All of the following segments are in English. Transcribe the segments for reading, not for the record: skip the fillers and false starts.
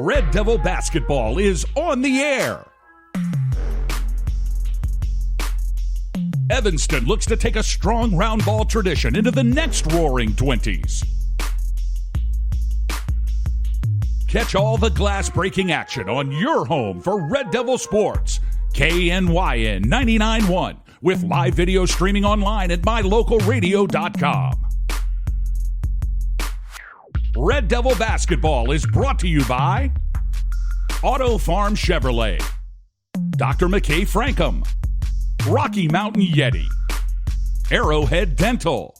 Red Devil basketball is on the air. Evanston looks to take a strong round ball tradition into the next roaring 20s. Catch all the glass-breaking action on your home for Red Devil Sports, KNYN 99.1, with live video streaming online at mylocalradio.com. Red Devil basketball is brought to you by Auto Farm Chevrolet, Dr. McKay Frankham, Rocky Mountain Yeti, Arrowhead Dental.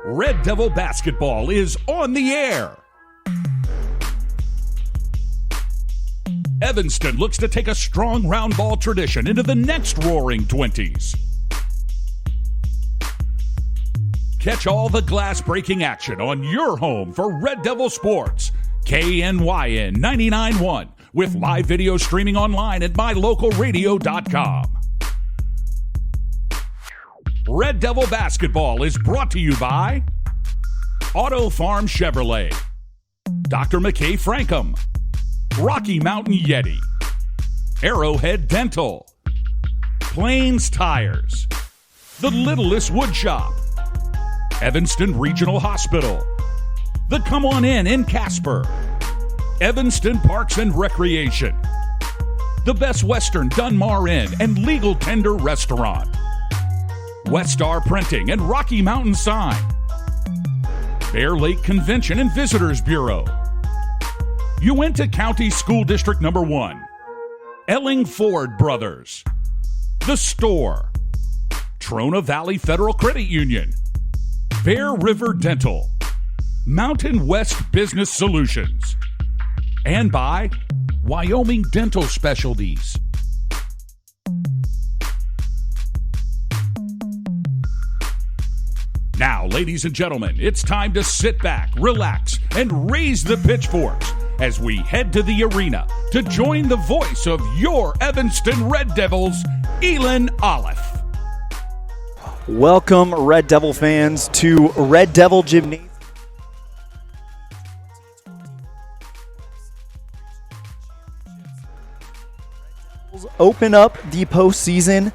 Red Devil basketball is on the air. Evanston looks to take a strong round ball tradition into the next roaring 20s. Catch all the glass-breaking action on your home for Red Devil Sports, KNYN 99.1, with live video streaming online at mylocalradio.com. Red Devil basketball is brought to you by Auto Farm Chevrolet, Dr. McKay Frankham, Rocky Mountain Yeti, Arrowhead Dental, Plains Tires, The Littlest Wood Shop, Evanston Regional Hospital, The Come On In Casper, Evanston Parks and Recreation, The Best Western Dunmar Inn and Legal Tender Restaurant, Westar Printing and Rocky Mountain Sign, Bear Lake Convention and Visitors Bureau, Uinta County School District No. 1, Elling Ford Brothers, The Store, Trona Valley Federal Credit Union, Bear River Dental, Mountain West Business Solutions, and by Wyoming Dental Specialties. Now, ladies and gentlemen, it's time to sit back, relax, and raise the pitchforks as we head to the arena to join the voice of your Evanston Red Devils, ELAN OLLIFF. Welcome, Red Devil fans, to Red Devil Gymnasium. Open up the postseason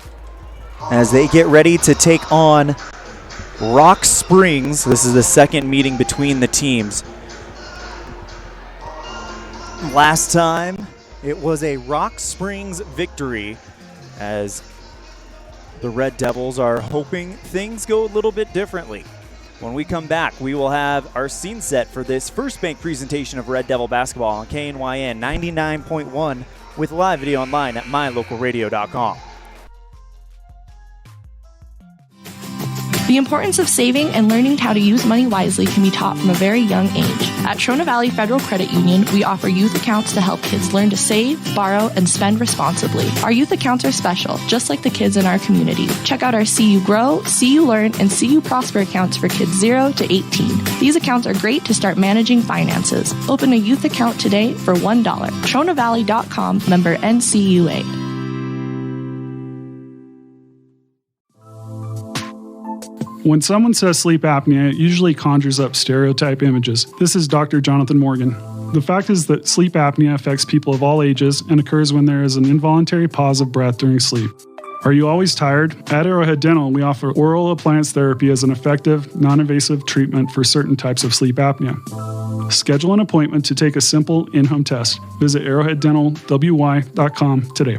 as they get ready to take on Rock Springs. This is the second meeting between the teams. Last time, it was a Rock Springs victory, as the Red Devils are hoping things go a little bit differently. When we come back, we will have our scene set for this First Bank presentation of Red Devil basketball on KNYN 99.1 with live video online at mylocalradio.com. The importance of saving and learning how to use money wisely can be taught from a very young age. At Trona Valley Federal Credit Union, we offer youth accounts to help kids learn to save, borrow, and spend responsibly. Our youth accounts are special, just like the kids in our community. Check out our See You Grow, See You Learn, and See You Prosper accounts for kids 0 to 18. These accounts are great to start managing finances. Open a youth account today for $1. TronaValley.com, member NCUA. When someone says sleep apnea, it usually conjures up stereotype images. This is Dr. Jonathan Morgan. The fact is that sleep apnea affects people of all ages and occurs when there is an involuntary pause of breath during sleep. Are you always tired? At Arrowhead Dental, we offer oral appliance therapy as an effective, non-invasive treatment for certain types of sleep apnea. Schedule an appointment to take a simple in-home test. Visit arrowheaddentalwy.com today.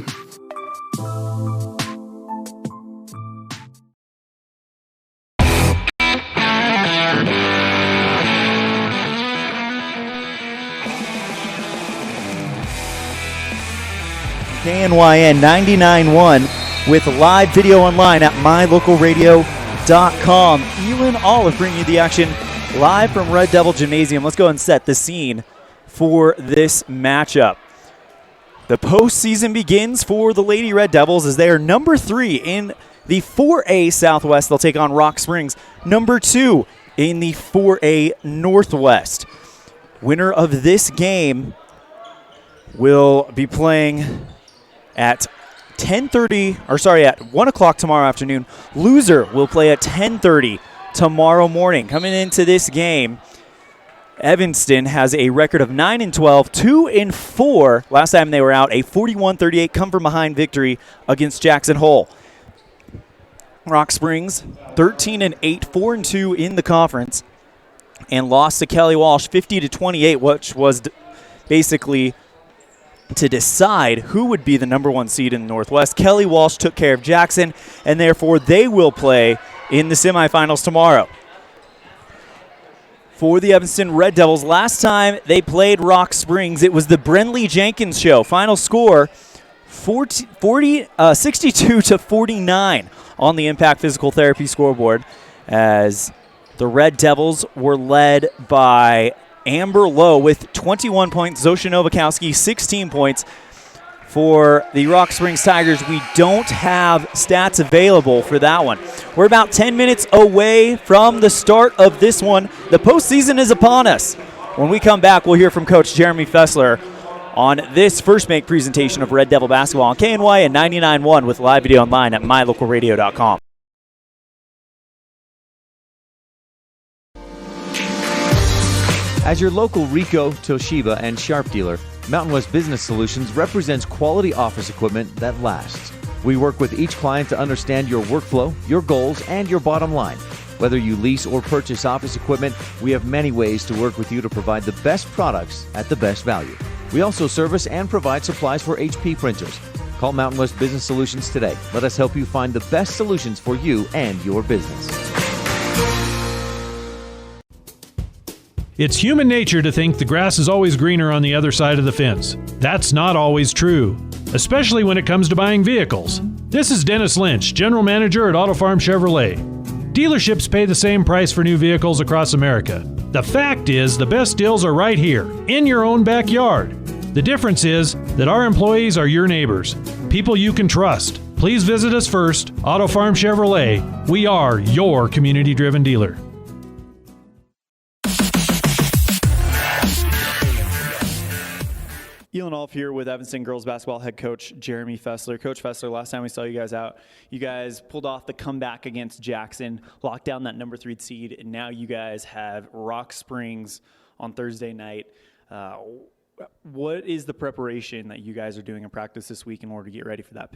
KNYN 99.1 with live video online at mylocalradio.com. ELAN, OLLIFF bringing you the action live from Red Devil Gymnasium. Let's go and set the scene for this matchup. The postseason begins for the Lady Red Devils as they are number 3 in the 4A Southwest. They'll take on Rock Springs, number 2 in the 4A Northwest. Winner of this game will be playing at 1 o'clock tomorrow afternoon. Loser will play at 10:30 tomorrow morning. Coming into this game, Evanston has a record of 9-12, 2-4. Last time they were out, a 41-38 come-from-behind victory against Jackson Hole. Rock Springs, 13-8, 4-2 in the conference, and lost to Kelly Walsh 50-28, which was basically to decide who would be the number 1 seed in the Northwest. Kelly Walsh took care of Jackson, and therefore they will play in the semifinals tomorrow. For the Evanston Red Devils, last time they played Rock Springs, it was the Brenley Jenkins show. Final score, 62-49 on the Impact Physical Therapy scoreboard, as the Red Devils were led by Amber Lowe with 21 points. Zosha Novakowski, 16 points. For the Rock Springs Tigers, we don't have stats available for that one. We're about 10 minutes away from the start of this one. The postseason is upon us. When we come back, we'll hear from Coach Jeremy Fessler on this first make presentation of Red Devil basketball on KNY and 99.1 with live video online at mylocalradio.com. As your local Ricoh, Toshiba, and Sharp dealer, Mountain West Business Solutions represents quality office equipment that lasts. We work with each client to understand your workflow, your goals, and your bottom line. Whether you lease or purchase office equipment, we have many ways to work with you to provide the best products at the best value. We also service and provide supplies for HP printers. Call Mountain West Business Solutions today. Let us help you find the best solutions for you and your business. It's human nature to think the grass is always greener on the other side of the fence. That's not always true, especially when it comes to buying vehicles. This is Dennis Lynch, General Manager at Auto Farm Chevrolet. Dealerships pay the same price for new vehicles across America. The fact is, the best deals are right here, in your own backyard. The difference is that our employees are your neighbors, people you can trust. Please visit us first, Auto Farm Chevrolet. We are your community-driven dealer. ELAN, OLLIFF here with Evanston girls basketball head coach Jeremy Fessler. Coach Fessler, last time we saw you guys out, you guys pulled off the comeback against Jackson, locked down that number 3 seed, and now you guys have Rock Springs on Thursday night. What is the preparation that you guys are doing in practice this week in order to get ready for that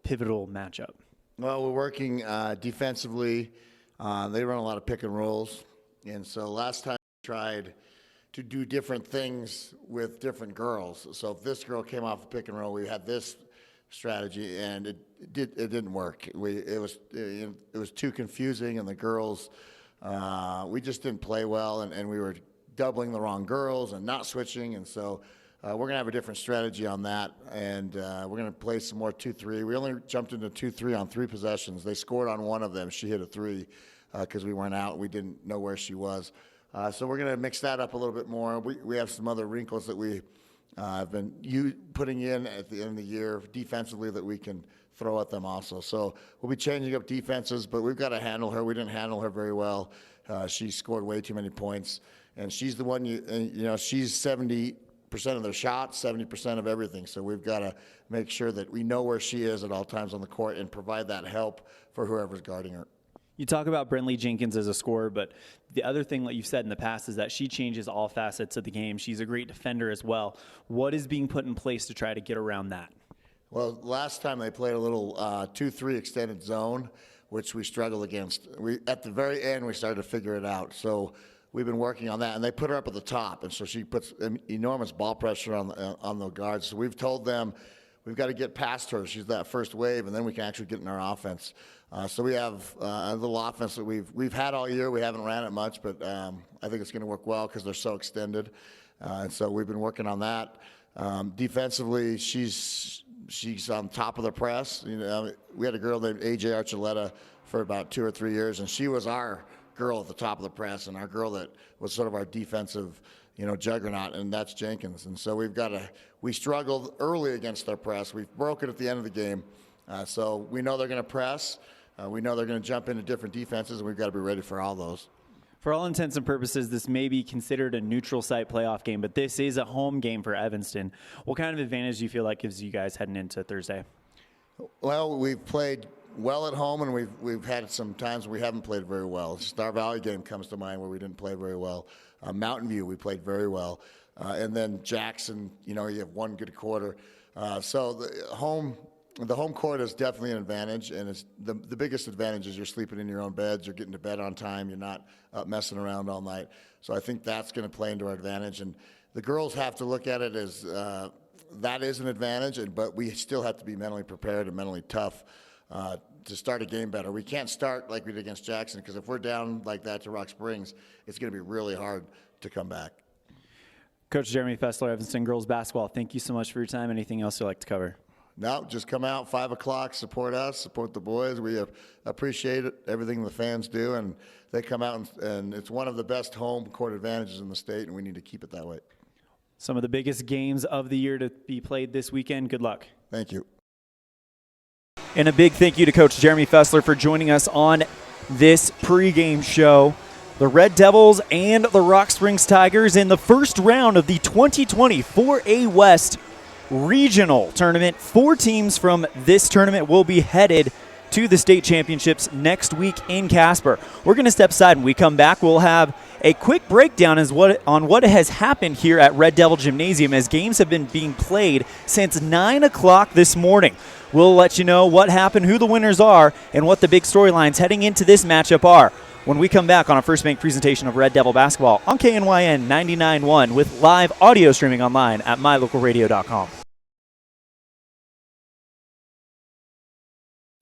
pivotal matchup? Well, we're working defensively. They run a lot of pick and rolls, and so last time we tried to do different things with different girls. So if this girl came off the pick and roll, we had this strategy, and it didn't work. It was too confusing, and the girls, we just didn't play well, and we were doubling the wrong girls and not switching, and so we're going to have a different strategy on that, and we're going to play some more 2-3. We only jumped into 2-3 on 3 possessions. They scored on one of them. She hit a 3 because we weren't out. We didn't know where she was. So we're going to mix that up a little bit more. We have some other wrinkles that we have been putting in at the end of the year defensively that we can throw at them also. So we'll be changing up defenses, but we've got to handle her. We didn't handle her very well. She scored way too many points, and she's the one she's 70% of their shots, 70% of everything. So we've got to make sure that we know where she is at all times on the court and provide that help for whoever's guarding her. You talk about Brenley Jenkins as a scorer, but the other thing that you've said in the past is that she changes all facets of the game. She's a great defender as well. What is being put in place to try to get around that? Well, last time they played a little 2-3 extended zone, which we struggled against. At the very end, we started to figure it out. So we've been working on that, and they put her up at the top, and so she puts enormous ball pressure on the guards. So we've told them we've got to get past her. She's that first wave, and then we can actually get in our offense. So we have a little offense that we've had all year. We haven't ran it much, but I think it's going to work well because they're so extended. And so we've been working on that. Defensively, she's on top of the press. You know, we had a girl named AJ Archuleta for about 2 or 3 years, and she was our girl at the top of the press, and our girl that was sort of our defensive, juggernaut, and that's Jenkins. And so we struggled early against their press. We've broken at the end of the game. So we know they're going to press. We know they're going to jump into different defenses, and we've got to be ready for all those. For all intents and purposes, this may be considered a neutral site playoff game, but this is a home game for Evanston. What kind of advantage do you feel like gives you guys heading into Thursday? Well, we've played well at home, and we've had some times where we haven't played very well. Star Valley game comes to mind where we didn't play very well. Mountain View, we played very well. And then Jackson, you have one good quarter. So the home court is definitely an advantage, and it's the biggest advantage is you're sleeping in your own beds, you're getting to bed on time, you're not messing around all night. So I think that's going to play into our advantage. And the girls have to look at it as that is an advantage, but we still have to be mentally prepared and mentally tough to start a game better. We can't start like we did against Jackson, because if we're down like that to Rock Springs, it's going to be really hard to come back. Coach Jeremy Fessler, Evanston girls basketball, thank you so much for your time. Anything else you'd like to cover? No, just come out 5 o'clock, support us, support the boys. We appreciate everything the fans do, and they come out, and it's one of the best home court advantages in the state, and we need to keep it that way. Some of the biggest games of the year to be played this weekend. Good luck. Thank you. And a big thank you to Coach Jeremy Fessler for joining us on this pregame show. The Red Devils and the Rock Springs Tigers in the first round of the 2020 4A West Regional Tournament. 4 teams from this tournament will be headed to the state championships next week in Casper. We're going to step aside. When we come back, we'll have a quick breakdown on what has happened here at Red Devil Gymnasium, as games have been being played since 9 o'clock this morning. We'll let you know what happened, who the winners are, and what the big storylines heading into this matchup are when we come back on a First Bank presentation of Red Devil Basketball on KNYN 99.1 with live audio streaming online at mylocalradio.com.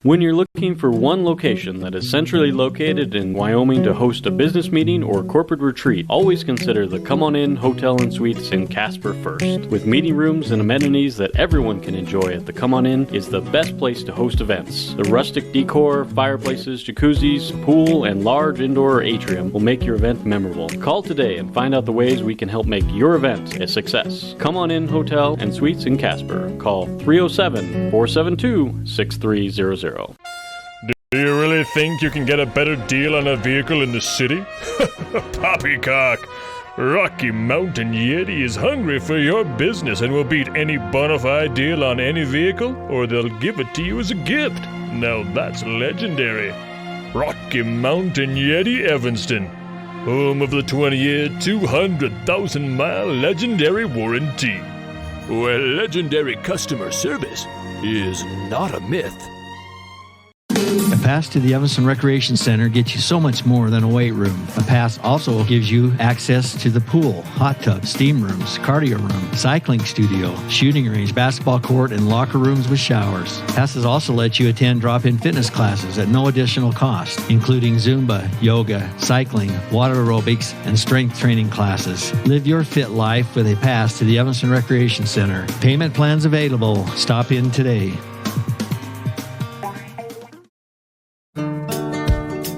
When you're looking for one location that is centrally located in Wyoming to host a business meeting or corporate retreat, always consider the Come On In Hotel and Suites in Casper first. With meeting rooms and amenities that everyone can enjoy at the Come On In is the best place to host events. The rustic decor, fireplaces, jacuzzis, pool, and large indoor atrium will make your event memorable. Call today and find out the ways we can help make your event a success. Come On In Hotel and Suites in Casper. Call 307-472-6300. Do you really think you can get a better deal on a vehicle in the city? Poppycock! Rocky Mountain Yeti is hungry for your business and will beat any bona fide deal on any vehicle, or they'll give it to you as a gift. Now that's legendary. Rocky Mountain Yeti Evanston, home of the 20-year, 200,000-mile legendary warranty, where legendary customer service is not a myth. A pass to the Evanston Recreation Center gets you so much more than a weight room. A pass also gives you access to the pool, hot tub, steam rooms, cardio room, cycling studio, shooting range, basketball court, and locker rooms with showers. Passes also let you attend drop-in fitness classes at no additional cost, including Zumba, yoga, cycling, water aerobics, and strength training classes. Live your fit life with a pass to the Evanston Recreation Center. Payment plans available. Stop in today.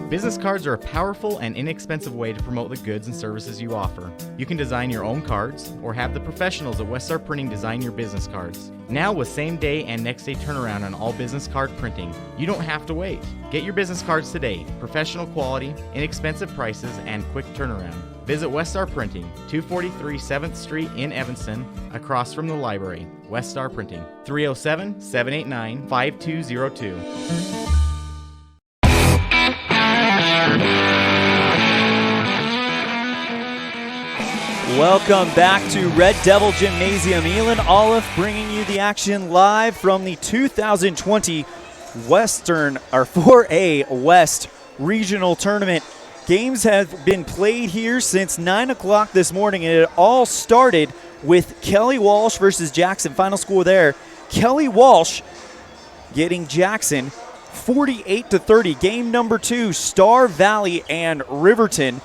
Business cards are a powerful and inexpensive way to promote the goods and services you offer. You can design your own cards or have the professionals at Weststar Printing design your business cards. Now with same-day and next-day turnaround on all business card printing, you don't have to wait. Get your business cards today. Professional quality, inexpensive prices, and quick turnaround. Visit Weststar Printing, 243 7th Street in Evanston, across from the library. Weststar Printing, 307-789-5202. Welcome back to Red Devil Gymnasium. ELAN, OLLIFF bringing you the action live from the 2020 4A West Regional Tournament Games have been played here since 9 o'clock this morning, and it all started with Kelly Walsh versus Jackson. Final score there, Kelly Walsh getting Jackson 48-30. Game number 2, Star Valley and Riverton.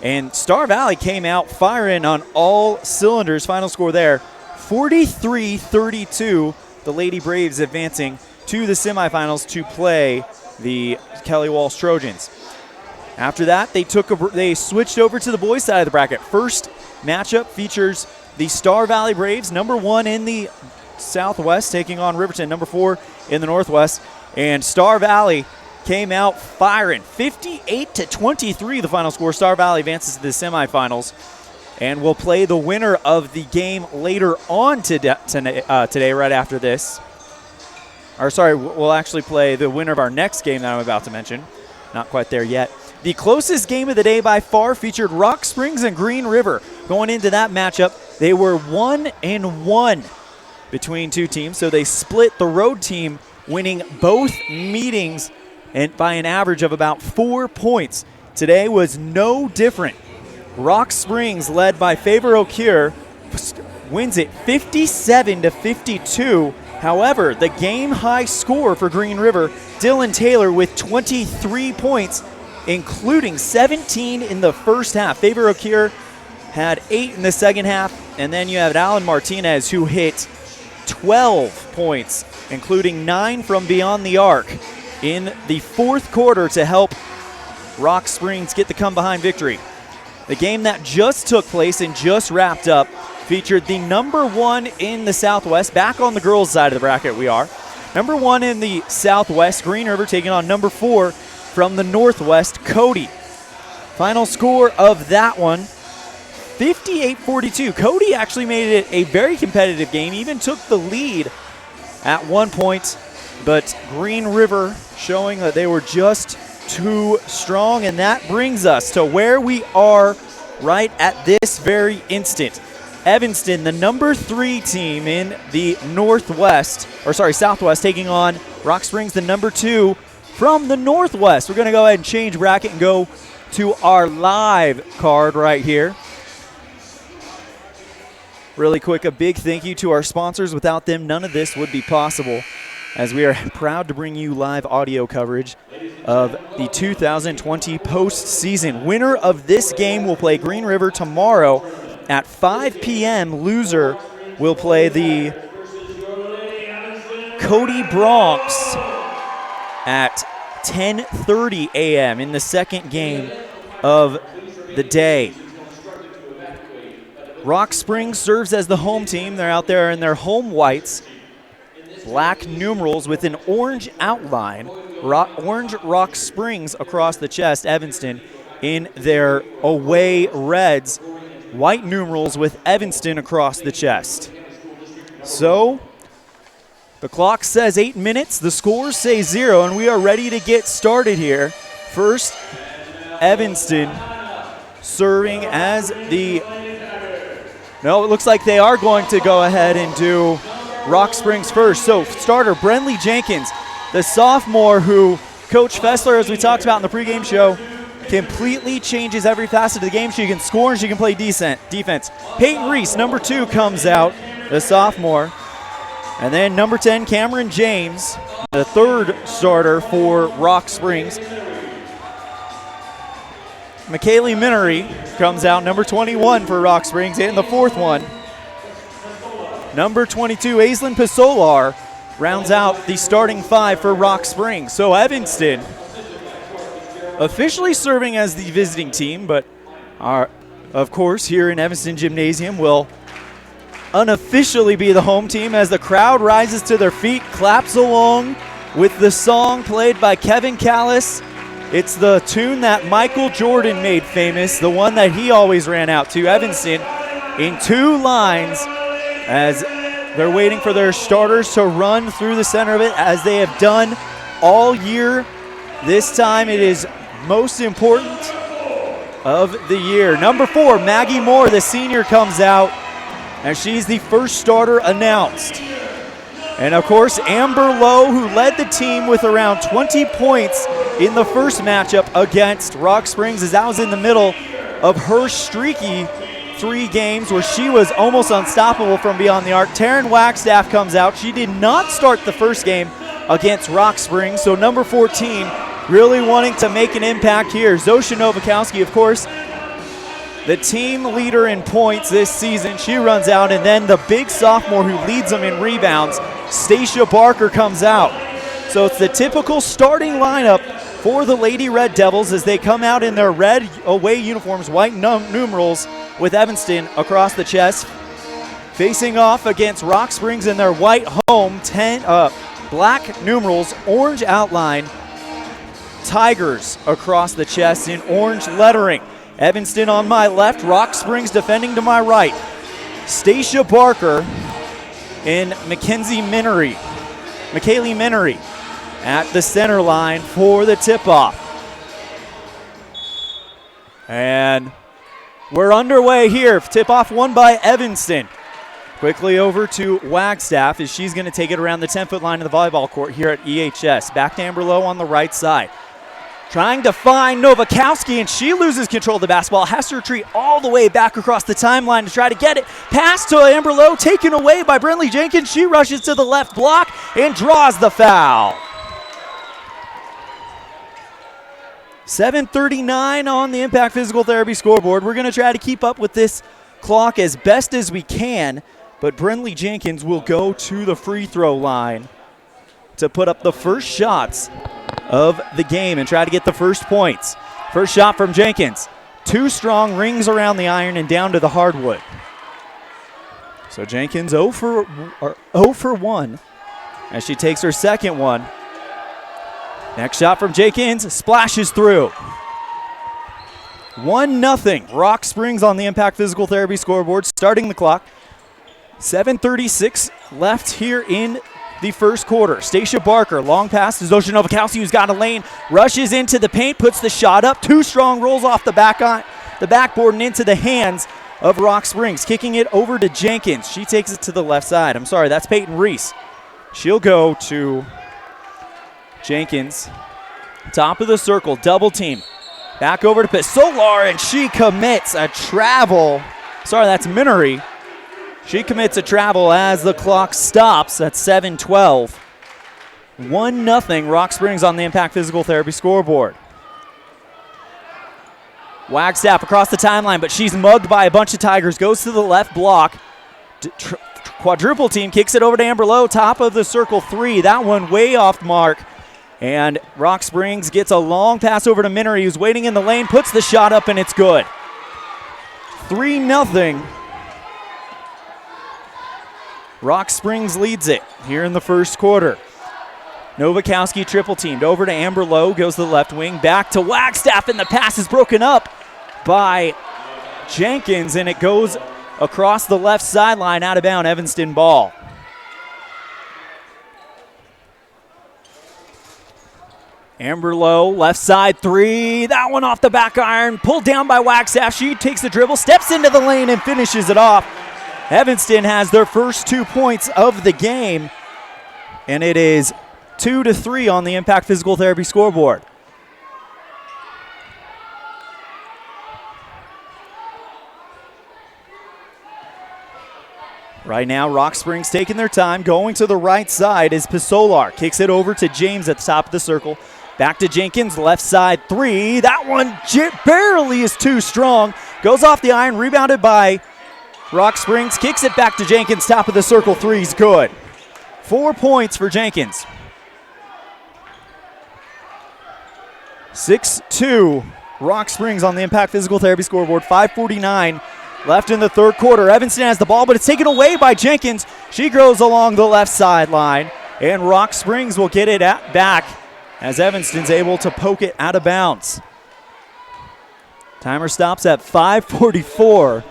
And Star Valley came out firing on all cylinders. Final score there, 43-32. The Lady Braves advancing to the semifinals to play the Kelly Walsh Trojans. After that, they switched over to the boys' side of the bracket. First matchup features the Star Valley Braves, number 1 in the Southwest, taking on Riverton, number 4 in the Northwest. And Star Valley came out firing, 58-23 the final score. Star Valley advances to the semifinals, and we'll play the winner of the game later on today, right after this. We'll actually play the winner of our next game that I'm about to mention. Not quite there yet. The closest game of the day by far featured Rock Springs and Green River. Going into that matchup, they were 1-1 between two teams, so they split, the road team winning both meetings and by an average of about 4 points. Today was no different. Rock Springs, led by Favor O'Cure, wins it 57-52. However, the game high score for Green River, Dylan Taylor with 23 points, including 17 in the first half. Favor O'Cure had 8 in the second half, and then you have Alan Martinez, who hit 12 points, including 9 from beyond the arc in the fourth quarter to help Rock Springs get the come-behind victory. The game that just took place and just wrapped up featured the number 1 in the Southwest. Back on the girls' side of the bracket we are. Number 1 in the Southwest, Green River, taking on number 4 from the Northwest, Cody. Final score of that one, 58-42. Cody actually made it a very competitive game, even took the lead at one point, but Green River showing that they were just too strong, and that brings us to where we are right at this very instant. Evanston, the number 3 team in the Southwest, taking on Rock Springs, the number 2 from the Northwest. We're going to go ahead and change bracket and go to our live card right here. Really quick, a big thank you to our sponsors. Without them, none of this would be possible, as we are proud to bring you live audio coverage of the 2020 postseason. Winner of this game will play Green River tomorrow at 5 p.m. Loser will play the Cody Bronx at 10:30 a.m. in the second game of the day. Rock Springs serves as the home team. They're out there in their home whites, black numerals with an orange outline, orange Rock Springs across the chest. Evanston in their away reds, white numerals with Evanston across the chest. So the clock says 8 minutes, the scores say 0, and we are ready to get started here. First, Evanston serving as the... No, it looks like they are going to go ahead and do Rock Springs first. So starter Brenley Jenkins, the sophomore who Coach Fessler, as we talked about in the pregame show, completely changes every facet of the game. She can score and she can play defense. Peyton Reese, number 2, comes out, the sophomore. And then number 10, Cameron James, the third starter for Rock Springs. McKaylee Minery comes out, number 21 for Rock Springs, hitting the fourth one. Number 22, Aislinn Pisolar, rounds out the starting 5 for Rock Springs. So Evanston officially serving as the visiting team, but of course here in Evanston Gymnasium will unofficially be the home team as the crowd rises to their feet, claps along with the song played by Kevin Callis. It's the tune that Michael Jordan made famous, the one that he always ran out to. Evanston in 2 lines as they're waiting for their starters to run through the center of it, as they have done all year. This time it is most important of the year. Number 4, Maggie Moore, the senior, comes out, and she's the first starter announced. And of course, Amber Lowe, who led the team with around 20 points in the first matchup against Rock Springs, as that was in the middle of her streaky 3 games where she was almost unstoppable from beyond the arc. Taryn Wagstaff comes out. She did not start the first game against Rock Springs, so number 14 really wanting to make an impact here. Zosha Novakowski, of course, the team leader in points this season. She runs out, and then the big sophomore who leads them in rebounds, Stacia Barker, comes out. So it's the typical starting lineup for the Lady Red Devils as they come out in their red away uniforms, white numerals with Evanston across the chest, facing off against Rock Springs in their white home, black numerals, orange outline, Tigers across the chest in orange lettering. Evanston on my left, Rock Springs defending to my right. Stacia Barker and McKaylee Minery at the center line for the tip-off. And we're underway here. Tip-off won by Evanston. Quickly over to Wagstaff as she's going to take it around the 10-foot line of the volleyball court here at EHS. Back to Amber Lowe on the right side. Trying to find Novakowski, and she loses control of the basketball. Has to retreat all the way back across the timeline to try to get it. Pass to Amber Lowe, taken away by Brinley Jenkins. She rushes to the left block and draws the foul. 7:39 on the Impact Physical Therapy scoreboard. We're going to try to keep up with this clock as best as we can, but Brinley Jenkins will go to the free throw line to put up the first shots of the game and try to get the first points. First shot from Jenkins. 2 strong, rings around the iron and down to the hardwood. So Jenkins 0 for 1 as she takes her second one. Next shot from Jenkins, splashes through. 1-0, Rock Springs on the Impact Physical Therapy scoreboard, starting the clock. 7:36 left here in the first quarter. Stacia Barker, long pass to Zosha Novakowski, who's got a lane, rushes into the paint, puts the shot up. 2 strong, rolls off the backboard and into the hands of Rock Springs. Kicking it over to Jenkins. She takes it to the left side. I'm sorry, that's Peyton Reese. She'll go to Jenkins. Top of the circle, double team. Back over to Pisolar, and she commits a travel. Sorry, that's Minery. She commits a travel as the clock stops at 7:12. 1-0, Rock Springs on the Impact Physical Therapy scoreboard. Wagstaff across the timeline, but she's mugged by a bunch of Tigers. Goes to the left block. Quadruple team kicks it over to Amber Lowe. Top of the circle 3. That one way off mark. And Rock Springs gets a long pass over to Minery, who's waiting in the lane, puts the shot up, and it's good. 3-0. Rock Springs leads it here in the first quarter. Novakowski triple teamed over to Amber Lowe, goes to the left wing, back to Wagstaff, and the pass is broken up by Jenkins, and it goes across the left sideline, out of bounds, Evanston ball. Amber Lowe, left side 3, that one off the back iron, pulled down by Wagstaff. She takes the dribble, steps into the lane, and finishes it off. Evanston has their first 2 points of the game, and it is 2-3 on the Impact Physical Therapy scoreboard. Right now, Rock Springs taking their time, going to the right side as Pisolar kicks it over to James at the top of the circle. Back to Jenkins, left side 3. That one barely is too strong. Goes off the iron, rebounded by Rock Springs, kicks it back to Jenkins, top of the circle 3's good. 4 points for Jenkins. 6-2, Rock Springs on the Impact Physical Therapy scoreboard. 5:49 left in the third quarter. Evanston has the ball, but it's taken away by Jenkins. She goes along the left sideline, and Rock Springs will get it back as Evanston's able to poke it out of bounds. Timer stops at 5:44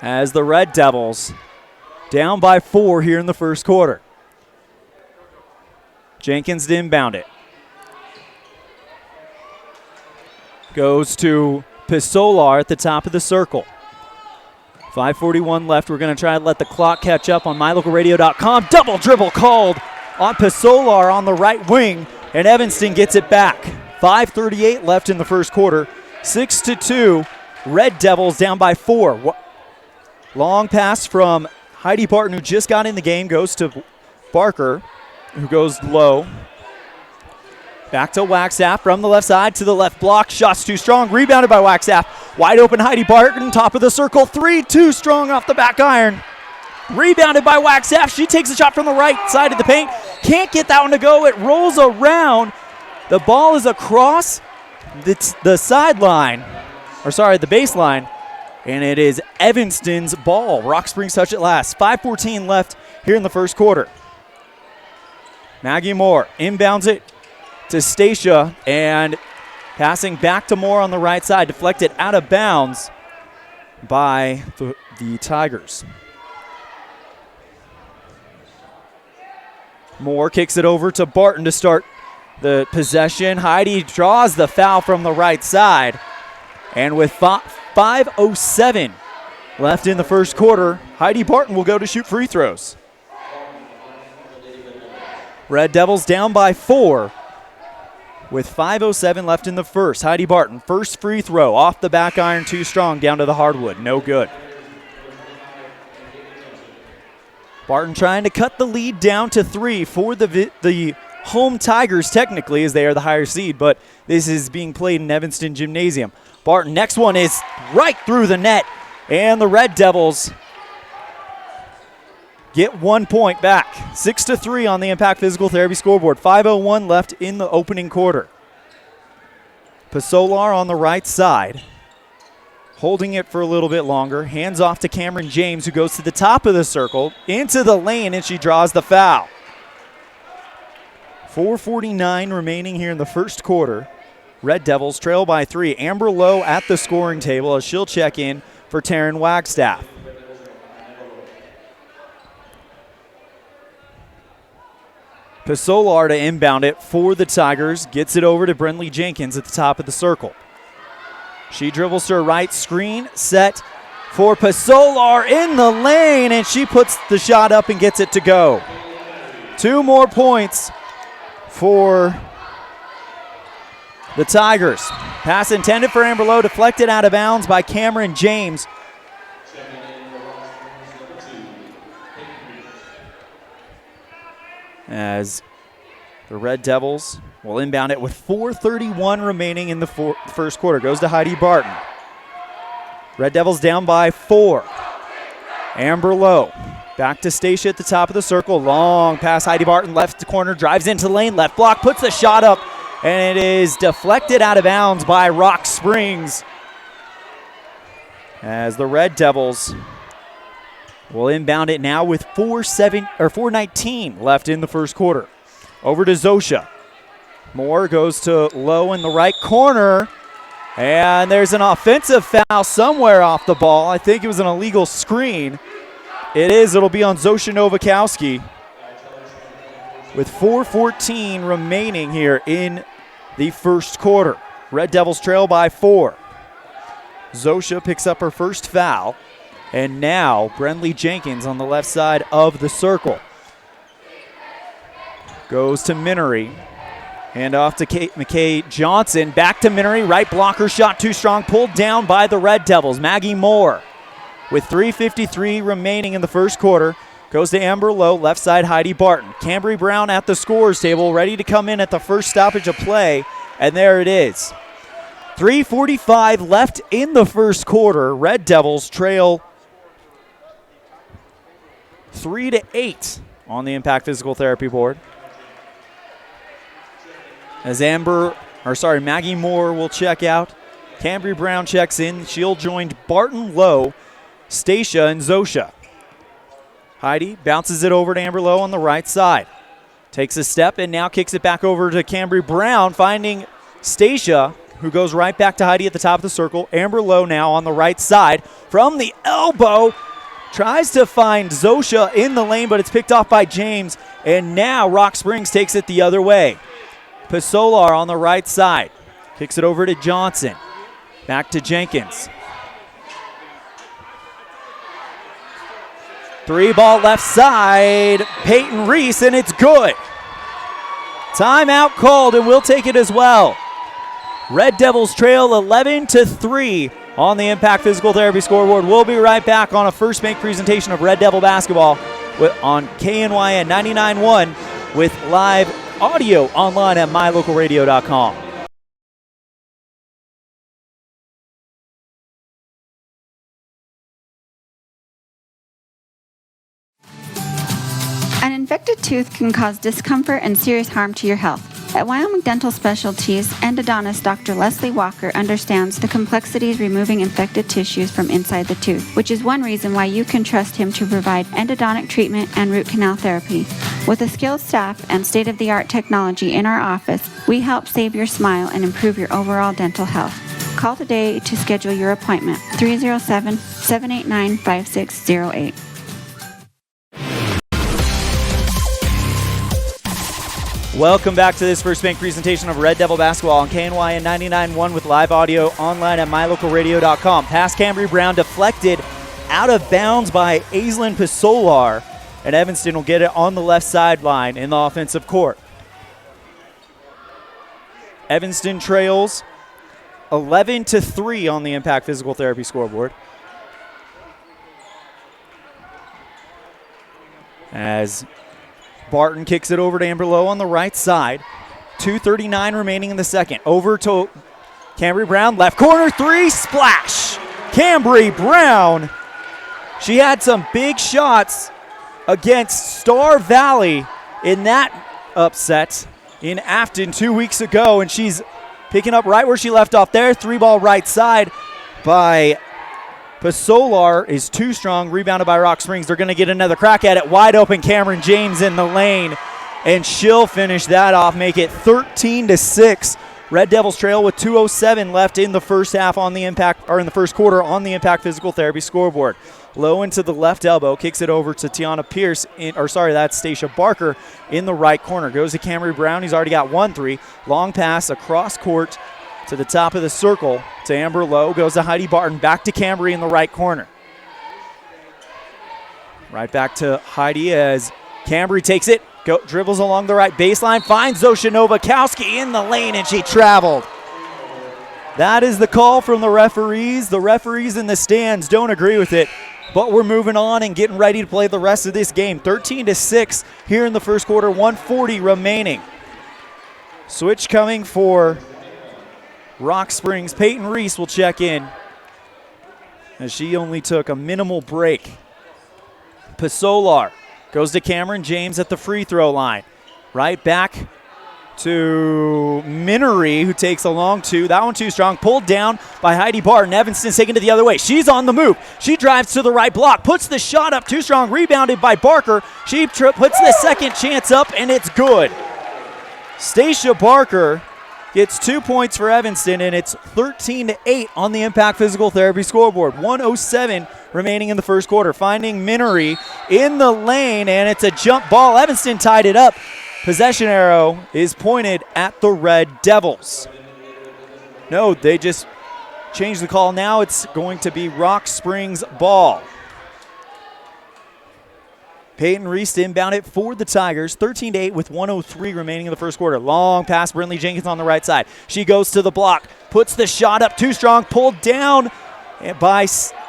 as the Red Devils down by 4 here in the first quarter. Jenkins to inbound it. Goes to Pisolar at the top of the circle. 5:41 left. We're going to try to let the clock catch up on mylocalradio.com. Double dribble called on Pisolar on the right wing, and Evanston gets it back. 5:38 left in the first quarter. 6-2. Red Devils down by 4. Long pass from Heidi Barton, who just got in the game, goes to Barker, who goes low. Back to Wagstaff from the left side to the left block. Shot's too strong. Rebounded by Wagstaff. Wide open Heidi Barton, top of the circle. 3 too strong off the back iron. Rebounded by Wagstaff. She takes a shot from the right side of the paint. Can't get that one to go. It rolls around. The ball is across the sideline, the baseline, and it is Evanston's ball. Rock Springs touch it last. 5:14 left here in the first quarter. Maggie Moore inbounds it to Stacia, and passing back to Moore on the right side, deflected out of bounds by the Tigers. Moore kicks it over to Barton to start the possession. Heidi draws the foul from the right side. And with 5:07 left in the first quarter, Heidi Barton will go to shoot free throws. Red Devils down by 4 with 5:07 left in the first. Heidi Barton, first free throw off the back iron, too strong, down to the hardwood. No good. Barton trying to cut the lead down to 3 for the home Tigers, technically, as they are the higher seed, but this is being played in Evanston Gymnasium. Barton, next one is right through the net, and the Red Devils get 1 point back. 6-3 on the Impact Physical Therapy scoreboard. 5:01 left in the opening quarter. Pasolar on the right side, holding it for a little bit longer. Hands off to Cameron James, who goes to the top of the circle, into the lane, and she draws the foul. 4:49 remaining here in the first quarter. Red Devils trail by 3. Amber Lowe at the scoring table as she'll check in for Taryn Wagstaff. Pasolar to inbound it for the Tigers. Gets it over to Brenley Jenkins at the top of the circle. She dribbles to her right, screen set for Pasolar in the lane, and she puts the shot up and gets it to go. 2 more points for the Tigers. Pass intended for Amber Lowe, deflected out of bounds by Cameron James. As the Red Devils will inbound it with 4:31 remaining in the first quarter. Goes to Heidi Barton. Red Devils down by 4. Amber Lowe back to Stacia at the top of the circle. Long pass, Heidi Barton left corner, drives into the lane, left block, puts the shot up, and it is deflected out of bounds by Rock Springs. As the Red Devils will inbound it now with 4:19 left in the first quarter. Over to Zosha. Moore goes to Lowe in the right corner. And there's an offensive foul somewhere off the ball. I think it was an illegal screen. It is. It'll be on Zosha Novakowski. With 4:14 remaining here in the first quarter. Red Devils trail by 4. Zosha picks up her first foul. And now Brenley Jenkins on the left side of the circle. Goes to Minery. Hand off to McKay Johnson. Back to Minery. Right blocker shot too strong. Pulled down by the Red Devils. Maggie Moore with 3:53 remaining in the first quarter. Goes to Amber Lowe. Left side Heidi Barton. Cambry Brown at the scorer's table. Ready to come in at the first stoppage of play. And there it is. 3:45 left in the first quarter. Red Devils trail 3-8 on the Impact Physical Therapy board. As Maggie Moore will check out. Cambry Brown checks in. She'll join Barton, Lowe, Stacia, and Zosha. Heidi bounces it over to Amber Lowe on the right side. Takes a step and now kicks it back over to Cambry Brown, finding Stacia, who goes right back to Heidi at the top of the circle. Amber Lowe now on the right side. From the elbow, tries to find Zosha in the lane, but it's picked off by James. And now Rock Springs takes it the other way. Pasolar on the right side. Kicks it over to Johnson. Back to Jenkins. 3 ball left side. Peyton Reese, and it's good. Timeout called, and we'll take it as well. Red Devils trail 11-3 on the Impact Physical Therapy scoreboard. We'll be right back on a first make presentation of Red Devil basketball on KNYN 99.1 with live audio online at mylocalradio.com. An infected tooth can cause discomfort and serious harm to your health. At Wyoming Dental Specialties, endodontist Dr. Leslie Walker understands the complexities removing infected tissues from inside the tooth, which is one reason why you can trust him to provide endodontic treatment and root canal therapy. With a skilled staff and state-of-the-art technology in our office, we help save your smile and improve your overall dental health. Call today to schedule your appointment, 307-789-5608. Welcome back to this first bank presentation of Red Devil basketball on KNYN 99.1 with live audio online at mylocalradio.com. Pass Cambry Brown deflected out of bounds by Aislinn Pisolar, and Evanston will get it on the left sideline in the offensive court. Evanston trails 11-3 on the Impact Physical Therapy scoreboard. As Barton kicks it over to Amber Lowe on the right side. 2:39 remaining in the second. Over to Cambry Brown, left corner three, splash! Cambry Brown. She had some big shots against Star Valley in that upset in Afton 2 weeks ago, and she's picking up right where she left off there. 3-ball right side by Pisolar is too strong, rebounded by Rock Springs. They're going to get another crack at it. Wide open Cameron James in the lane, and she'll finish that off, make it 13-6. Red Devils trail with 2:07 left in the first half on the Impact, or in the first quarter on the Impact Physical Therapy scoreboard. Low into the left elbow, kicks it over to Tiana Pierce, that's Stacia Barker in the right corner. Goes to Cambry Brown, he's already got 1-3. Long pass across court to the top of the circle to Amber Lowe. Goes to Heidi Barton, back to Cambry in the right corner. Right back to Heidi as Cambry takes it, dribbles along the right baseline, finds Zosha Novakowski in the lane, and she traveled. That is the call from the referees. The referees in the stands don't agree with it, but we're moving on and getting ready to play the rest of this game. 13-6 here in the first quarter, 1:40 remaining. Switch coming for Rock Springs. Peyton Reese will check in as she only took a minimal break. Pisolar goes to Cameron James at the free throw line. Right back to Minery, who takes a long two. That one too strong. Pulled down by Heidi Barton. Evanston's taken it the other way. She's on the move. She drives to the right block. Puts the shot up too strong. Rebounded by Barker. She puts the second chance up, and it's good. Stacia Barker gets 2 points for Evanston, and it's 13-8 on the Impact Physical Therapy scoreboard. 1:07 remaining in the first quarter. Finding Minery in the lane, and it's a jump ball. Evanston tied it up. Possession arrow is pointed at the Red Devils. No, they just changed the call. Now it's going to be Rock Springs ball. Peyton Reese to inbound it for the Tigers. 13-8 with 1:03 remaining in the first quarter. Long pass, Brinley Jenkins on the right side. She goes to the block, puts the shot up too strong, pulled down by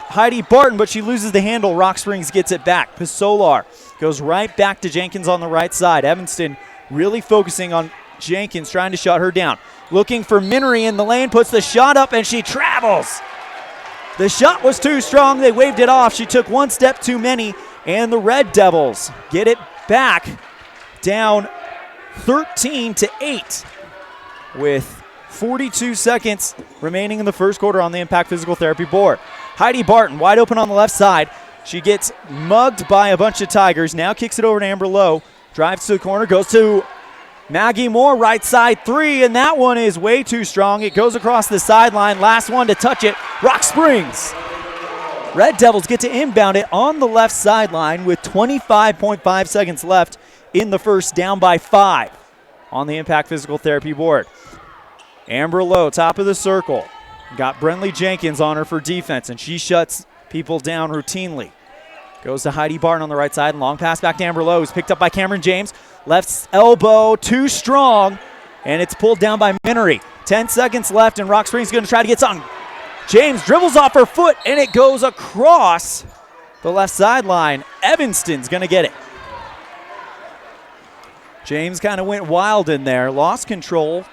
Heidi Barton, but she loses the handle. Rock Springs gets it back. Pisolar goes right back to Jenkins on the right side. Evanston really focusing on Jenkins, trying to shut her down. Looking for Minery in the lane, puts the shot up, and she travels. The shot was too strong. They waved it off. She took one step too many, and the Red Devils get it back down 13-8 with 42 seconds remaining in the first quarter on the Impact Physical Therapy board. Heidi Barton wide open on the left side. She gets mugged by a bunch of Tigers. Now kicks it over to Amber Lowe. Drives to the corner, goes to Maggie Moore, right side three, and that one is way too strong. It goes across the sideline. Last one to touch it, Rock Springs. Red Devils get to inbound it on the left sideline with 25.5 seconds left in the first, down by 5 on the Impact Physical Therapy board. Amber Lowe, top of the circle. Got Brentley Jenkins on her for defense, and she shuts people down routinely. Goes to Heidi Barton on the right side. Long pass back to Amber Lowe, who's picked up by Cameron James. Left elbow too strong, and it's pulled down by Minery. 10 seconds left, and Rock Springs going to try to get something. James dribbles off her foot, and it goes across the left sideline. Evanston's going to get it. James kind of went wild in there, lost control,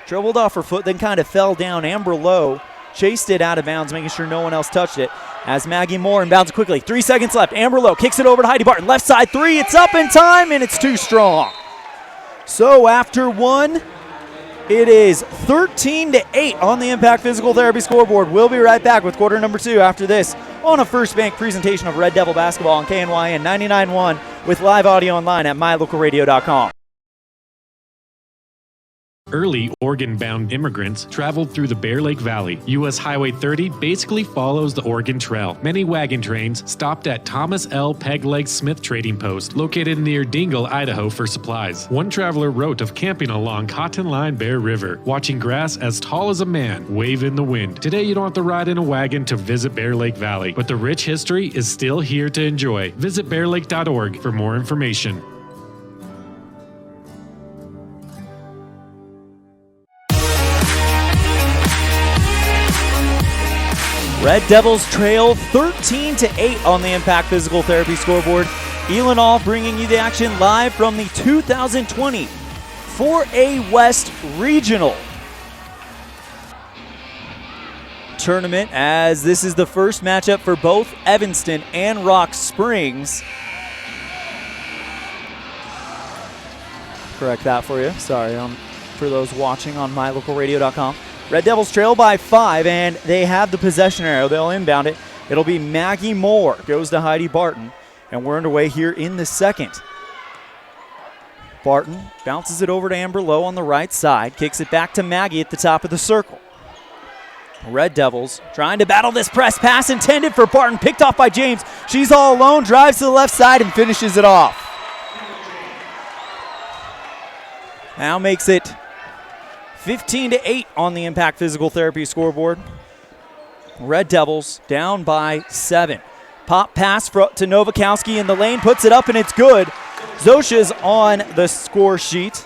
dribbled off her foot, then kind of fell down. Amber Lowe chased it out of bounds, making sure no one else touched it. As Maggie Moore inbounds quickly. 3 seconds left. Amber Lowe kicks it over to Heidi Barton. Left side three. It's up in time, and it's too strong. So after one, it is 13-8 on the Impact Physical Therapy scoreboard. We'll be right back with quarter number 2 after this on a First Bank presentation of Red Devil basketball on KNYN 99.1 with live audio online at mylocalradio.com. Early Oregon-bound immigrants traveled through the Bear Lake Valley. U.S. Highway 30 basically follows the Oregon Trail. Many wagon trains stopped at Thomas L. Pegleg Smith Trading Post, located near Dingle, Idaho, for supplies. One traveler wrote of camping along Cotton Line Bear River, watching grass as tall as a man wave in the wind. Today, you don't have to ride in a wagon to visit Bear Lake Valley, but the rich history is still here to enjoy. Visit bearlake.org for more information. Red Devils trail 13-8 on the Impact Physical Therapy scoreboard. ELAN bringing you the action live from the 2020 4A West Regional Tournament, as this is the first matchup for both Evanston and Rock Springs. Correct that for you. Sorry, for those watching on mylocalradio.com. Red Devils trail by 5, and they have the possession arrow. They'll inbound it. It'll be Maggie Moore. Goes to Heidi Barton, and we're underway here in the second. Barton bounces it over to Amber Lowe on the right side. Kicks it back to Maggie at the top of the circle. Red Devils trying to battle this press pass intended for Barton. Picked off by James. She's all alone. Drives to the left side and finishes it off. Now makes it 15-8 on the Impact Physical Therapy scoreboard. Red Devils down by 7. Pop pass to Novakowski in the lane, puts it up, and it's good. Zosha's on the score sheet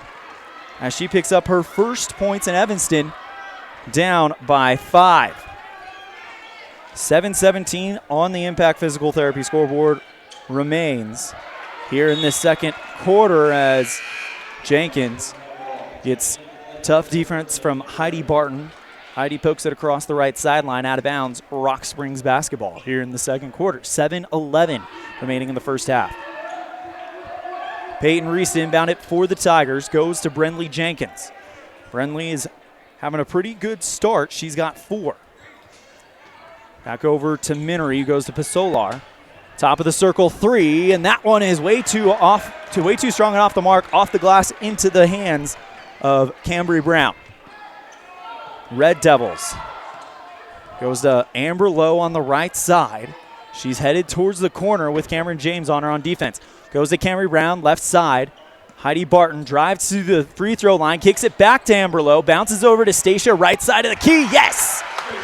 as she picks up her first points in Evanston, down by 5. 7:17 on the Impact Physical Therapy scoreboard remains here in this second quarter as Jenkins gets tough defense from Heidi Barton. Heidi pokes it across the right sideline, out of bounds. Rock Springs basketball here in the second quarter. 7:11 remaining in the first half. Peyton Reese inbound it for the Tigers. Goes to Brenly Jenkins. Brenly is having a pretty good start. She's got 4. Back over to Minery, who goes to Pasolar. Top of the circle 3, and that one is way too strong and off the mark, off the glass into the hands of Cambry Brown. Red Devils goes to Amber Lowe on the right side. She's headed towards the corner with Cameron James on her on defense. Goes to Cambry Brown, left side. Heidi Barton drives to the free throw line, kicks it back to Amber Lowe, bounces over to Stacia, right side of the key. Yes!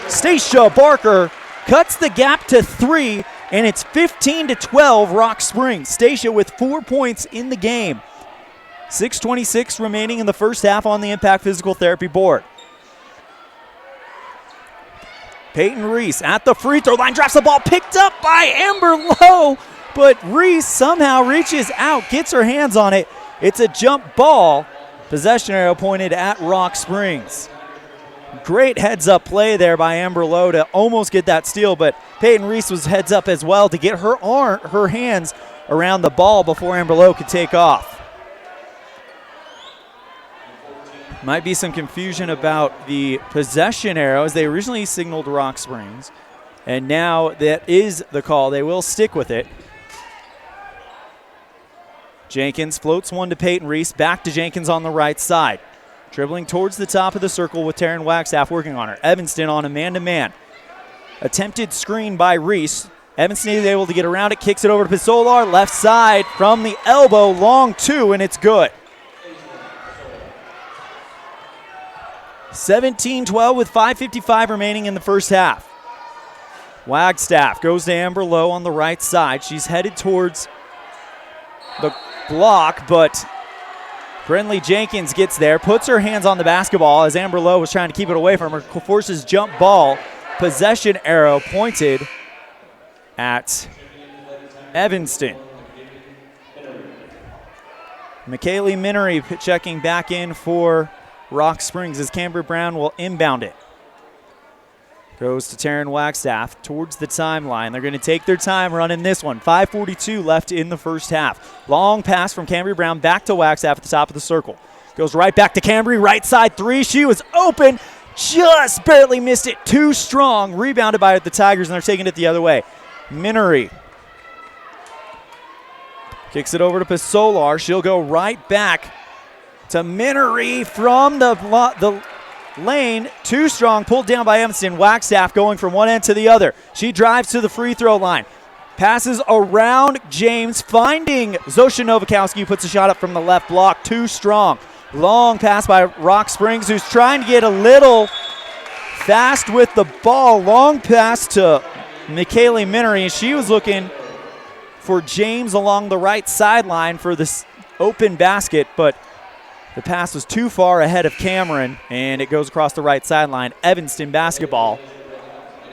Stacia Barker cuts the gap to 3, and it's 15-12 Rock Springs. Stacia with 4 points in the game. 6:26 remaining in the first half on the Impact Physical Therapy board. Peyton Reese at the free throw line, drops the ball, picked up by Amber Lowe, but Reese somehow reaches out, gets her hands on it. It's a jump ball. Possession arrow pointed at Rock Springs. Great heads-up play there by Amber Lowe to almost get that steal, but Peyton Reese was heads up as well to get her hands around the ball before Amber Lowe could take off. Might be some confusion about the possession arrow, as they originally signaled Rock Springs, and now that is the call. They will stick with it. Jenkins floats one to Peyton Reese, back to Jenkins on the right side. Dribbling towards the top of the circle with Taryn Wagstaff working on her. Evanston on a man-to-man. Attempted screen by Reese. Evanston is able to get around it, kicks it over to Pasolar, left side from the elbow, long 2, and it's good. 17-12 with 5:55 remaining in the first half. Wagstaff goes to Amber Lowe on the right side. She's headed towards the block, but Brenley Jenkins gets there, puts her hands on the basketball as Amber Lowe was trying to keep it away from her, forces jump ball, possession arrow pointed at Evanston. McKaylee Minery checking back in for Rock Springs as Camber Brown will inbound it. Goes to Taryn Wagstaff towards the timeline. They're going to take their time running this one. 5:42 left in the first half. Long pass from Cambry Brown back to Wagstaff at the top of the circle. Goes right back to Cambry, right side three. She was open, just barely missed it. Too strong, rebounded by the Tigers, and they're taking it the other way. Minery kicks it over to Pasolar. She'll go right back to Minery from the lane. Too strong, pulled down by Evanston. Wagstaff going from one end to the other. She drives to the free throw line. Passes around James, finding Zosha Novakowski, who puts a shot up from the left block. Too strong. Long pass by Rock Springs, who's trying to get a little fast with the ball. Long pass to McKaylee Minery. She was looking for James along the right sideline for this open basket, but the pass was too far ahead of Cameron, and it goes across the right sideline. Evanston basketball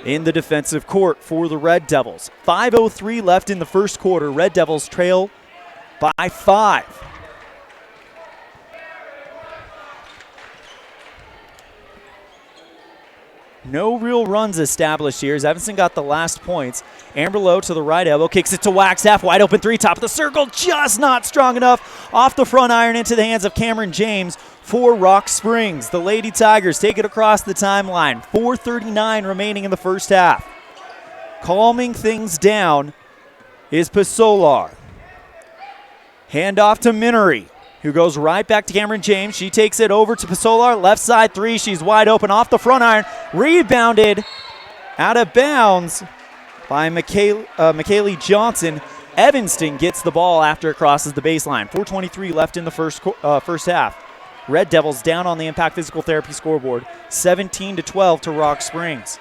in the defensive court for the Red Devils. 5:03 left in the first quarter. Red Devils trail by 5. No real runs established here as Evanston got the last points. Amber Lowe to the right elbow, kicks it to Wagstaff, wide open three, top of the circle, just not strong enough. Off the front iron into the hands of Cameron James for Rock Springs. The Lady Tigers take it across the timeline. 4:39 remaining in the first half. Calming things down is Pasolar. Handoff to Minery, who goes right back to Cameron James. She takes it over to Pasolar. Left side three. She's wide open off the front iron. Rebounded out of bounds by McKaylee Johnson. Evanston gets the ball after it crosses the baseline. 4:23 left in the first half. Red Devils down on the Impact Physical Therapy scoreboard. 17-12 to Rock Springs.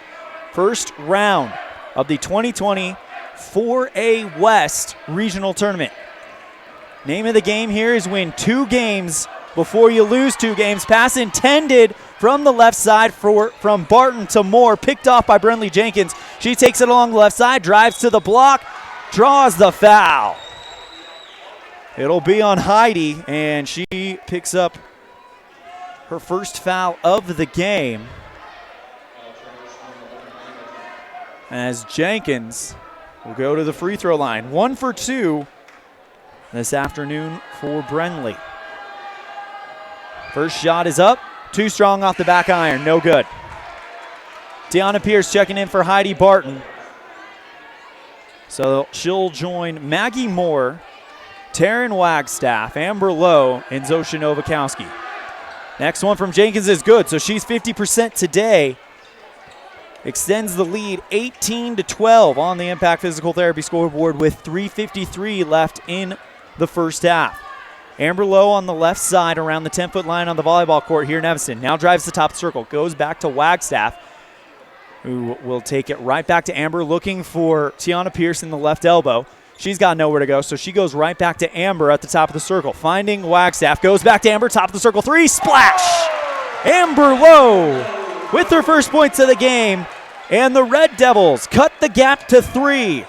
First round of the 2020 4A West Regional Tournament. Name of the game here is win 2 games before you lose 2 games. Pass intended from the left side from Barton to Moore. Picked off by Brenley Jenkins. She takes it along the left side, drives to the block, draws the foul. It'll be on Heidi, and she picks up her first foul of the game as Jenkins will go to the free throw line. 1 for 2 this afternoon for Brenley. First shot is up. Too strong off the back iron. No good. Deanna Pierce checking in for Heidi Barton. So she'll join Maggie Moore, Taryn Wagstaff, Amber Lowe, and Zosha Novakowski. Next one from Jenkins is good, so she's 50% today. Extends the lead 18-12 on the Impact Physical Therapy scoreboard with 3:53 left in the first half. Amber Lowe on the left side around the 10-foot line on the volleyball court here in Evanston. Now drives the top circle, goes back to Wagstaff, who will take it right back to Amber, looking for Tiana Pierce in the left elbow. She's got nowhere to go, so she goes right back to Amber at the top of the circle. Finding Wagstaff, goes back to Amber, top of the circle, three, splash! Amber Lowe with her first points of the game, and the Red Devils cut the gap to 3.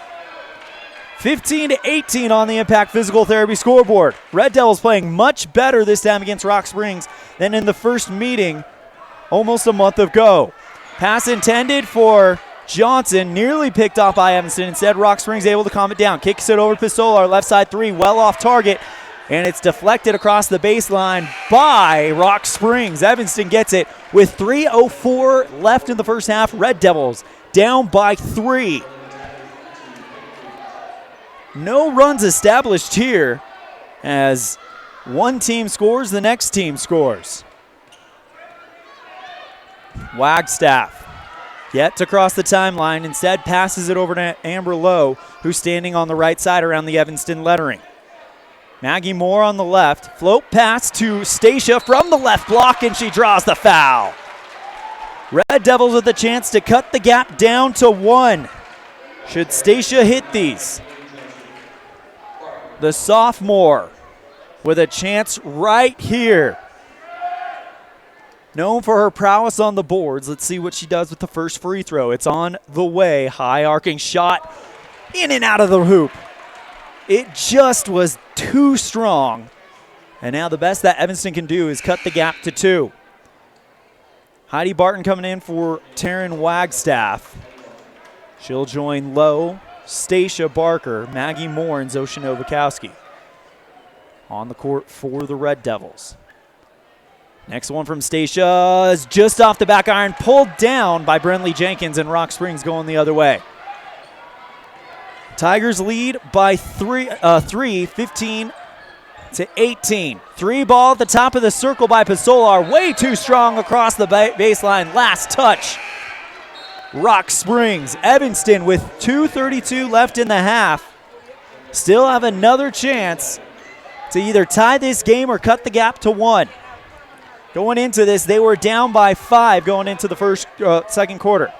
15-18 on the Impact Physical Therapy scoreboard. Red Devils playing much better this time against Rock Springs than in the first meeting almost a month ago. Pass intended for Johnson, nearly picked off by Evanston. Instead, Rock Springs able to calm it down. Kicks it over to Pistolar, left side three, well off target, and it's deflected across the baseline by Rock Springs. Evanston gets it with 3:04 left in the first half. Red Devils down by 3. No runs established here as one team scores, the next team scores. Wagstaff yet to cross the timeline, instead passes it over to Amber Lowe, who's standing on the right side around the Evanston lettering. Maggie Moore on the left, float pass to Stacia from the left block, and she draws the foul. Red Devils with a chance to cut the gap down to 1. Should Stacia hit these? The sophomore with a chance right here. Known for her prowess on the boards. Let's see what she does with the first free throw. It's on the way. High arcing shot in and out of the hoop. It just was too strong. And now the best that Evanston can do is cut the gap to 2. Heidi Barton coming in for Taryn Wagstaff. She'll join Lowe, Stacia Barker, Maggie Moore, and Zosha Novakowski on the court for the Red Devils. Next one from Stacia is just off the back iron, pulled down by Brentley Jenkins, and Rock Springs going the other way. Tigers lead by 15 to 18. 3 ball at the top of the circle by Pasolar. Way too strong across the baseline. Last touch. Rock Springs. Evanston with 2:32 left in the half. Still have another chance to either tie this game or cut the gap to 1. Going into this, they were down by 5 going into the second quarter.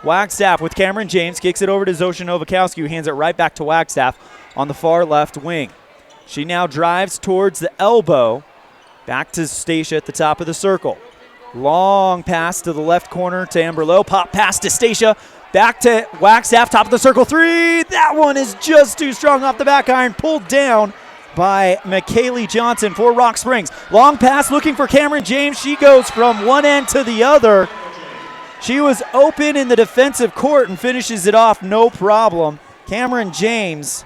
Wagstaff with Cameron James kicks it over to Zosha Novakowski, who hands it right back to Wagstaff on the far left wing. She now drives towards the elbow. Back to Stacia at the top of the circle. Long pass to the left corner to Amber Lowe. Pop pass to Stacia. Back to Wagstaff, top of the circle 3. That one is just too strong off the back iron. Pulled down by McKaylee Johnson for Rock Springs. Long pass looking for Cameron James. She goes from one end to the other. She was open in the defensive court and finishes it off no problem. Cameron James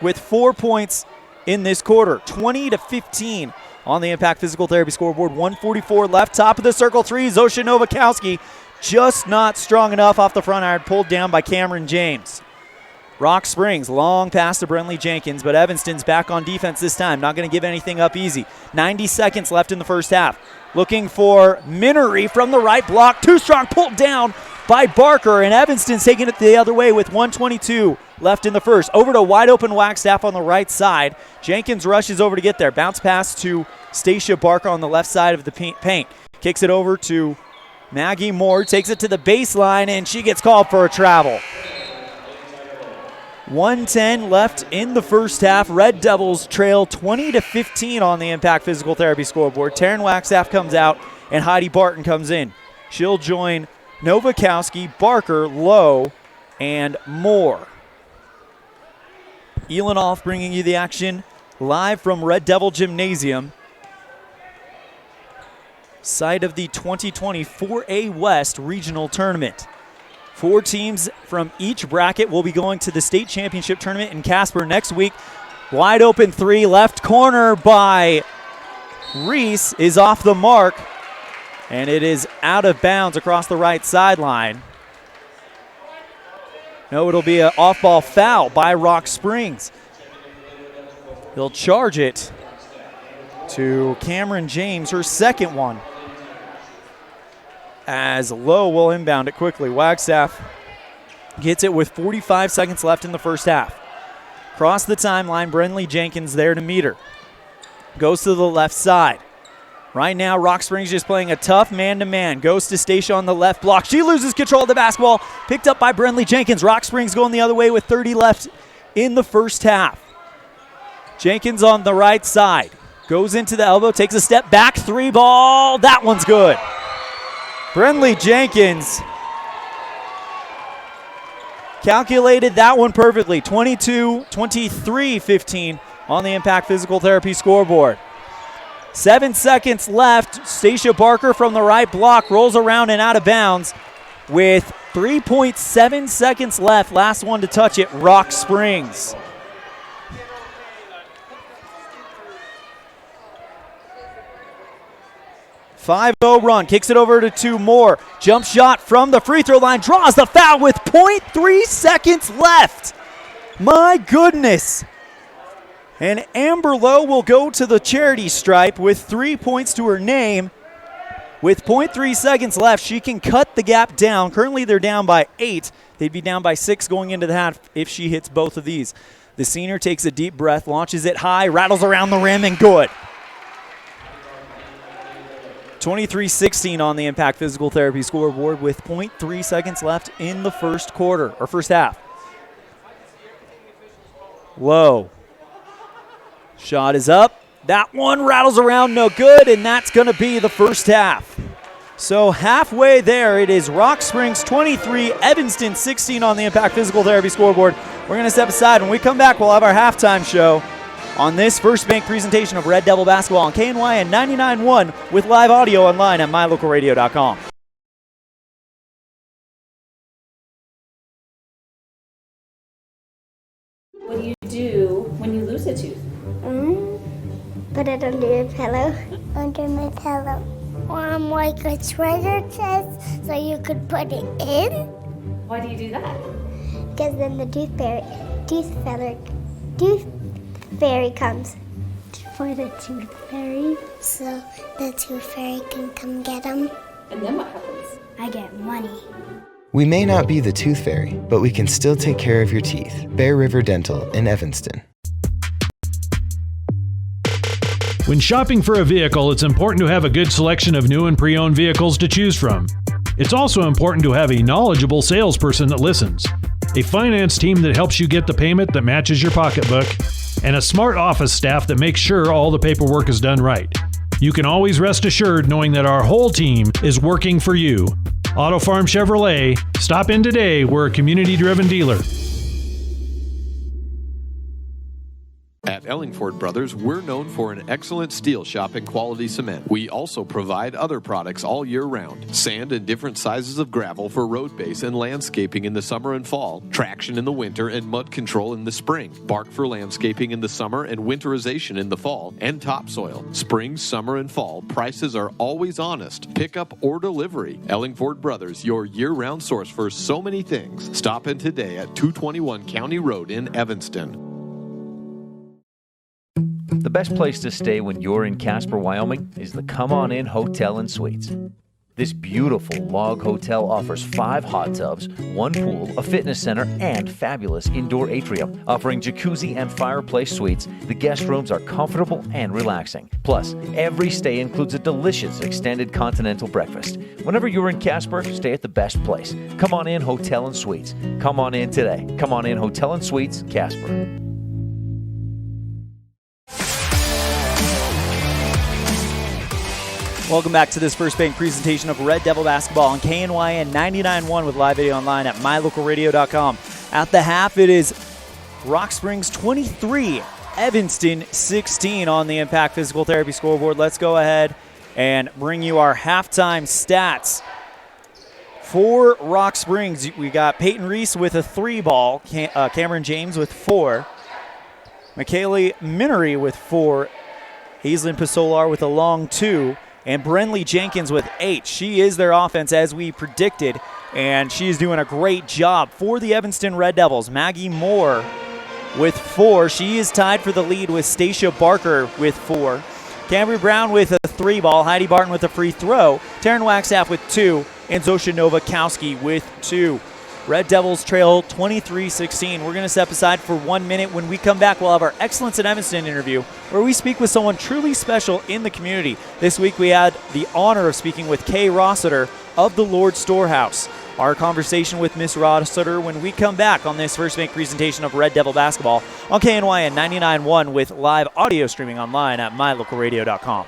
with 4 points in this quarter. 20 to 15 on the Impact Physical Therapy scoreboard. 1:44 left, top of the circle 3. Zosha Novakowski just not strong enough off the front iron, pulled down by Cameron James. Rock Springs, long pass to Brentley Jenkins, but Evanston's back on defense this time. Not going to give anything up easy. 90 seconds left in the first half. Looking for Minery from the right block. Too strong, pulled down by Barker, and Evanston's taking it the other way with 1:22 left in the first. Over to wide open Wagstaff on the right side. Jenkins rushes over to get there. Bounce pass to Stacia Barker on the left side of the paint. Kicks it over to Maggie Moore, takes it to the baseline, and she gets called for a travel. 1:10 left in the first half. Red Devils trail 20 to 15 on the Impact Physical Therapy scoreboard. Taryn Wagstaff comes out and Heidi Barton comes in. She'll join Novakowski, Barker, Lowe, and Moore. ELAN bringing you the action live from Red Devil Gymnasium, site of the 2020 4A West Regional Tournament. 4 teams from each bracket will be going to the state championship tournament in Casper next week. Wide open 3, left corner by Reese is off the mark, and it is out of bounds across the right sideline. No, it'll be an off-ball foul by Rock Springs. He'll charge it to Cameron James, her second one, as Lowe will inbound it quickly. Wagstaff gets it with 45 seconds left in the first half. Cross the timeline, Brentley Jenkins there to meet her. Goes to the left side. Right now, Rock Springs just playing a tough man-to-man. Goes to Stacia on the left block. She loses control of the basketball. Picked up by Brentley Jenkins. Rock Springs going the other way with 30 left in the first half. Jenkins on the right side. Goes into the elbow, takes a step back, 3 ball. That one's good. Brentley Jenkins calculated that one perfectly. 23-15 on the Impact Physical Therapy scoreboard. 7 seconds left. Stacia Barker from the right block rolls around and out of bounds with 3.7 seconds left. Last one to touch it, Rock Springs. .50 run, kicks it over to 2 more. Jump shot from the free throw line, draws the foul with 0.3 seconds left. My goodness. And Amber Lowe will go to the charity stripe with 3 points to her name. With 0.3 seconds left, she can cut the gap down. Currently they're down by 8. They'd be down by 6 going into the half if she hits both of these. The senior takes a deep breath, launches it high, rattles around the rim, and good. 23-16 on the Impact Physical Therapy scoreboard with 0.3 seconds left in the first quarter, or first half. Lowe. Shot is up. That one rattles around, no good, and that's going to be the first half. So halfway there, it is Rock Springs 23, Evanston 16 on the Impact Physical Therapy scoreboard. We're going to step aside. When we come back, we'll have our halftime show on this First Bank presentation of Red Devil basketball on KNYN 99.1 with live audio online at mylocalradio.com. What do you do when you lose a tooth? Put it under your pillow. Under my pillow. Like a treasure chest so you could put it in. Why do you do that? Because then the tooth fairy comes. For the tooth fairy. So the tooth fairy can come get them. And then what happens? I get money. We may not be the tooth fairy, but we can still take care of your teeth. Bear River Dental in Evanston. When shopping for a vehicle, it's important to have a good selection of new and pre-owned vehicles to choose from. It's also important to have a knowledgeable salesperson that listens, a finance team that helps you get the payment that matches your pocketbook, and a smart office staff that makes sure all the paperwork is done right. You can always rest assured knowing that our whole team is working for you. Auto Farm Chevrolet. Stop in today. We're a community-driven dealer. At Ellingford Brothers, we're known for an excellent steel shop and quality cement. We also provide other products all year round. Sand and different sizes of gravel for road base and landscaping in the summer and fall. Traction in the winter and mud control in the spring. Bark for landscaping in the summer and winterization in the fall. And topsoil. Spring, summer, and fall. Prices are always honest. Pickup or delivery. Ellingford Brothers, your year-round source for so many things. Stop in today at 221 County Road in Evanston. The best place to stay when you're in Casper, Wyoming is the Come On In Hotel and Suites. This beautiful log hotel offers 5 hot tubs, 1 pool, a fitness center, and fabulous indoor atrium. Offering jacuzzi and fireplace suites, the guest rooms are comfortable and relaxing. Plus, every stay includes a delicious extended continental breakfast. Whenever you're in Casper, stay at the best place. Come On In Hotel and Suites. Come on in today. Come On In Hotel and Suites, Casper. Welcome back to this First Bank presentation of Red Devil basketball on KNYN 99.1 with live video online at mylocalradio.com. At the half, it is Rock Springs 23, Evanston 16 on the Impact Physical Therapy scoreboard. Let's go ahead and bring you our halftime stats. For Rock Springs, we got Peyton Reese with a 3 ball, Cameron James with 4, McKaylee Minery with 4, Hazelyn Pasolar with a long 2, and Brenley Jenkins with 8. She is their offense as we predicted, and she is doing a great job for the Evanston Red Devils. Maggie Moore with 4. She is tied for the lead with Stacia Barker with 4. Cambry Brown with a 3 ball. Heidi Barton with a free throw. Taryn Waxaff with 2. And Zosha Novakowski with 2. Red Devils trail 23-16. We're going to step aside for 1 minute. When we come back, we'll have our Excellence in Evanston interview where we speak with someone truly special in the community. This week we had the honor of speaking with Kay Rossiter of the Lord Storehouse. Our conversation with Miss Rossiter when we come back on this First Bank presentation of Red Devil basketball on KNYN 99.1 with live audio streaming online at mylocalradio.com.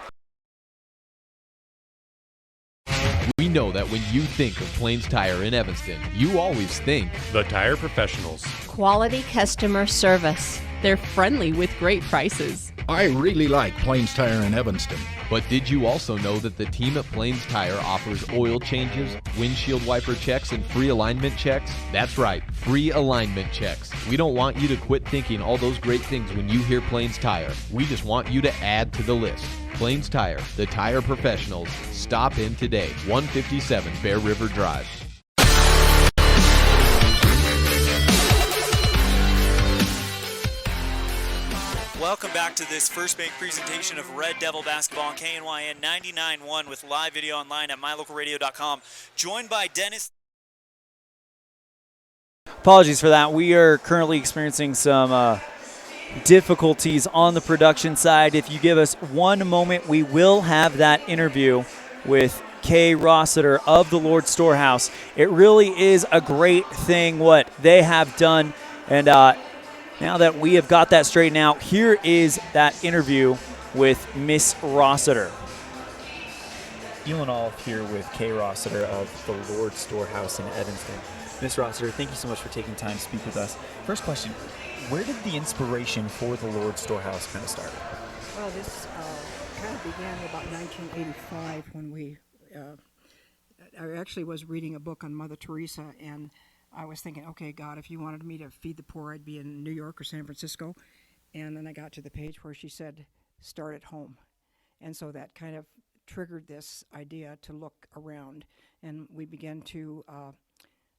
We know that when you think of Plains Tire in Evanston, you always think the Tire Professionals. Quality customer service. They're friendly with great prices. I really like Plains Tire in Evanston. But did you also know that the team at Plains Tire offers oil changes, windshield wiper checks, and free alignment checks? That's right, free alignment checks. We don't want you to quit thinking all those great things when you hear Plains Tire. We just want you to add to the list. Plains Tire, the tire professionals. Stop in today, 157 Bear River Drive. Welcome back to this First Bank presentation of Red Devil basketball on KNYN 99.1 with live video online at mylocalradio.com. Joined by Dennis. Apologies for that. We are currently experiencing some difficulties on the production side. If you give us 1 moment, we will have that interview with Kay Rossiter of the Lord Storehouse. It really is a great thing what they have done, and Now that we have got that straightened out, here is that interview with Miss Rossiter. ELAN here with Kay Rossiter of the Lord Storehouse in Evanston. Miss Rossiter, thank you so much for taking time to speak with us. First question, where did the inspiration for the Lord Storehouse kind of start? Well, this kind of began in about 1985 when I actually was reading a book on Mother Teresa, and I was thinking, okay, God, if you wanted me to feed the poor, I'd be in New York or San Francisco. And then I got to the page where she said, start at home. And so that kind of triggered this idea to look around. And we began to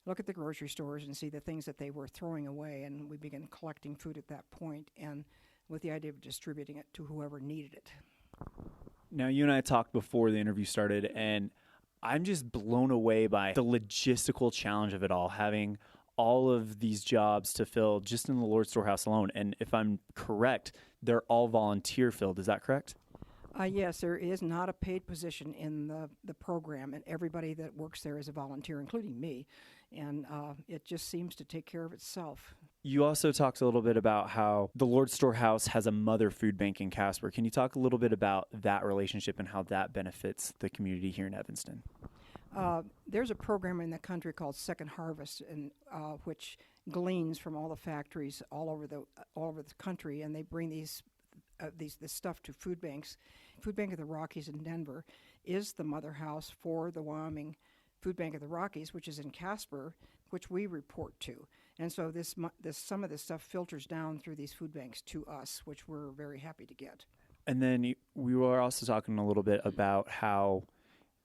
look at the grocery stores and see the things that they were throwing away. And we began collecting food at that point, and with the idea of distributing it to whoever needed it. Now, you and I talked before the interview started, and I'm just blown away by the logistical challenge of it all, having all of these jobs to fill just in the Lord Storehouse alone. And if I'm correct, they're all volunteer filled. Is that correct? Yes, there is not a paid position in the program, and everybody that works there is a volunteer, including me, and it just seems to take care of itself. You also talked a little bit about how the Lord Storehouse has a mother food bank in Casper. Can you talk a little bit about that relationship and how that benefits the community here in Evanston? There's a program in the country called Second Harvest, and which gleans from all the factories all over the country, and they bring this stuff to food banks. Food Bank of the Rockies in Denver is the mother house for the Wyoming Food Bank of the Rockies, which is in Casper, which we report to. And so some of this stuff filters down through these food banks to us, which we're very happy to get. And then we were also talking a little bit about how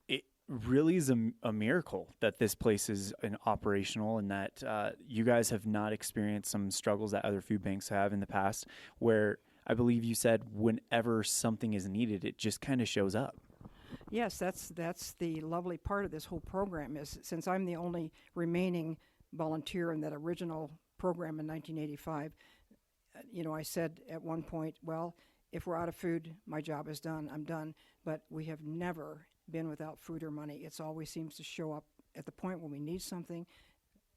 it really is a miracle that this place is operational, and that you guys have not experienced some struggles that other food banks have in the past, where I believe you said whenever something is needed, it just kind of shows up. Yes, that's the lovely part of this whole program, is since I'm the only remaining volunteer in that original program in 1985, I said at one point, well, if we're out of food, my job is done, I'm done. But we have never been without food or money. It always seems to show up at the point when we need something,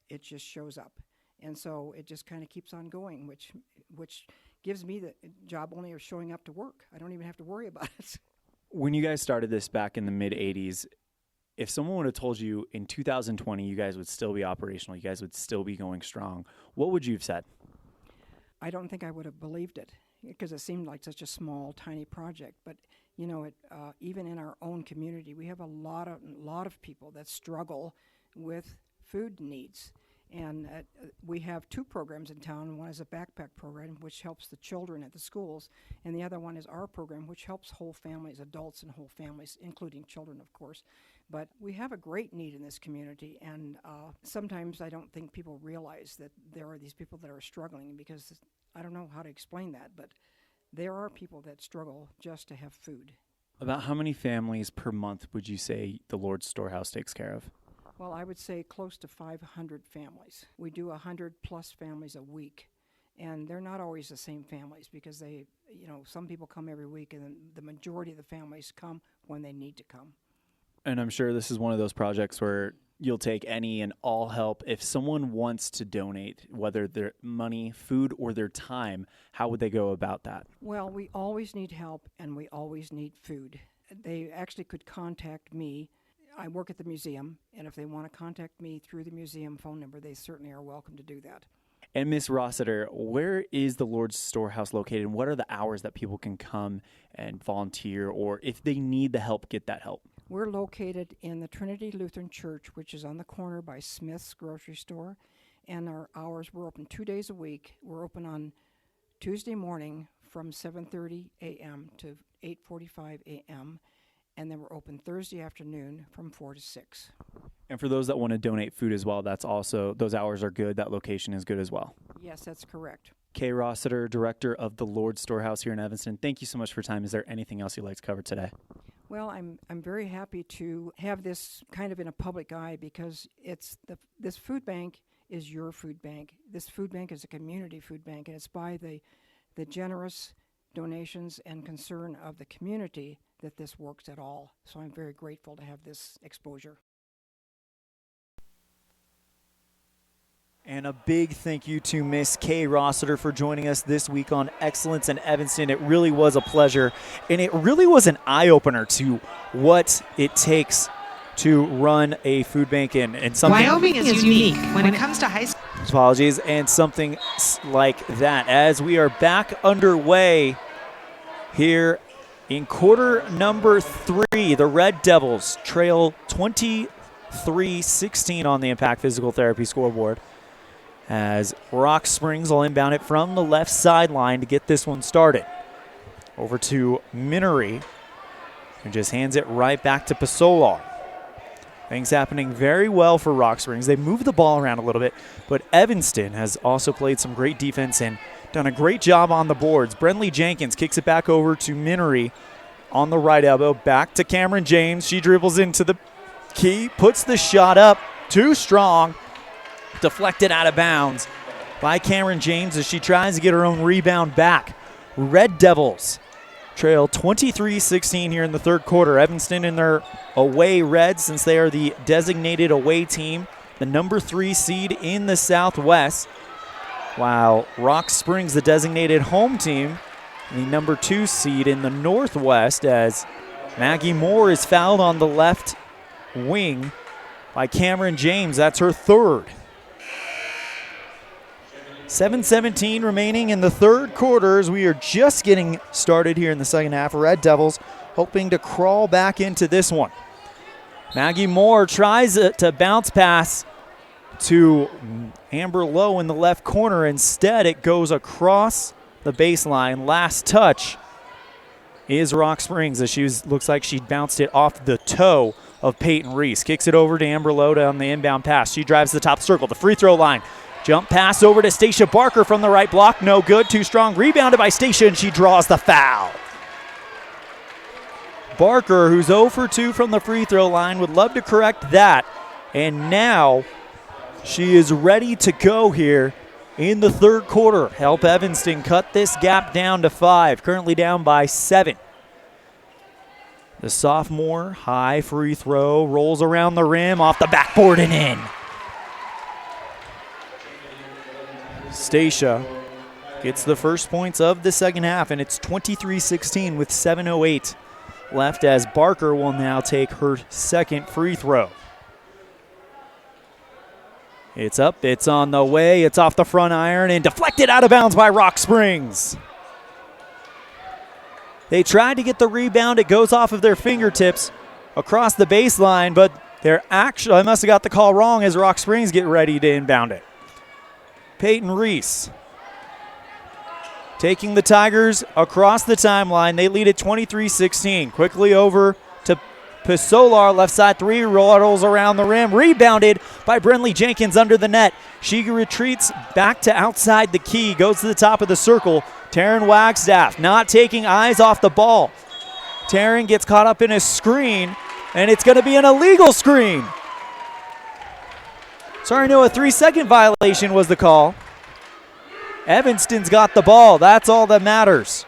it just shows up. And so it just kind of keeps on going, which gives me the job only of showing up to work. I don't even have to worry about it. When you guys started this back in the mid-'80s, if someone would have told you in 2020 you guys would still be operational, you guys would still be going strong, what would you have said? I don't think I would have believed it, because it seemed like such a small, tiny project. But even in our own community, we have a lot of people that struggle with food needs. And we have two programs in town. One is a backpack program, which helps the children at the schools, and the other one is our program, which helps whole families, adults and whole families, including children, of course. But we have a great need in this community, and sometimes I don't think people realize that there are these people that are struggling, because I don't know how to explain that, but there are people that struggle just to have food. About how many families per month would you say the Lord's Storehouse takes care of? Well, I would say close to 500 families. We do 100-plus families a week, and they're not always the same families, because some people come every week, and then the majority of the families come when they need to come. And I'm sure this is one of those projects where you'll take any and all help. If someone wants to donate, whether their money, food, or their time, how would they go about that? Well, we always need help, and we always need food. They actually could contact me. I work at the museum, and if they want to contact me through the museum phone number, they certainly are welcome to do that. And Ms. Rossiter, where is the Lord's Storehouse located, and what are the hours that people can come and volunteer, or if they need the help, get that help? We're located in the Trinity Lutheran Church, which is on the corner by Smith's grocery store, and our hours, we're open 2 days a week. We're open on Tuesday morning from 7:30 a.m. to 8:45 a.m., and then we're open Thursday afternoon from 4 to 6. And for those that want to donate food as well, that's also, those hours are good, that location is good as well. Yes, that's correct. Kay Rossiter, Director of the Lord's Storehouse here in Evanston, thank you so much for your time. Is there anything else you'd like to cover today? Well, I'm very happy to have this kind of in a public eye, because this food bank is your food bank. This food bank is a community food bank, and it's by the generous donations and concern of the community that this works at all. So I'm very grateful to have this exposure. And a big thank you to Miss Kay Rossiter for joining us this week on Excellence in Evanston. It really was a pleasure, and it really was an eye-opener to what it takes to run a food bank and something. Wyoming is unique when it comes to high school. Apologies, and something like that. As we are back underway here in quarter number 3, the Red Devils trail 23-16 on the Impact Physical Therapy scoreboard, as Rock Springs will inbound it from the left sideline to get this one started. Over to Minery, who just hands it right back to Pasolar. Things happening very well for Rock Springs. They moved the ball around a little bit, but Evanston has also played some great defense and done a great job on the boards. Brentley Jenkins kicks it back over to Minery on the right elbow. Back to Cameron James. She dribbles into the key, puts the shot up, too strong. Deflected out of bounds by Cameron James as she tries to get her own rebound back. Red Devils trail 23-16 here in the third quarter. Evanston in their away red, since they are the designated away team, the number 3 seed in the Southwest, while Rock Springs, the designated home team, the number 2 seed in the Northwest, as Maggie Moore is fouled on the left wing by Cameron James. That's her third. 7:17 remaining in the third quarter as we are just getting started here in the second half. Red Devils hoping to crawl back into this one. Maggie Moore tries to bounce pass to Amber Lowe in the left corner. Instead, it goes across the baseline. Last touch is Rock Springs, as looks like she bounced it off the toe of Peyton Reese. Kicks it over to Amber Lowe on the inbound pass. She drives to the top circle, the free throw line. Jump pass over to Stacia Barker from the right block. No good. Too strong. Rebounded by Stacia, and she draws the foul. Barker, who's 0 for 2 from the free throw line, would love to correct that. And now she is ready to go here in the third quarter. Help Evanston cut this gap down to 5. Currently down by 7. The sophomore high free throw rolls around the rim, off the backboard and in. Stacia gets the first points of the second half, and it's 23-16 with 7:08 left, as Barker will now take her second free throw. It's up, it's on the way, it's off the front iron and deflected out of bounds by Rock Springs. They tried to get the rebound, it goes off of their fingertips across the baseline, but I must have got the call wrong as Rock Springs get ready to inbound it. Peyton Reese taking the Tigers across the timeline. They lead at 23-16. Quickly over to Pasolar, left side 3, rolls around the rim. Rebounded by Brentley Jenkins under the net. She retreats back to outside the key, goes to the top of the circle. Taryn Wagstaff not taking eyes off the ball. Taryn gets caught up in a screen, and it's going to be an illegal screen. Sorry, no, a 3-second violation was the call. Evanston's got the ball. That's all that matters.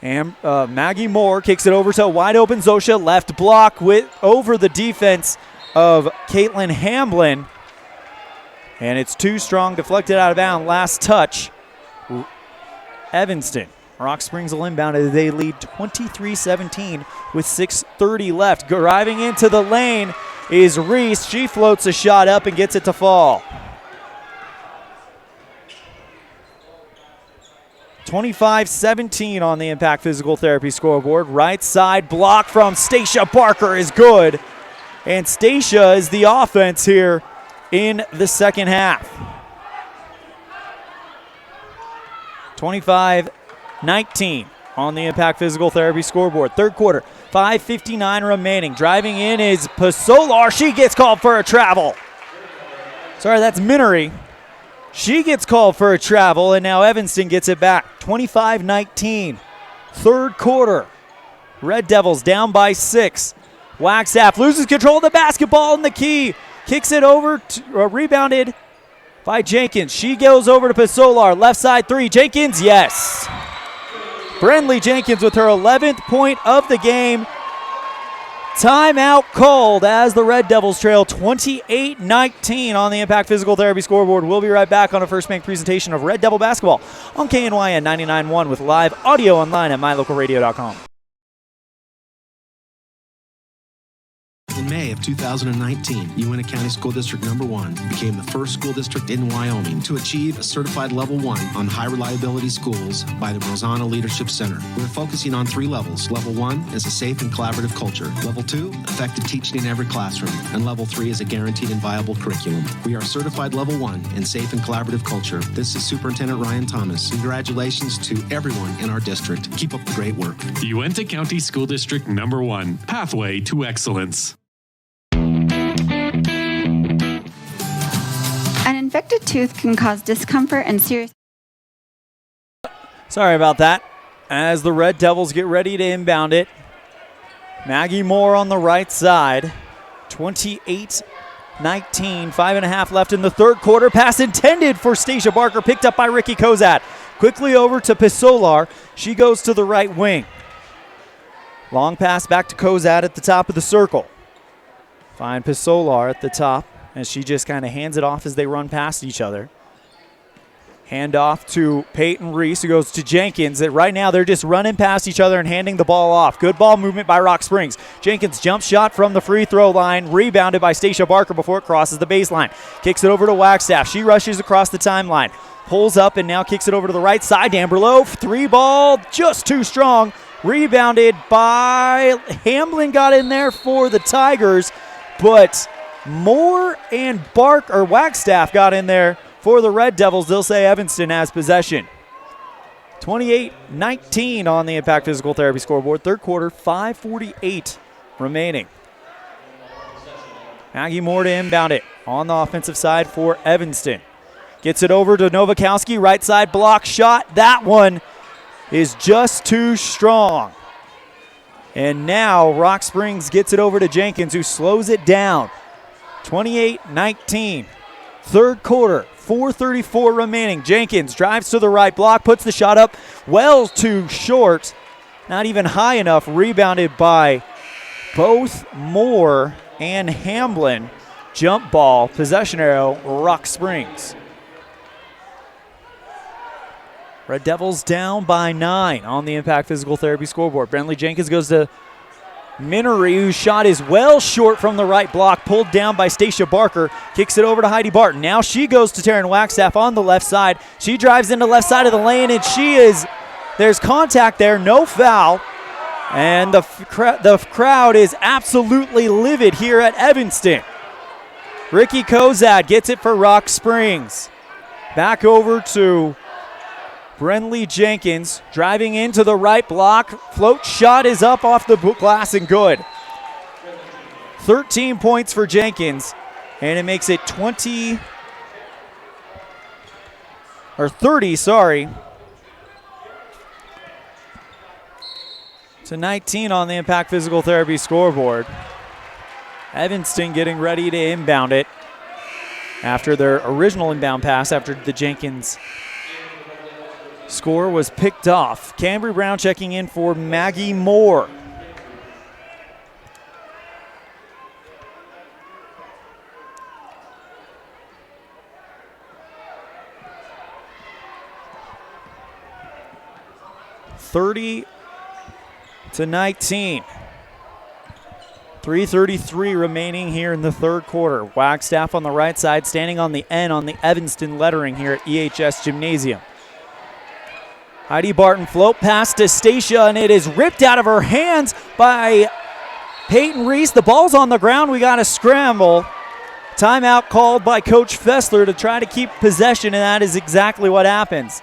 And Maggie Moore kicks it over to a wide open Zosha. Left block over the defense of Caitlin Hamblin. And it's too strong, deflected out of bounds. Last touch, Evanston. Rock Springs will inbound as they lead 23-17 with 6:30 left. Driving into the lane is Reese. She floats a shot up and gets it to fall. 25-17 on the Impact Physical Therapy scoreboard. Right side block from Stacia Barker is good. And Stacia is the offense here in the second half. 25-19 on the Impact Physical Therapy scoreboard. Third quarter, 5:59 remaining. Driving in is Pasolar. She gets called for a travel. Sorry, that's Minery. She gets called for a travel, and now Evanston gets it back. 25-19. Third quarter. Red Devils down by 6. Wagstaff loses control of the basketball in the key. Kicks it over, rebounded by Jenkins. She goes over to Pasolar. Left side 3. Jenkins, yes. Brentley Jenkins with her 11th point of the game. Timeout called as the Red Devils trail 28-19 on the Impact Physical Therapy scoreboard. We'll be right back on a First Bank presentation of Red Devil basketball on KNYN 99.1 with live audio online at mylocalradio.com. In May of 2019, Uintah County School District Number 1 became the first school district in Wyoming to achieve a certified Level 1 on high reliability schools by the Rosanna Leadership Center. We're focusing on 3 levels. Level 1 is a safe and collaborative culture. Level 2, effective teaching in every classroom. And Level 3 is a guaranteed and viable curriculum. We are certified Level 1 in safe and collaborative culture. This is Superintendent Ryan Thomas. Congratulations to everyone in our district. Keep up the great work. Uintah County School District Number 1, Pathway to Excellence. An infected tooth can cause discomfort and serious... Sorry about that. As the Red Devils get ready to inbound it, Maggie Moore on the right side. 28-19, 5.5 left in the third quarter. Pass intended for Stacia Barker, picked up by Ricky Kozad. Quickly over to Pisolar. She goes to the right wing. Long pass back to Kozad at the top of the circle. Find Pisolar at the top as she just kind of hands it off as they run past each other. Hand off to Peyton Reese, who goes to Jenkins. Right now they're just running past each other and handing the ball off. Good ball movement by Rock Springs. Jenkins jump shot from the free throw line, rebounded by Stacia Barker before it crosses the baseline. Kicks it over to Wagstaff. She rushes across the timeline. Pulls up and now kicks it over to the right side. Amberlow, 3 ball, just too strong. Rebounded by Hamblin, got in there for the Tigers, but Moore and Wagstaff got in there for the Red Devils. They'll say Evanston has possession. 28-19 on the Impact Physical Therapy scoreboard. Third quarter, 5:48 remaining. Maggie Moore to inbound it on the offensive side for Evanston. Gets it over to Nowakowski, right side block shot. That one is just too strong. And now Rock Springs gets it over to Jenkins, who slows it down. 28-19. Third quarter, 4:34 remaining. Jenkins drives to the right block, puts the shot up well too short. Not even high enough. Rebounded by both Moore and Hamblin. Jump ball, possession arrow, Rock Springs. Red Devils down by 9 on the Impact Physical Therapy scoreboard. Brentley Jenkins goes to Minery, whose shot is well short from the right block, pulled down by Stacia Barker, kicks it over to Heidi Barton. Now she goes to Taryn Wagstaff on the left side. She drives into left side of the lane, and there's contact there, no foul. And the crowd is absolutely livid here at Evanston. Ricky Kozad gets it for Rock Springs. Back over to Brentley Jenkins, driving into the right block. Float shot is up off the glass and good. 13 points for Jenkins, and it makes it 30 to 19 on the Impact Physical Therapy scoreboard. Evanston getting ready to inbound it after their original inbound pass after the Jenkins score was picked off. Cambry Brown checking in for Maggie Moore. (30 to 19). 3:33 remaining here in the third quarter. Wagstaff on the right side, standing on the N on the Evanston lettering here at EHS Gymnasium. Heidi Barton float pass to Stacia, and it is ripped out of her hands by Peyton Reese. The ball's on the ground. We got a scramble. Timeout called by Coach Fessler to try to keep possession, and that is exactly what happens.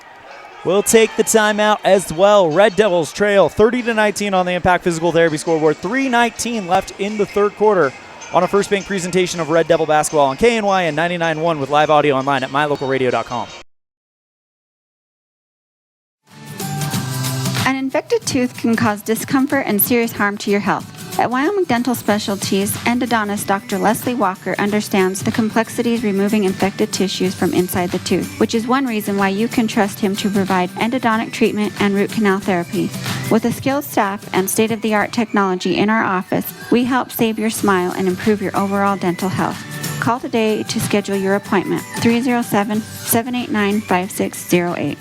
We'll take the timeout as well. Red Devils trail 30 to 19 on the Impact Physical Therapy scoreboard. 3:19 left in the third quarter on a First Bank presentation of Red Devil basketball on KNYN 99.1 with live audio online at mylocalradio.com. An infected tooth can cause discomfort and serious harm to your health. At Wyoming Dental Specialties, endodontist Dr. Leslie Walker understands the complexities removing infected tissues from inside the tooth, which is one reason why you can trust him to provide endodontic treatment and root canal therapy. With a skilled staff and state-of-the-art technology in our office, we help save your smile and improve your overall dental health. Call today to schedule your appointment, 307-789-5608.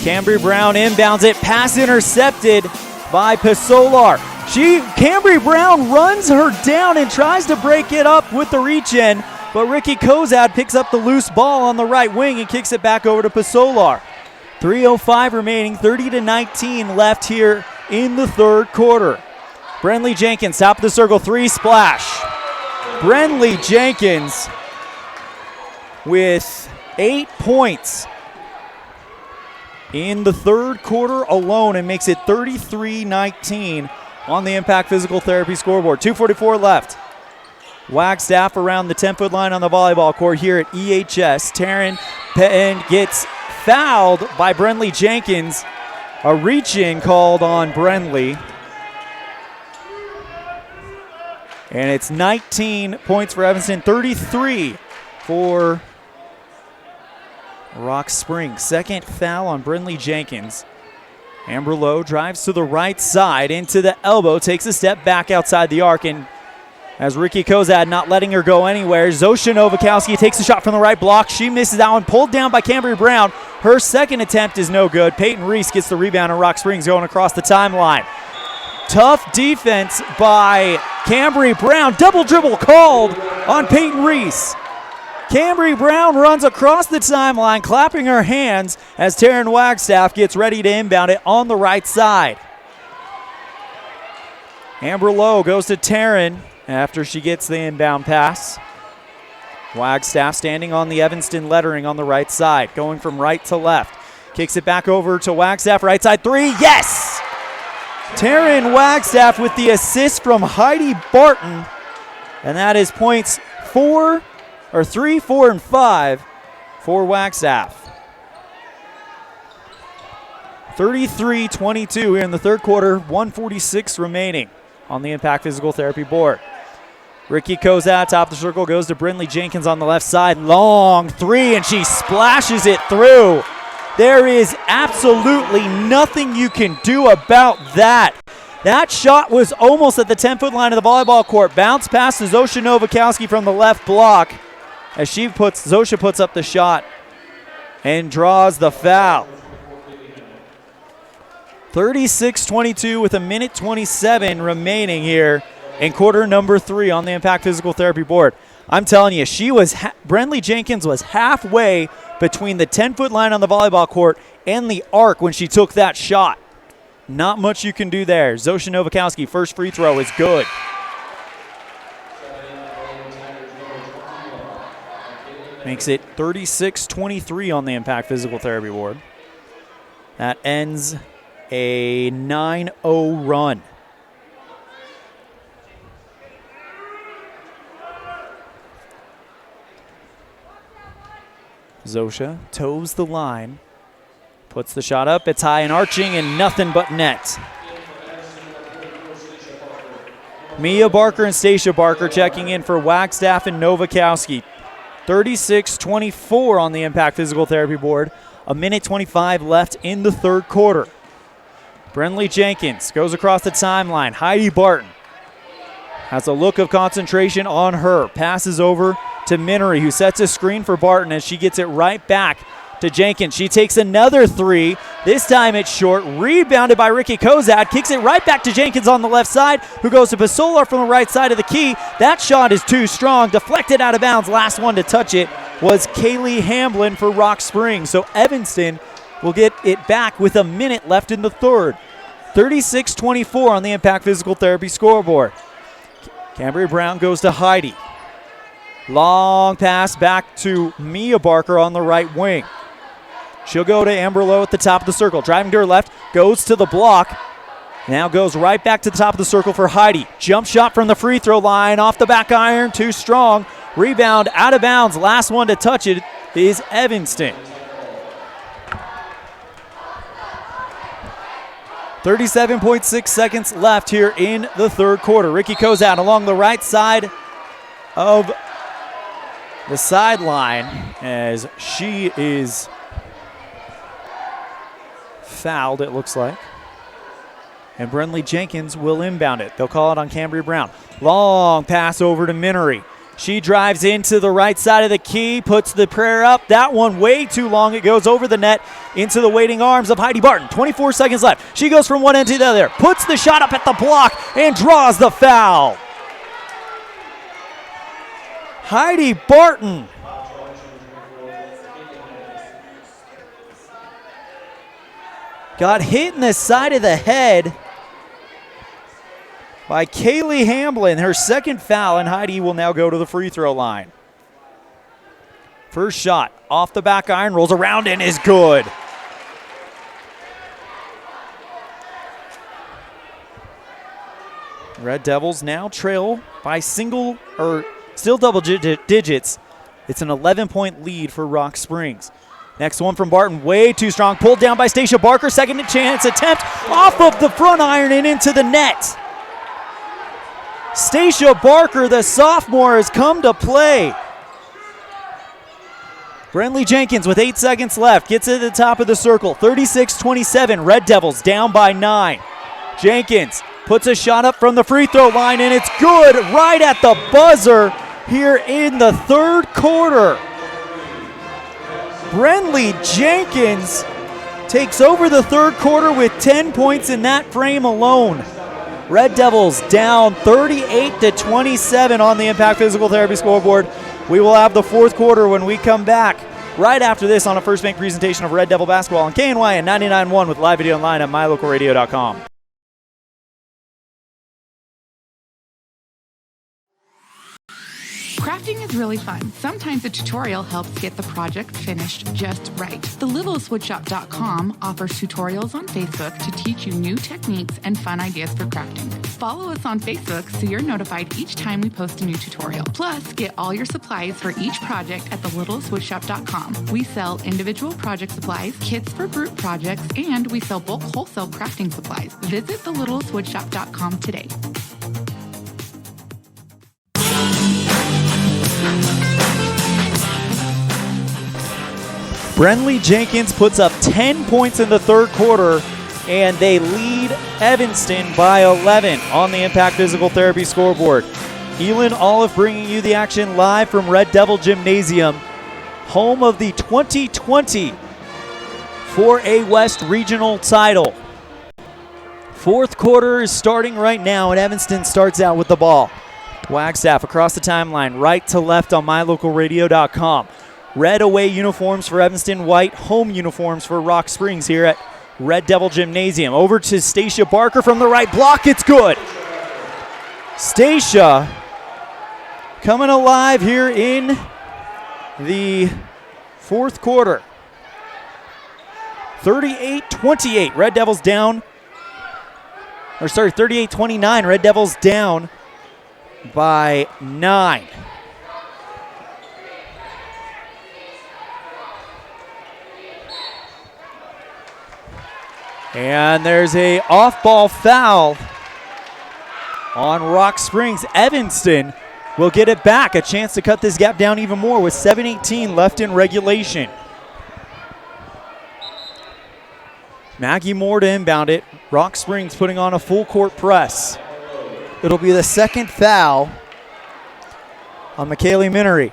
Cambry Brown inbounds it, pass intercepted by Pasolar. Cambry Brown runs her down and tries to break it up with the reach-in, but Ricky Kozad picks up the loose ball on the right wing and kicks it back over to Pasolar. 3:05 remaining, 30-19 left here in the third quarter. Brenley Jenkins, top of the circle, three splash. Brenley Jenkins with 8 points in the third quarter alone and makes it 33-19 on the Impact Physical Therapy scoreboard. 2:44 left. Wagstaff around the 10-foot line on the volleyball court here at EHS. Taryn Pettin gets fouled by Brenley Jenkins. A reach-in called on Brenley. And it's 19 points for Evanston, 33 for Rock Springs. Second foul on Brenley Jenkins. Amber Lowe drives to the right side into the elbow, takes a step back outside the arc, and as Ricky Kozad not letting her go anywhere, Zosha Novakowski takes a shot from the right block. She misses that one, pulled down by Cambry Brown. Her second attempt is no good. Peyton Reese gets the rebound, and Rock Springs going across the timeline. Tough defense by Cambry Brown. Double dribble called on Peyton Reese. Cambry Brown runs across the timeline, clapping her hands as Taryn Wagstaff gets ready to inbound it on the right side. Amber Lowe goes to Taryn after she gets the inbound pass. Wagstaff standing on the Evanston lettering on the right side, going from right to left. Kicks it back over to Wagstaff, right side three, yes! Taryn Wagstaff with the assist from Heidi Barton, and that is points 3, 4, and 5 for Wagstaff. 33-22 here in the third quarter, 1:46 remaining on the Impact Physical Therapy board. Ricky Kozad, top of the circle, goes to Brenley Jenkins on the left side. Long three, and she splashes it through. There is absolutely nothing you can do about that. That shot was almost at the 10-foot line of the volleyball court. Bounce pass to Zosha Novakowski from the left block as Zosha puts up the shot and draws the foul. 36-22 with 1:27 remaining here in quarter number 3 on the Impact Physical Therapy board. I'm telling you, Brenley Jenkins was halfway between the 10-foot line on the volleyball court and the arc when she took that shot. Not much you can do there. Zosha Novakowski, first free throw is good. Makes it 36-23 on the Impact Physical Therapy board. That ends a 9-0 run. Zosha toes the line, puts the shot up, it's high and arching and nothing but net. Mia Barker and Stacia Barker checking in for Wagstaff and Novakowski. 36-24 on the Impact Physical Therapy board. 1:25 left in the third quarter. Brenley Jenkins goes across the timeline. Heidi Barton has a look of concentration on her. Passes over to Minery, who sets a screen for Barton as she gets it right back to Jenkins. She takes another three. This time it's short. Rebounded by Ricky Kozad. Kicks it right back to Jenkins on the left side, who goes to Pasolar from the right side of the key. That shot is too strong. Deflected out of bounds. Last one to touch it was Kaylee Hamblin for Rock Springs. So Evanston will get it back with a minute left in the third. 36-24 on the Impact Physical Therapy scoreboard. Cambry Brown goes to Heidi. Long pass back to Mia Barker on the right wing. She'll go to Amber Lowe at the top of the circle. Driving to her left, goes to the block. Now goes right back to the top of the circle for Heidi. Jump shot from the free throw line, off the back iron, too strong. Rebound out of bounds. Last one to touch it is Evanston. 37.6 seconds left here in the third quarter. Ricky Kozad along the right side of the sideline as she is fouled, it looks like. And Brenley Jenkins will inbound it. They'll call it on Cambria Brown. Long pass over to Minery. She drives into the right side of the key, puts the prayer up. That one way too long. It goes over the net into the waiting arms of Heidi Barton. 24 seconds left. She goes from one end to the other, puts the shot up at the block, and draws the foul. Heidi Barton. Got hit in the side of the head by Kaylee Hamblin, her second foul, and Heidi will now go to the free throw line. First shot off the back iron, rolls around and is good. Red Devils now trail by still double digits. It's an 11-point lead for Rock Springs. Next one from Barton, way too strong. Pulled down by Stacia Barker. Second chance attempt off of the front iron and into the net. Stacia Barker, the sophomore, has come to play. Brenley Jenkins with 8 seconds left gets it to the top of the circle. 36-27, Red Devils down by 9. Jenkins puts a shot up from the free throw line, and it's good right at the buzzer here in the third quarter. Brenley Jenkins takes over the third quarter with 10 points in that frame alone. Red Devils down 38-27 on the Impact Physical Therapy scoreboard. We will have the fourth quarter when we come back right after this on a First Bank presentation of Red Devil basketball on KNY and 99.1 with live video online at mylocalradio.com. Crafting is really fun. Sometimes a tutorial helps get the project finished just right. TheLittlestWoodShop.com offers tutorials on Facebook to teach you new techniques and fun ideas for crafting. Follow us on Facebook so you're notified each time we post a new tutorial. Plus, get all your supplies for each project at TheLittlestWoodShop.com. We sell individual project supplies, kits for group projects, and we sell bulk wholesale crafting supplies. Visit TheLittlestWoodShop.com today. Brenley Jenkins puts up 10 points in the third quarter, and they lead Evanston by 11 on the Impact Physical Therapy scoreboard. ELAN OLLIFF bringing you the action live from Red Devil Gymnasium, home of the 2020 4A West Regional title. Fourth quarter is starting right now, and Evanston starts out with the ball. Wagstaff across the timeline, right to left on mylocalradio.com. Red away uniforms for Evanston, white home uniforms for Rock Springs here at Red Devil Gymnasium. Over to Stacia Barker from the right block. It's good. Stacia coming alive here in the fourth quarter. 38-28. Red Devils down. 38-29. Red Devils down by 9. And there's a off-ball foul on Rock Springs. Evanston will get it back. A chance to cut this gap down even more with 7:18 left in regulation. Maggie Moore to inbound it. Rock Springs putting on a full court press. It'll be the second foul on McKaylee Minery.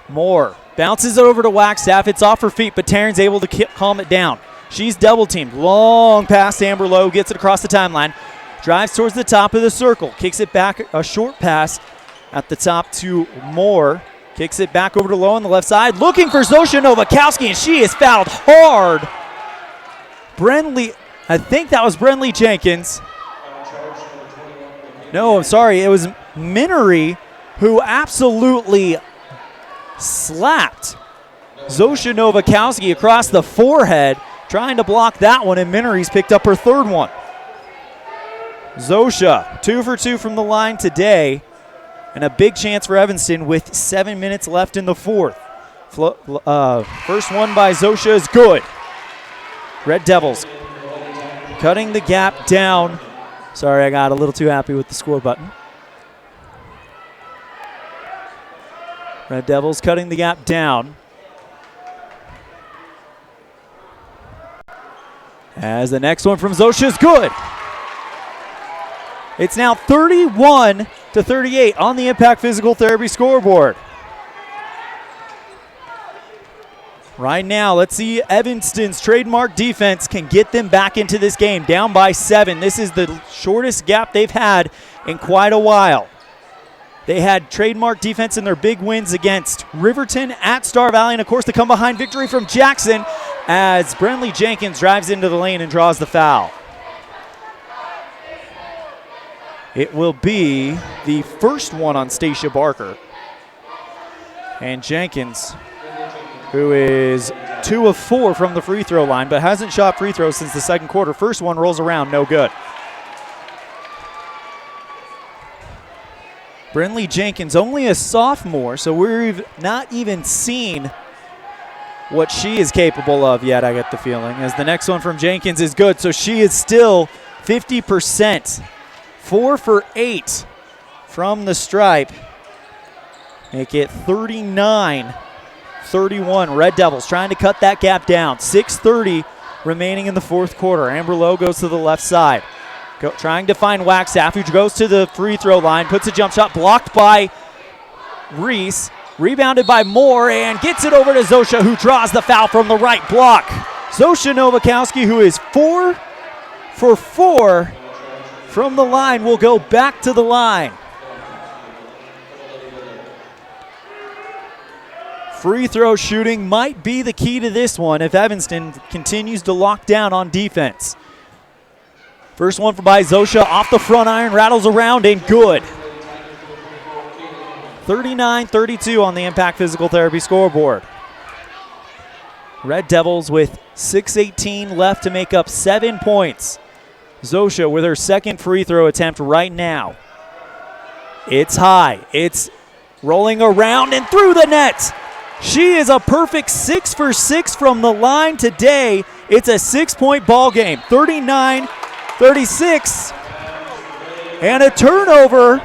Moore bounces it over to Wagstaff. It's off her feet, but Taryn's able to calm it down. She's double teamed. Long pass to Amber Lowe. Gets it across the timeline. Drives towards the top of the circle. Kicks it back. A short pass at the top to Moore. Kicks it back over to Lowe on the left side. Looking for Zosha Novakowski, and she is fouled hard. I think that was Brenley Jenkins. No, I'm sorry. It was Minery who absolutely slapped Zosha Novakowski across the forehead, trying to block that one, and Minery's picked up her third one. Zosha, 2 for 2 from the line today, and a big chance for Evanston with 7 minutes left in the fourth. First one by Zosha is good. Red Devils cutting the gap down Sorry, I got a little too happy with the score button. Red Devils cutting the gap down. As the next one from Zosha is good. It's now 31-38 on the Impact Physical Therapy scoreboard. Right now, let's see Evanston's trademark defense can get them back into this game, down by 7. This is the shortest gap they've had in quite a while. They had trademark defense in their big wins against Riverton, at Star Valley, and of course the come-behind victory from Jackson as Brentley Jenkins drives into the lane and draws the foul. It will be the first one on Stacia Barker. And Jenkins, who is 2 of 4 from the free throw line, but hasn't shot free throws since the second quarter. First one rolls around, no good. Brentley Jenkins, only a sophomore, so we've not even seen what she is capable of yet, I get the feeling, as the next one from Jenkins is good, so she is still 50%. 4 for 8 from the stripe. Make it 39-31. Red Devils trying to cut that gap down. 6:30 remaining in the fourth quarter. Amber Lowe goes to the left side. Trying to find Wagstaff, who goes to the free throw line, puts a jump shot, blocked by Reese, rebounded by Moore, and gets it over to Zosha, who draws the foul from the right block. Zosha Novakowski, who is 4 for 4 from the line, will go back to the line. Free throw shooting might be the key to this one if Evanston continues to lock down on defense. First one by Zosha off the front iron, rattles around, and good. 39-32 on the Impact Physical Therapy scoreboard. Red Devils with 6:18 left to make up 7 points. Zosha with her second free throw attempt right now. It's high. It's rolling around and through the net. She is a perfect 6 for 6 from the line today. It's a 6-point ball game. 39-36. And a turnover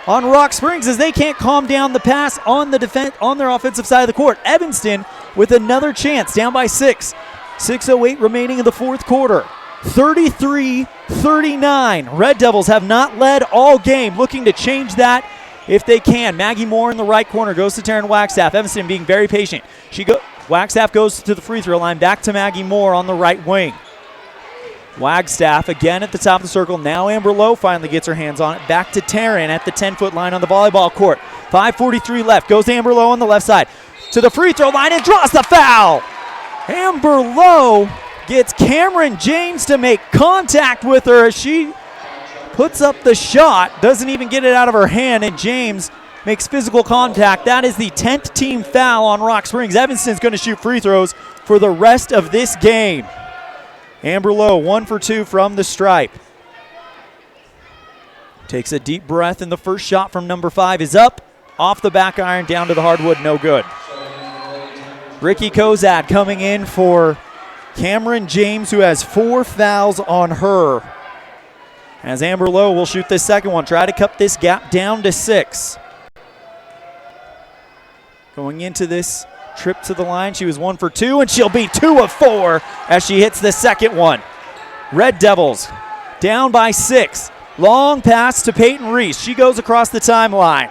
on Rock Springs as they can't calm down the pass on the defense on their offensive side of the court. Evanston with another chance, down by 6. 6:08 remaining in the fourth quarter. 33-39. Red Devils have not led all game, looking to change that if they can. Maggie Moore in the right corner goes to Taryn Wagstaff. Evanston being very patient. Wagstaff goes to the free throw line, back to Maggie Moore on the right wing. Wagstaff again at the top of the circle. Now Amber Lowe finally gets her hands on it. Back to Taryn at the 10-foot line on the volleyball court. 5:43 left. Goes Amber Lowe on the left side to the free throw line and draws the foul. Amber Lowe gets Cameron James to make contact with her as she puts up the shot. Doesn't even get it out of her hand, and James makes physical contact. That is the 10th team foul on Rock Springs. Evanston's going to shoot free throws for the rest of this game. Amber Lowe, 1 for 2 from the stripe. Takes a deep breath, and the first shot from number 5 is up. Off the back iron, down to the hardwood, no good. Ricky Kozad coming in for Cameron James, who has 4 fouls on her. As Amber Lowe will shoot this second one, try to cut this gap down to 6. Going into this trip to the line, she was 1 for 2, and she'll be 2 of 4 as she hits the second one. Red Devils down by 6. Long pass to Peyton Reese. She goes across the timeline.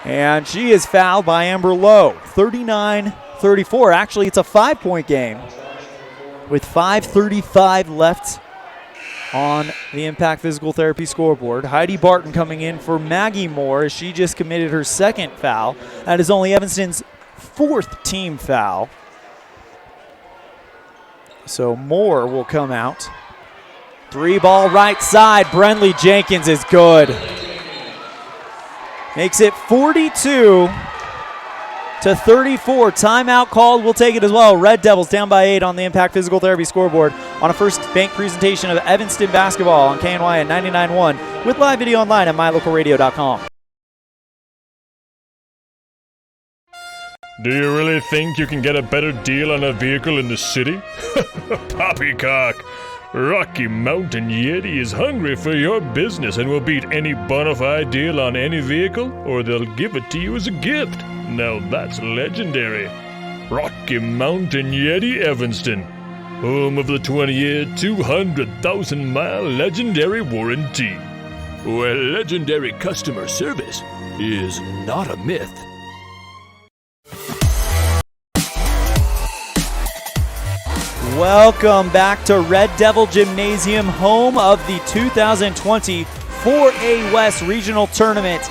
And she is fouled by Amber Lowe. 39-34. Actually, it's a 5-point game with 5:35 left on the Impact Physical Therapy scoreboard. Heidi Barton coming in for Maggie Moore as she just committed her second foul. That is only Evanston's 4th team foul. So Moore will come out. 3-ball right side. Brentley Jenkins is good. Makes it 42-34. Timeout called. We'll take it as well. Red Devils down by 8 on the Impact Physical Therapy scoreboard on a first bank presentation of Evanston basketball on KNY at 99.1 with live video online at mylocalradio.com. Do you really think you can get a better deal on a vehicle in the city? Poppycock! Rocky Mountain Yeti is hungry for your business and will beat any bona fide deal on any vehicle, or they'll give it to you as a gift. Now that's legendary. Rocky Mountain Yeti Evanston, home of the 20-year, 200,000-mile legendary warranty, where legendary customer service is not a myth. Welcome back to Red Devil Gymnasium, home of the 2020 4A West Regional Tournament.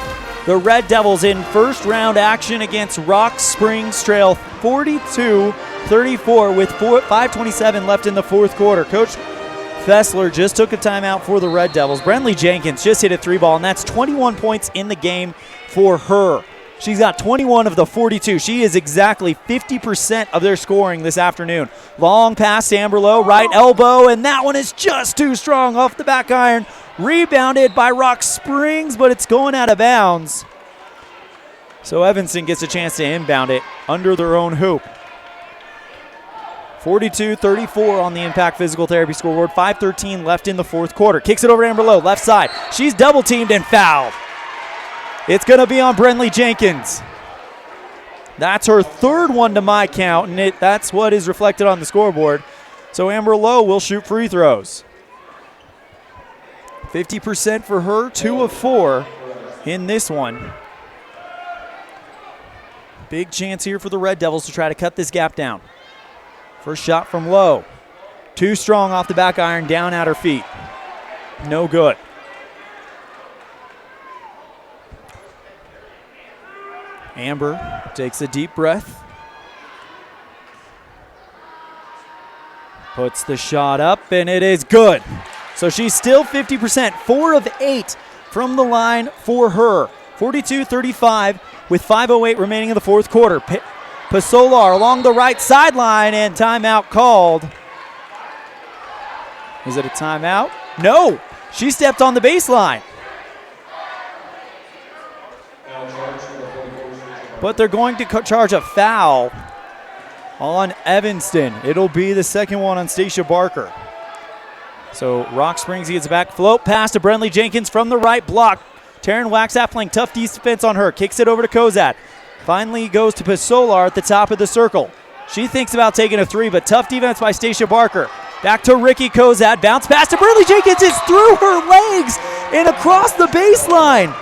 The Red Devils in first round action against Rock Springs Trail 42-34 with 5:27 left in the fourth quarter. Coach Fessler just took a timeout for the Red Devils. Brentley Jenkins just hit a 3-ball, and that's 21 points in the game for her. She's got 21 of the 42. She is exactly 50% of their scoring this afternoon. Long pass to Amberlow, right elbow, and that one is just too strong off the back iron. Rebounded by Rock Springs, but it's going out of bounds. So Evanston gets a chance to inbound it under their own hoop. 42-34 on the Impact Physical Therapy scoreboard. 5:13 left in the fourth quarter. Kicks it over to Amberlow, left side. She's double teamed and fouled. It's going to be on Brentley Jenkins. That's her third one to my count, and that's what is reflected on the scoreboard. So Amber Lowe will shoot free throws. 50% for her, 2 of 4 in this one. Big chance here for the Red Devils to try to cut this gap down. First shot from Lowe. Too strong off the back iron, down at her feet. No good. Amber takes a deep breath. Puts the shot up, and it is good. So she's still 50%, 4 of 8 from the line for her. 42-35 with 5:08 remaining in the fourth quarter. Pasolar along the right sideline, and timeout called. Is it a timeout? No, she stepped on the baseline. But they're going to charge a foul on Evanston. It'll be the second one on Stacia Barker. So Rock Springs gets back. Float pass to Brentley Jenkins from the right block. Taryn Waxaff playing tough defense on her. Kicks it over to Kozad. Finally goes to Pasolar at the top of the circle. She thinks about taking a 3, but tough defense by Stacia Barker. Back to Ricky Kozad. Bounce pass to Brentley Jenkins. It's through her legs and across the baseline.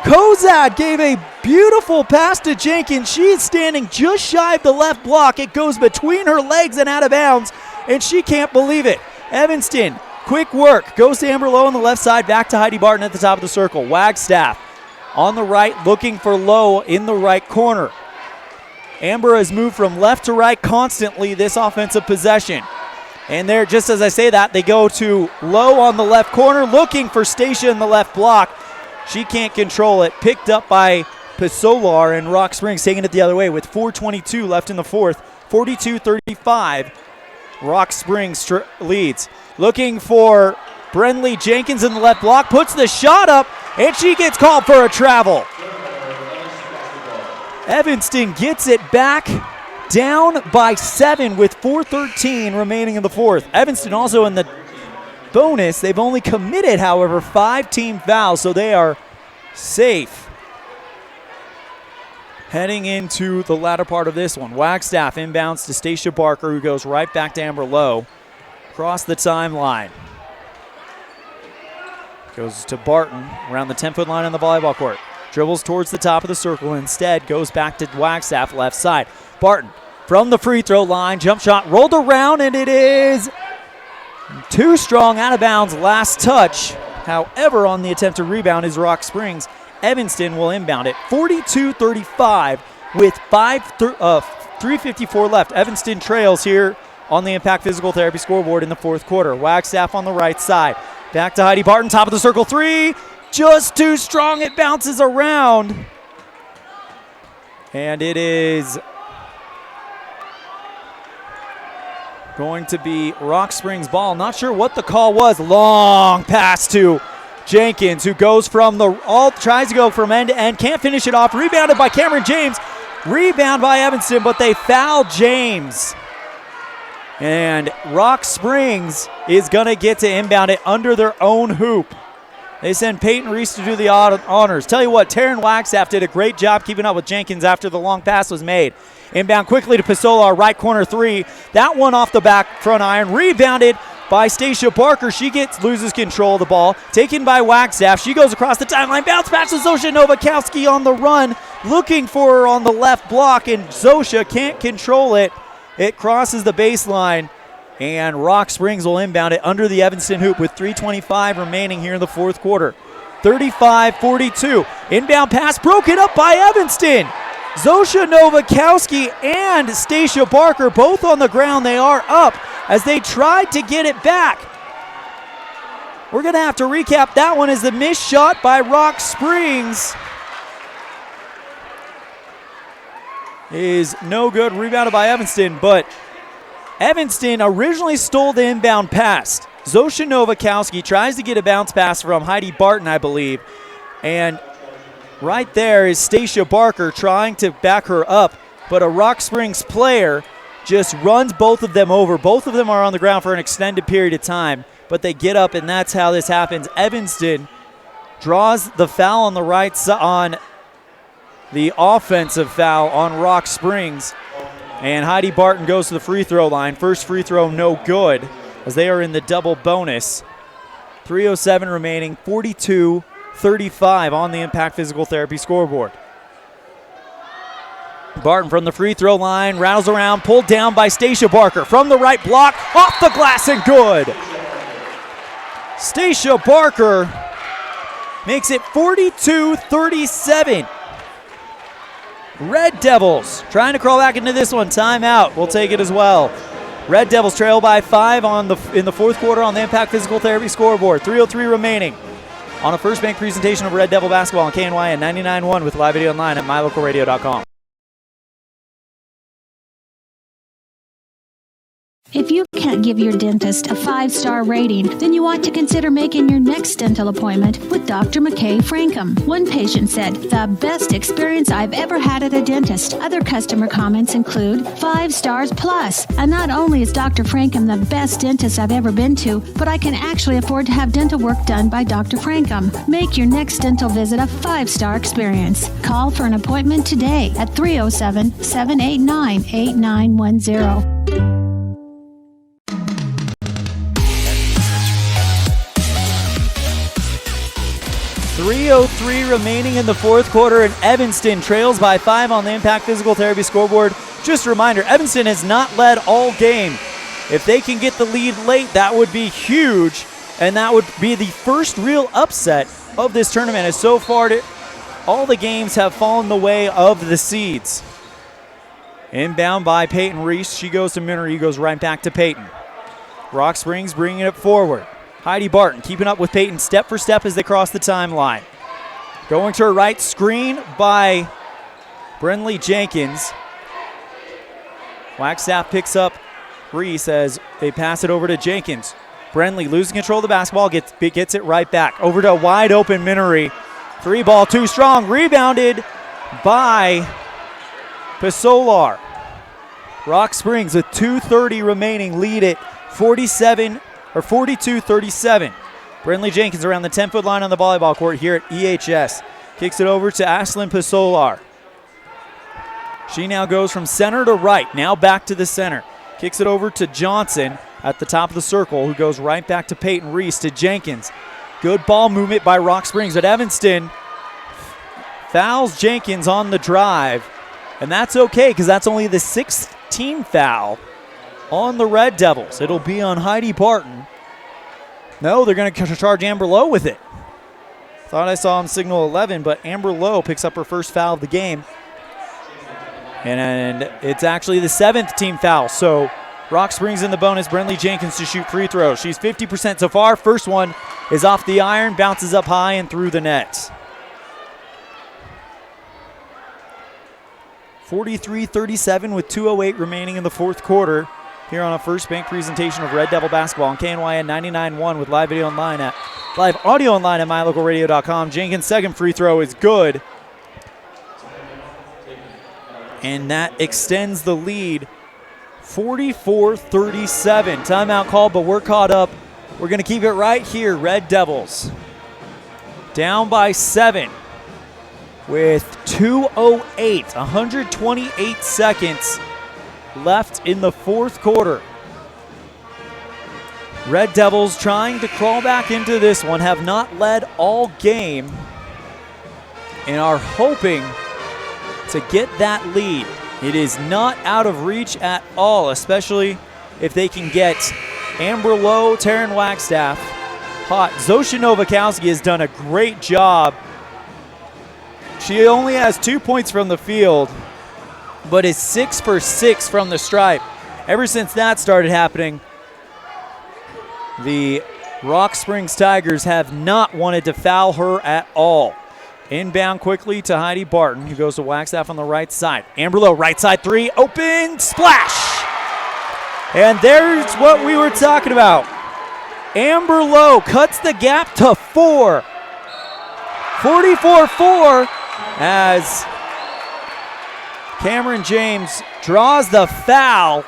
Kozad gave a beautiful pass to Jenkins. She is standing just shy of the left block. It goes between her legs and out of bounds, and she can't believe it. Evanston, quick work. Goes to Amber Lowe on the left side, back to Heidi Barton at the top of the circle. Wagstaff on the right, looking for Lowe in the right corner. Amber has moved from left to right constantly this offensive possession. And there, just as I say that, they go to Lowe on the left corner, looking for Stacia in the left block. She can't control it. Picked up by Pasolar, and Rock Springs taking it the other way with 4:22 left in the fourth. 42-35. Rock Springs leads. Looking for Brentley Jenkins in the left block. Puts the shot up, and she gets called for a travel. Evanston gets it back, down by 7 with 4:13 remaining in the fourth. Evanston also in the bonus. They've only committed, however, 5 team fouls, so they are safe. Heading into the latter part of this one, Wagstaff inbounds to Stacia Barker, who goes right back to Amber Lowe. Across the timeline. Goes to Barton around the 10-foot line on the volleyball court. Dribbles towards the top of the circle. Instead, goes back to Wagstaff left side. Barton from the free throw line. Jump shot rolled around, and it is too strong, out of bounds, last touch. However, on the attempt to rebound is Rock Springs. Evanston will inbound it. 42-35 with 3:54 left. Evanston trails here on the Impact Physical Therapy scoreboard in the fourth quarter. Wagstaff on the right side. Back to Heidi Barton, top of the circle, 3. Just too strong, it bounces around. And it is going to be Rock Springs ball. Not sure what the call was. Long pass to Jenkins, who goes from tries to go from end to end, can't finish it off. Rebounded by Cameron James. Rebound by Evanston, but they foul James. And Rock Springs is going to get to inbound it under their own hoop. They send Peyton Reese to do the honors. Tell you what, Taryn Wagstaff did a great job keeping up with Jenkins after the long pass was made. Inbound quickly to Pisola, right corner three. That one off the back front iron. Rebounded by Stacia Barker. She loses control of the ball. Taken by Wagstaff. She goes across the timeline. Bounce pass to Zosha Novakowski on the run. Looking for her on the left block, and Zosha can't control it. It crosses the baseline, and Rock Springs will inbound it under the Evanston hoop with 3:25 remaining here in the fourth quarter. 35-42. Inbound pass broken up by Evanston. Zosha Novakowski and Stacia Barker both on the ground. They are up as they tried to get it back. We're going to have to recap that one as the missed shot by Rock Springs is no good. Rebounded by Evanston, but Evanston originally stole the inbound pass. Zosha Novakowski tries to get a bounce pass from Heidi Barton, I believe, and right there is Stacia Barker trying to back her up, but a Rock Springs player just runs both of them over. Both of them are on the ground for an extended period of time, but they get up, and that's how this happens. Evanston draws the foul on the right side, on the offensive foul on Rock Springs, and Heidi Barton goes to the free throw line. First free throw no good as they are in the double bonus. 3:07 remaining, 42-35 on the Impact Physical Therapy scoreboard. Barton from the free throw line, rattles around, pulled down by Stacia Barker. From the right block, off the glass and good. Stacia Barker makes it 42-37. Red Devils trying to crawl back into this one. Timeout. We'll take it as well. Red Devils trail by 5 in the fourth quarter on the Impact Physical Therapy scoreboard. 3:03 remaining on a First Bank presentation of Red Devil basketball on KNY and 99.1 with live video online at mylocalradio.com. If you can't give your dentist a 5-star rating, then you ought to consider making your next dental appointment with Dr. McKay Frankham. One patient said, "The best experience I've ever had at a dentist." Other customer comments include 5 stars plus. And not only is Dr. Frankham the best dentist I've ever been to, but I can actually afford to have dental work done by Dr. Frankham. Make your next dental visit a 5-star experience. Call for an appointment today at 307-789-8910. 3:03 remaining in the fourth quarter, and Evanston trails by 5 on the Impact Physical Therapy scoreboard. Just a reminder, Evanston has not led all game. If they can get the lead late, that would be huge, and that would be the first real upset of this tournament, as so far all the games have fallen the way of the seeds. Inbound by Peyton Reese. She goes to Minnery, goes right back to Peyton. Rock Springs bringing it forward. Heidi Barton keeping up with Peyton step for step as they cross the timeline. Going to her right, screen by Brenley Jenkins. Wagstaff picks up Reese as they pass it over to Jenkins. Brenley losing control of the basketball, gets it right back. Over to a wide open Minnery. 3-ball too strong, rebounded by Pisolar. Rock Springs with 2:30 remaining lead at 42-37. Brenley Jenkins around the 10-foot line on the volleyball court here at EHS. Kicks it over to Ashlyn Pisolar. She now goes from center to right, now back to the center. Kicks it over to Johnson at the top of the circle, who goes right back to Peyton Reese to Jenkins. Good ball movement by Rock Springs, but Evanston fouls Jenkins on the drive. And that's okay, because that's only the 6th team foul on the Red Devils. It'll be on Heidi Barton. No, they're going to charge Amber Lowe with it. Thought I saw him signal 11, but Amber Lowe picks up her first foul of the game. And it's actually the 7th team foul. So Rock Springs in the bonus. Brenley Jenkins to shoot free throws. She's 50% so far. First one is off the iron, bounces up high and through the net. 43-37 with 2:08 remaining in the fourth quarter. Here on a First Bank presentation of Red Devil basketball on KNYN 99.1 with live audio online at mylocalradio.com. Jenkins' second free throw is good, and that extends the lead 44-37. Timeout called, but we're caught up. We're going to keep it right here. Red Devils down by 7 with 2:08, 128 seconds left in the fourth quarter. Red Devils trying to crawl back into this one, have not led all game, and are hoping to get that lead. It is not out of reach at all, especially if they can get Amber Lowe, Taryn Wagstaff hot. Zosha Novakowski has done a great job. She only has 2 points from the field, but is 6 for 6 from the stripe. Ever since that started happening, the Rock Springs Tigers have not wanted to foul her at all. Inbound quickly to Heidi Barton, who goes to Wagstaff on the right side. Amber Lowe, right side three, open, splash! And there's what we were talking about. Amber Lowe cuts the gap to 4. 44-4 as Cameron James draws the foul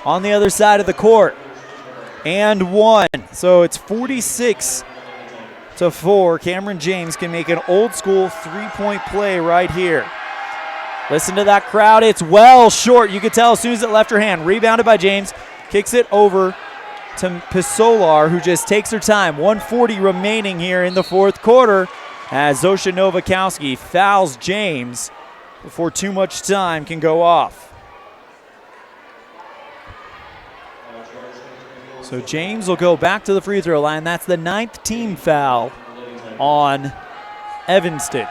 on the other side of the court. And 1. So it's 46-4. Cameron James can make an old school three-point play right here. Listen to that crowd. It's well short. You could tell as soon as it left her hand. Rebounded by James. Kicks it over to Pisolar, who just takes her time. 1:40 remaining here in the fourth quarter as Zosha Novakowski fouls James before too much time can go off. So James will go back to the free throw line. That's the 9th team foul on Evanston.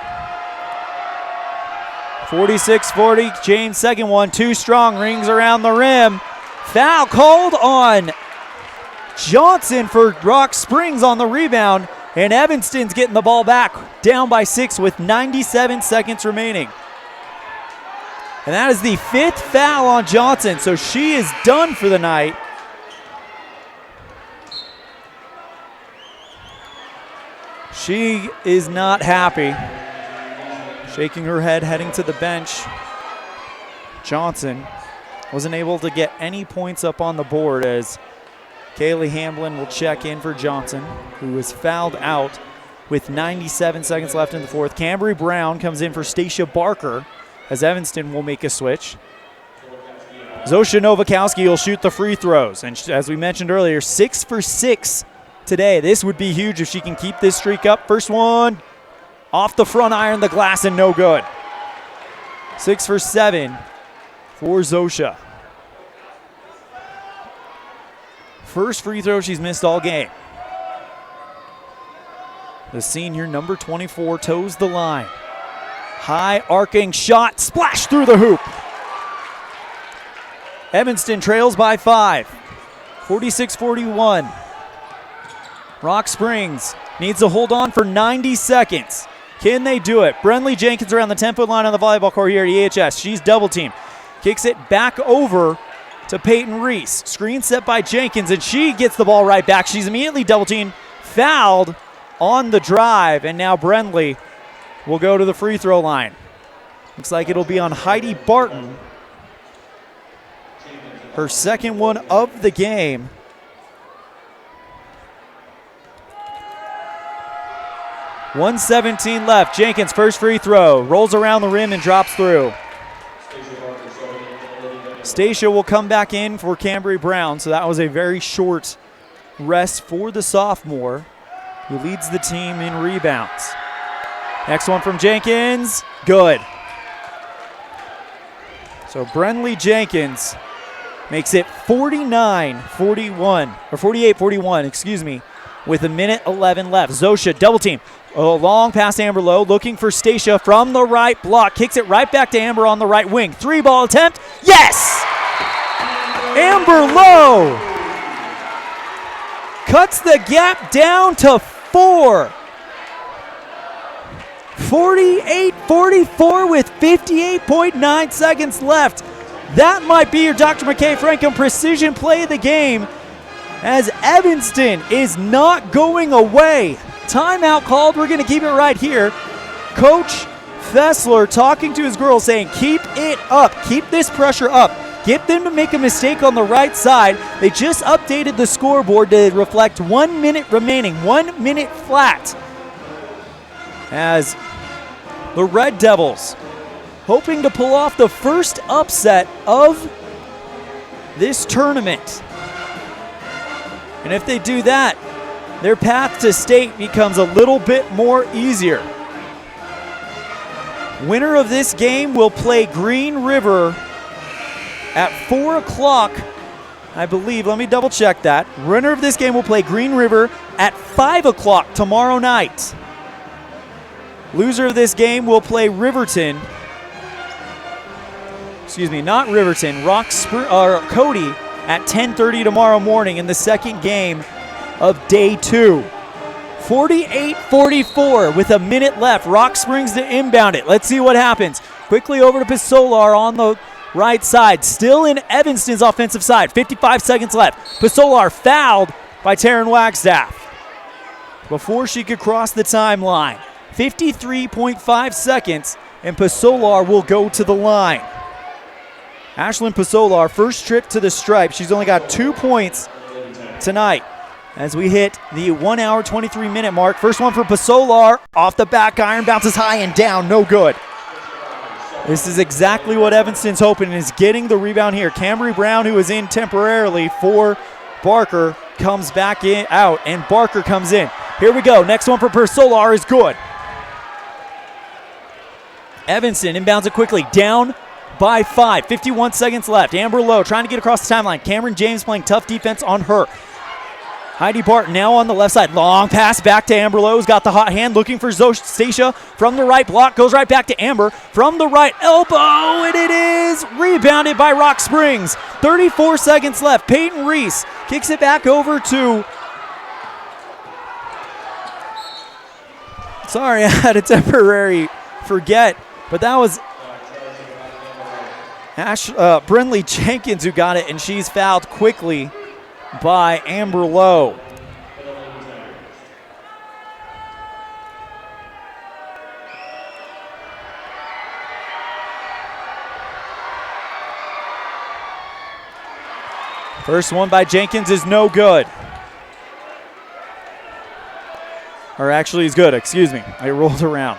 46-40, James second one, too strong, rings around the rim. Foul called on Johnson for Rock Springs on the rebound, and Evanston's getting the ball back, down by 6 with 97 seconds remaining. And that is the 5th foul on Johnson, so she is done for the night. She is not happy. Shaking her head, heading to the bench. Johnson wasn't able to get any points up on the board as Kaylee Hamblin will check in for Johnson, who was fouled out with 97 seconds left in the fourth. Cambry Brown comes in for Stacia Barker as Evanston will make a switch. Zosha Novakowski will shoot the free throws. And as we mentioned earlier, 6 for 6 today. This would be huge if she can keep this streak up. First one off the front iron, the glass, and no good. 6 for 7 for Zosha. First free throw she's missed all game. The senior, number 24, toes the line. High arcing shot, splash through the hoop. Evanston trails by 5, 46-41. Rock Springs needs to hold on for 90 seconds. Can they do it? Brenley Jenkins around the 10-foot line on the volleyball court here at EHS. She's double teamed. Kicks it back over to Peyton Reese. Screen set by Jenkins, and she gets the ball right back. She's immediately double teamed, fouled on the drive, and now Brenley will go to the free throw line. Looks like it'll be on Heidi Barton. Her second one of the game. .117 left. Jenkins, first free throw. Rolls around the rim and drops through. Stacia will come back in for Cambry Brown, so that was a very short rest for the sophomore, who leads the team in rebounds. Next one from Jenkins. Good. So Brenley Jenkins makes it 48-41, excuse me, with a minute 11 left. Zosha double team. Oh, long pass Amber Lowe, looking for Stacia from the right block. Kicks it right back to Amber on the right wing. 3-ball attempt. Yes! Amber Lowe cuts the gap down to 4. 48-44 with 58.9 seconds left. That might be your Dr. McKay Frankham precision play of the game, as Evanston is not going away. Timeout called. We're going to keep it right here. Coach Fessler talking to his girls saying, keep it up. Keep this pressure up. get them to make a mistake on the right side. They just updated the scoreboard to reflect 1 minute remaining, 1 minute flat. As the Red Devils hoping to pull off the first upset of this tournament. And if they do that, their path to state becomes a little bit more easier. Winner of this game will play Green River at 4 o'clock, I believe. Let me double check that. Winner of this game will play Green River at 5 o'clock tomorrow night. Loser of this game will play Riverton. Excuse me, not Riverton. Cody at 10:30 tomorrow morning in the second game of day 2. 48-44 with a minute left. Rock Springs to inbound it. Let's see what happens. Quickly over to Pisolar on the right side. Still in Evanston's offensive side. 55 seconds left. Pisolar fouled by Taryn Wagstaff before she could cross the timeline. 53.5 seconds, and Pisolar will go to the line. Ashlyn Pisolar, first trip to the stripe. She's only got 2 points tonight. As we hit the 1 hour, 23 minute mark. First one for Pisolar, off the back iron, bounces high and down, no good. This is exactly what Evanston's hoping, is getting the rebound here. Camry Brown, who is in temporarily for Barker, comes back in out, and Barker comes in. Here we go, next one for Pisolar is good. Evanston inbounds it quickly, down by 5, 51 seconds left. Amber Lowe trying to get across the timeline. Cameron James playing tough defense on her. Heidi Barton now on the left side. Long pass back to Amber Lowe, who's got the hot hand, looking for Stacia from the right block. Goes right back to Amber from the right elbow, and it is rebounded by Rock Springs. 34 seconds left. Peyton Reese kicks it back over to... Sorry, I had a temporary forget, but that was Brinley Jenkins who got it, and she's fouled quickly by Amber Lowe. First one by Jenkins is no good. Or actually is good, excuse me. I rolled around.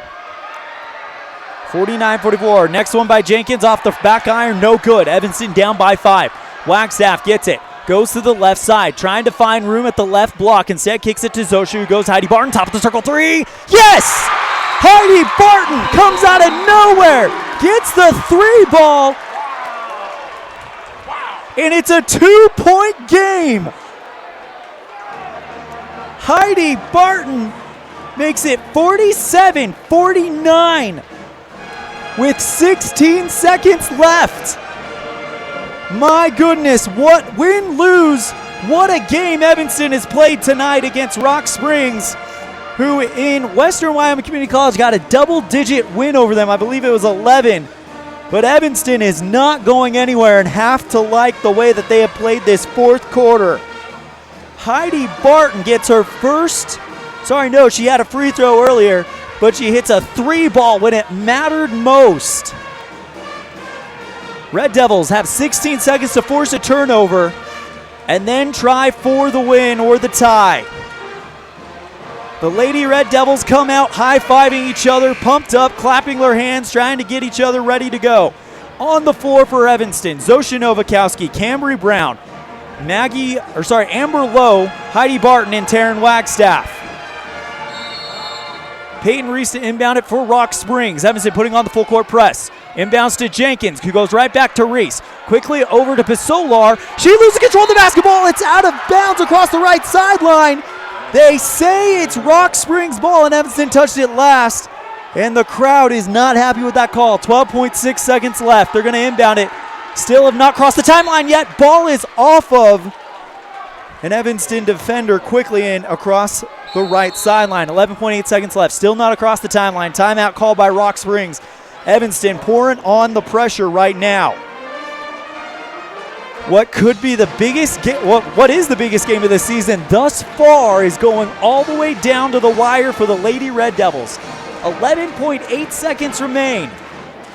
49-44. Next one by Jenkins off the back iron, no good. Evanston down by 5. Wagstaff gets it. Goes to the left side, trying to find room at the left block. Instead, kicks it to Zoshu, who goes Heidi Barton, top of the circle, 3. Yes! Heidi Barton comes out of nowhere, gets the 3 ball, and it's a 2-point game. Heidi Barton makes it 47-49 with 16 seconds left. My goodness, what win-lose, what a game Evanston has played tonight against Rock Springs, who in Western Wyoming Community College got a double-digit win over them. I believe it was 11. But Evanston is not going anywhere and have to like the way that they have played this fourth quarter. Heidi Barton gets her first, she had a free throw earlier, but she hits a 3 ball when it mattered most. Red Devils have 16 seconds to force a turnover and then try for the win or the tie. The Lady Red Devils come out high-fiving each other, pumped up, clapping their hands, trying to get each other ready to go. On the floor for Evanston, Zosha Novakowski, Camry Brown, Amber Lowe, Heidi Barton, and Taryn Wagstaff. Peyton Reese to inbound it for Rock Springs. Evanston putting on the full court press. Inbounds to Jenkins, who goes right back to Reese. Quickly over to Pisolar. She loses control of the basketball. It's out of bounds across the right sideline. They say it's Rock Springs' ball, and Evanston touched it last. And the crowd is not happy with that call. 12.6 seconds left. They're going to inbound it. Still have not crossed the timeline yet. Ball is off of an Evanston defender quickly in across the right sideline. 11.8 seconds left. Still not across the timeline. Timeout called by Rock Springs. Evanston pouring on the pressure right now. What could be the biggest game? What is the biggest game of the season thus far is going all the way down to the wire for the Lady Red Devils. 11.8 seconds remain.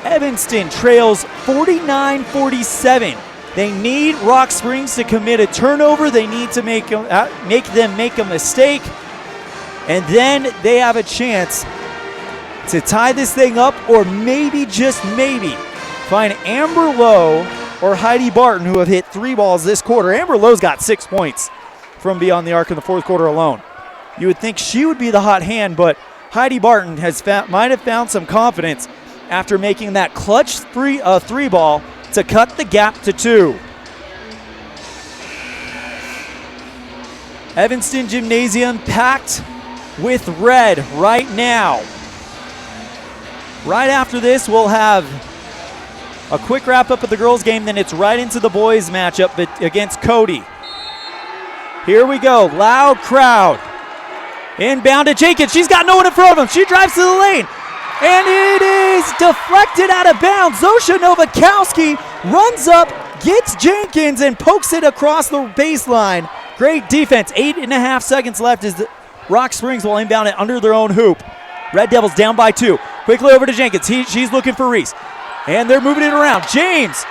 Evanston trails 49-47 They need Rock Springs to commit a turnover. They need to make them make a mistake. And then they have a chance to tie this thing up, or maybe, just maybe, find Amber Lowe or Heidi Barton, who have hit 3 balls this quarter. Amber Lowe's got 6 points from beyond the arc in the 4th quarter alone. You would think she would be the hot hand, but Heidi Barton might have found some confidence after making that clutch 3 ball to cut the gap to 2. Evanston Gymnasium packed with red right now. Right after this, we'll have a quick wrap-up of the girls' game, then it's right into the boys' matchup against Cody. Here we go, loud crowd. Inbound to Jenkins, she's got no one in front of him. She drives to the lane, and it is deflected out of bounds. Zosha Novakowski runs up, gets Jenkins, and pokes it across the baseline. Great defense, 8.5 seconds left as the Rock Springs will inbound it under their own hoop. Red Devils down by 2. Quickly over to Jenkins. She's looking for Reese. And they're moving it around. James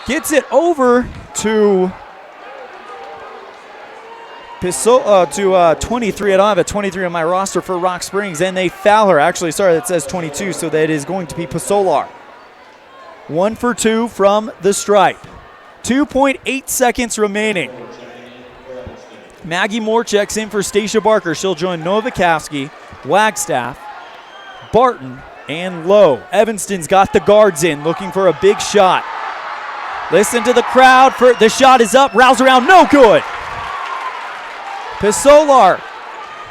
gets it over to 23. I don't have a 23 on my roster for Rock Springs, and they foul her. Actually, sorry, that says 22, so that is going to be Pasolar. 1 for 2 from the stripe. 2.8 seconds remaining. Maggie Moore checks in for Stacia Barker. She'll join Novakowski, Wagstaff, Barton, and Lowe. Evanston's got the guards in, looking for a big shot. Listen to the crowd. The shot is up, rouse around, no good. Pasolar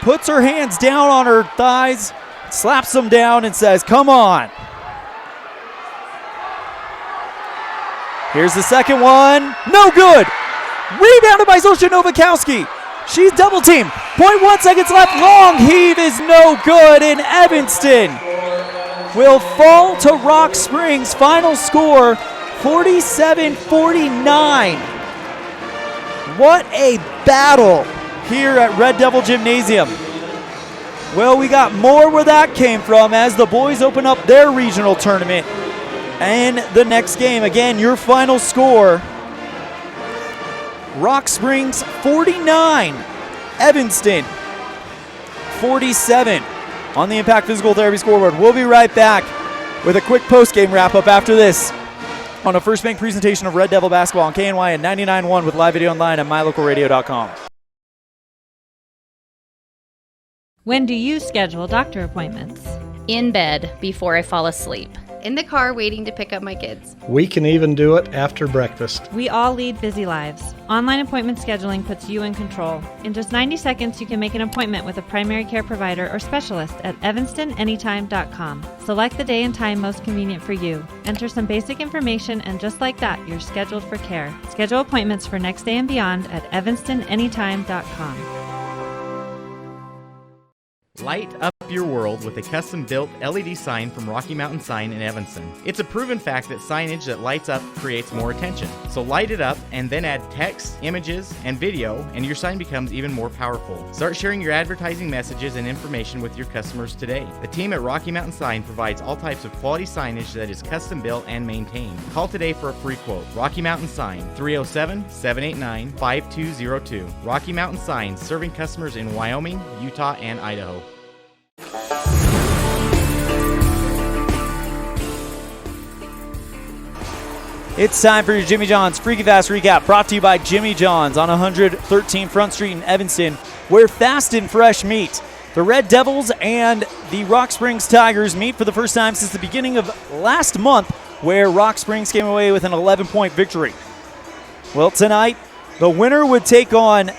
puts her hands down on her thighs, slaps them down, and says, come on. Here's the second one, no good. Rebounded by Zosha Novakowski. She's double teamed. 0.1 seconds left. Long heave is no good, and Evanston will fall to Rock Springs. Final score 47-49. What a battle here at Red Devil Gymnasium. Well, we got more where that came from as the boys open up their regional tournament. And the next game, again, your final score, Rock Springs 49, Evanston 47 on the Impact Physical Therapy scoreboard. We'll be right back with a quick post-game wrap-up after this on a First Bank presentation of Red Devil basketball on KNY and 99.1 with live video online at mylocalradio.com. When do you schedule doctor appointments? In bed before I fall asleep. In the car waiting to pick up my kids. We can even do it after breakfast. We all lead busy lives. Online appointment scheduling puts you in control. In just 90 seconds, you can make an appointment with a primary care provider or specialist at evanstonanytime.com. Select the day and time most convenient for you. Enter some basic information, and just like that, you're scheduled for care. Schedule appointments for next day and beyond at evanstonanytime.com. Light up your world with a custom-built LED sign from Rocky Mountain Sign in Evanston. It's a proven fact that signage that lights up creates more attention. So light it up and then add text, images, and video, and your sign becomes even more powerful. Start sharing your advertising messages and information with your customers today. The team at Rocky Mountain Sign provides all types of quality signage that is custom-built and maintained. Call today for a free quote. Rocky Mountain Sign, 307-789-5202. Rocky Mountain Sign, serving customers in Wyoming, Utah, and Idaho. It's time for your Jimmy John's Freaky Fast Recap, brought to you by Jimmy John's on 113 Front Street in Evanston, where fast and fresh meet. The Red Devils and the Rock Springs Tigers meet for the first time since the beginning of last month, where Rock Springs came away with an 11-point victory. Well, tonight, the winner would take on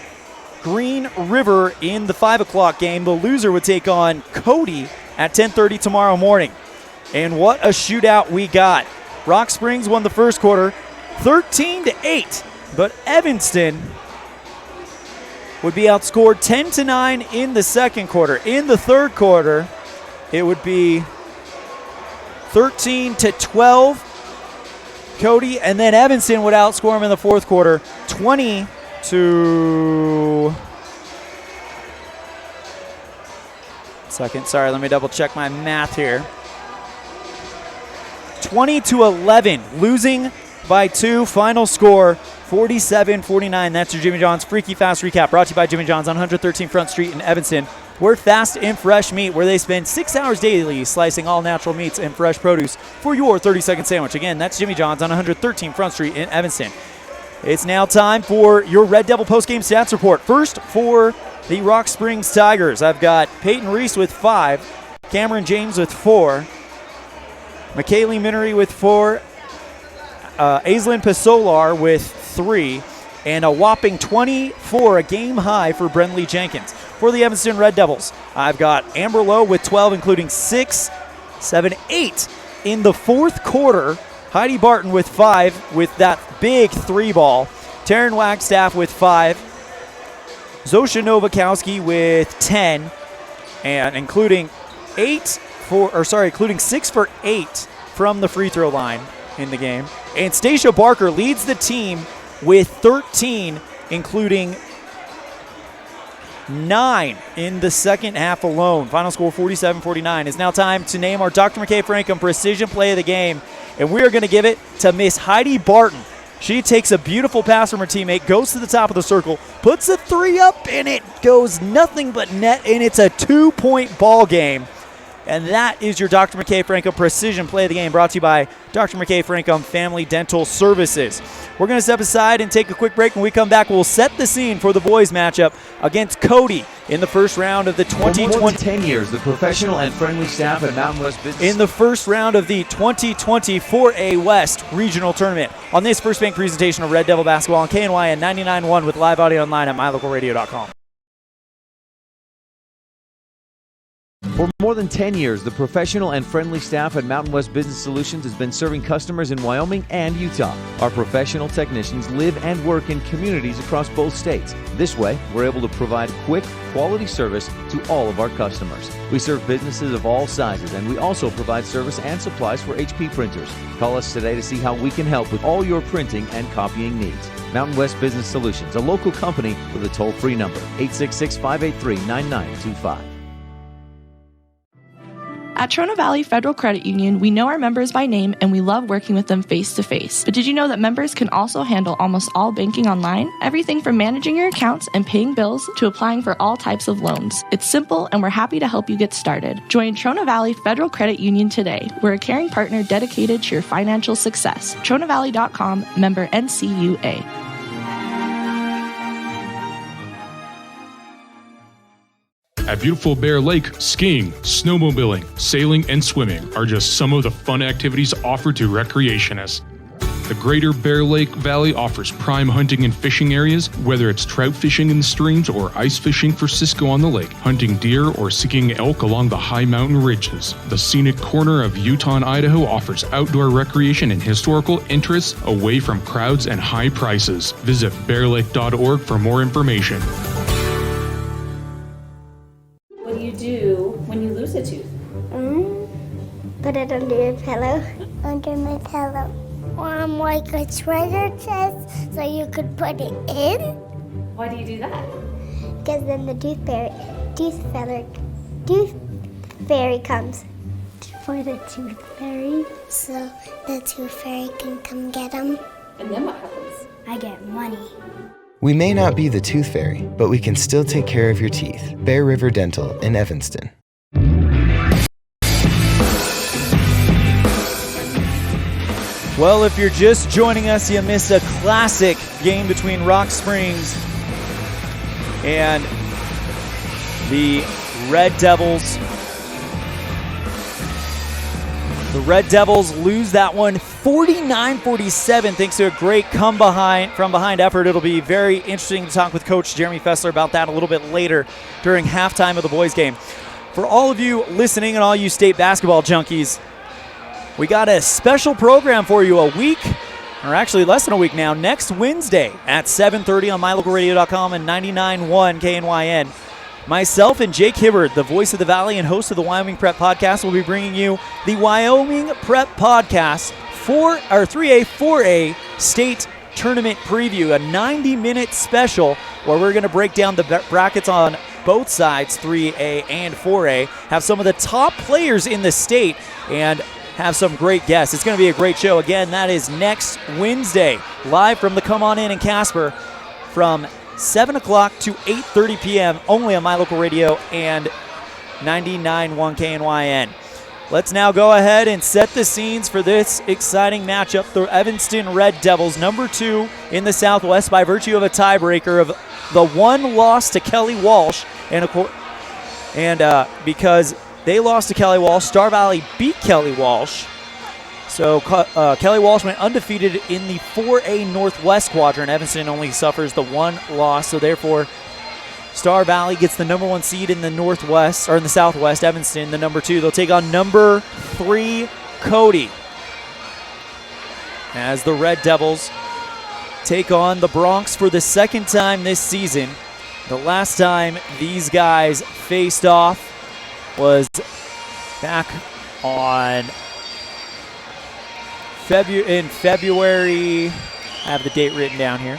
Green River in the 5 o'clock game. The loser would take on Cody at 10:30 tomorrow morning. And what a shootout we got. Rock Springs won the first quarter 13-8, but Evanston would be outscored 10-9 in the second quarter. In the third quarter, it would be 13-12 Cody, and then Evanston would outscore him in the fourth quarter 20 to... Second, sorry, let me double check my math here. 20-11, losing by 2. Final score 47-49. That's your Jimmy John's Freaky Fast Recap, brought to you by Jimmy John's on 113 Front Street in Evanston. We're fast and fresh meat, where they spend 6 hours daily slicing all natural meats and fresh produce for your 30-second sandwich. Again, that's Jimmy John's on 113 Front Street in Evanston. It's now time for your Red Devil postgame stats report. First, for the Rock Springs Tigers, I've got Peyton Reese with 5, Cameron James with 4, McKaylee Minery with 4, Aislinn Pasolar with 3, and a whopping 24, a game high for Brentley Jenkins. For the Evanston Red Devils, I've got Amber Lowe with 12, including 6, 7, 8 in the fourth quarter. Heidi Barton with 5 with that big 3-ball. Taryn Wagstaff with 5. Zosha Novakowski with 10, and including 6 for 8 from the free throw line in the game. And Stacia Barker leads the team with 13, including 9 in the second half alone. Final score 47-49. It's now time to name our Dr. McKay Frankham Precision Play of the Game, and we are going to give it to Miss Heidi Barton. She takes a beautiful pass from her teammate, goes to the top of the circle, puts a 3 up, and it goes nothing but net, and it's a 2-point ball game. And that is your Dr. McKay Frankham Precision Play of the Game, brought to you by Dr. McKay Frankham Family Dental Services. We're going to step aside and take a quick break. When we come back, we'll set the scene for the boys matchup against Cody in the first round of the 2020. For more than 10 years, the professional and friendly staff at Mountain West Business. In the first round of the 2020 4A West Regional Tournament. On this First Bank presentation of Red Devil Basketball on KNYN 99.1 with live audio online at mylocalradio.com. For more than 10 years, the professional and friendly staff at Mountain West Business Solutions has been serving customers in Wyoming and Utah. Our professional technicians live and work in communities across both states. This way, we're able to provide quick, quality service to all of our customers. We serve businesses of all sizes, and we also provide service and supplies for HP printers. Call us today to see how we can help with all your printing and copying needs. Mountain West Business Solutions, a local company with a toll-free number, 866-583-9925. At Trona Valley Federal Credit Union, we know our members by name and we love working with them face-to-face. But did you know that members can also handle almost all banking online? Everything from managing your accounts and paying bills to applying for all types of loans. It's simple, and we're happy to help you get started. Join Trona Valley Federal Credit Union today. We're a caring partner dedicated to your financial success. TronaValley.com, member NCUA. At beautiful Bear Lake, skiing, snowmobiling, sailing, and swimming are just some of the fun activities offered to recreationists. The Greater Bear Lake Valley offers prime hunting and fishing areas, whether it's trout fishing in the streams or ice fishing for Cisco on the lake, hunting deer or seeking elk along the high mountain ridges. The scenic corner of Utah and Idaho offers outdoor recreation and historical interests away from crowds and high prices. Visit bearlake.org for more information. What do you do when you lose a tooth? Put it under your pillow. Under my pillow. Or like a treasure chest so you could put it in. Why do you do that? Because then the tooth fairy comes for the tooth fairy. So the tooth fairy can come get them. And then what happens? I get money. We may not be the tooth fairy, but we can still take care of your teeth. Bear River Dental in Evanston. Well, if you're just joining us, you missed a classic game between Rock Springs and the Red Devils. The Red Devils lose that one 49-47 thanks to a great from behind effort. It'll be very interesting to talk with Coach Jeremy Fessler about that a little bit later during halftime of the boys game. For all of you listening and all you state basketball junkies, we got a special program for you a week, or actually less than a week now, next Wednesday at 7:30 on mylocalradio.com and 99.1 KNYN. Myself and Jake Hibbard, the voice of the Valley and host of the Wyoming Prep Podcast, will be bringing you the Wyoming Prep Podcast 3A, 4A State Tournament Preview, a 90-minute special where we're going to break down the brackets on both sides, 3A and 4A, have some of the top players in the state, and have some great guests. It's going to be a great show. Again, that is next Wednesday, live from the Come On In Casper from 7 o'clock to 8:30 p.m. only on My Local Radio and 99.1 KNYN. Let's now go ahead and set the scenes for this exciting matchup. The Evanston Red Devils, number 2 in the Southwest by virtue of a tiebreaker of the one loss to Kelly Walsh. And because they lost to Kelly Walsh, Star Valley beat Kelly Walsh. So Kelly Walsh went undefeated in the 4A Northwest quadrant. Evanston only suffers the one loss, so therefore Star Valley gets the number 1 seed in the Northwest, or in the Southwest. Evanston, the number 2. They'll take on number 3, Cody, as the Red Devils take on the Bronx for the second time this season. The last time these guys faced off was back on in February. I have the date written down here.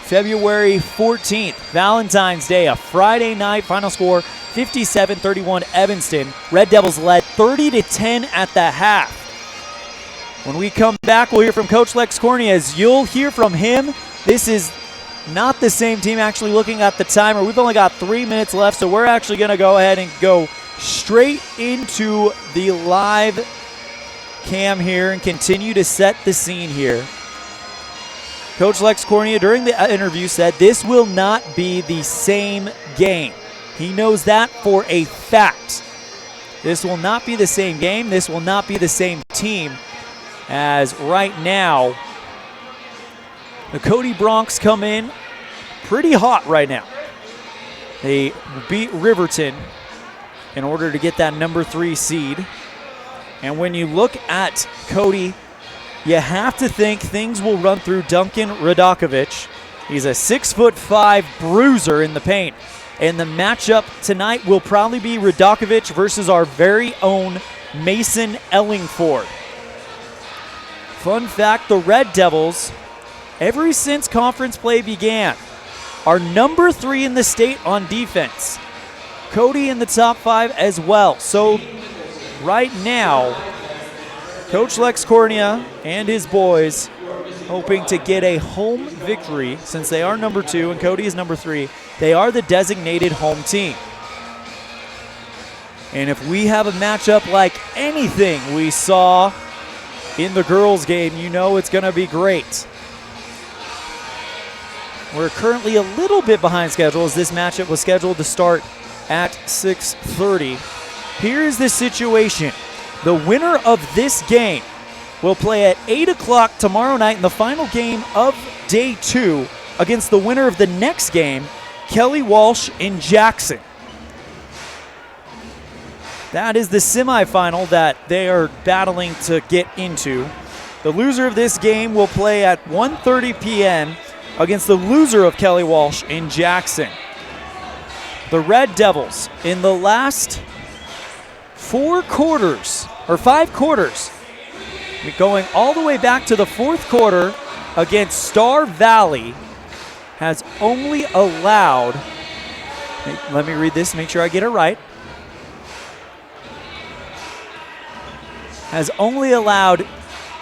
February 14th, Valentine's Day, a Friday night. Final score 57-31 Evanston. Red Devils led 30-10 at the half. When we come back, we'll hear from Coach Lex Corney. As you'll hear from him, this is not the same team. Actually, looking at the timer, we've only got 3 minutes left, so we're actually going to go ahead and go straight into the live cam here and continue to set the scene here. Coach Lex Cornea during the interview said this will not be the same game. He knows that for a fact. This will not be the same game. This will not be the same team, as right now the Cody Bronx come in pretty hot right now. They beat Riverton in order to get that number 3 seed. And when you look at Cody, you have to think things will run through Duncan Radakovich. He's a 6'5" bruiser in the paint. And the matchup tonight will probably be Radakovich versus our very own Mason Ellingford. Fun fact, the Red Devils, ever since conference play began, are number 3 in the state on defense. Cody in the top 5 as well. So right now, Coach Lex Cornea and his boys hoping to get a home victory since they are number 2 and Cody is number 3. They are the designated home team. And if we have a matchup like anything we saw in the girls' game, you know it's going to be great. We're currently a little bit behind schedule as this matchup was scheduled to start at 6:30. Here's the situation. The winner of this game will play at 8 o'clock tomorrow night in the final game of day 2 against the winner of the next game, Kelly Walsh in Jackson. That is the semifinal that they are battling to get into. The loser of this game will play at 1:30 p.m. against the loser of Kelly Walsh in Jackson. The Red Devils in the last 5 quarters, going all the way back to the 4th quarter against Star Valley, has only allowed, let me read this, make sure I get it right, has only allowed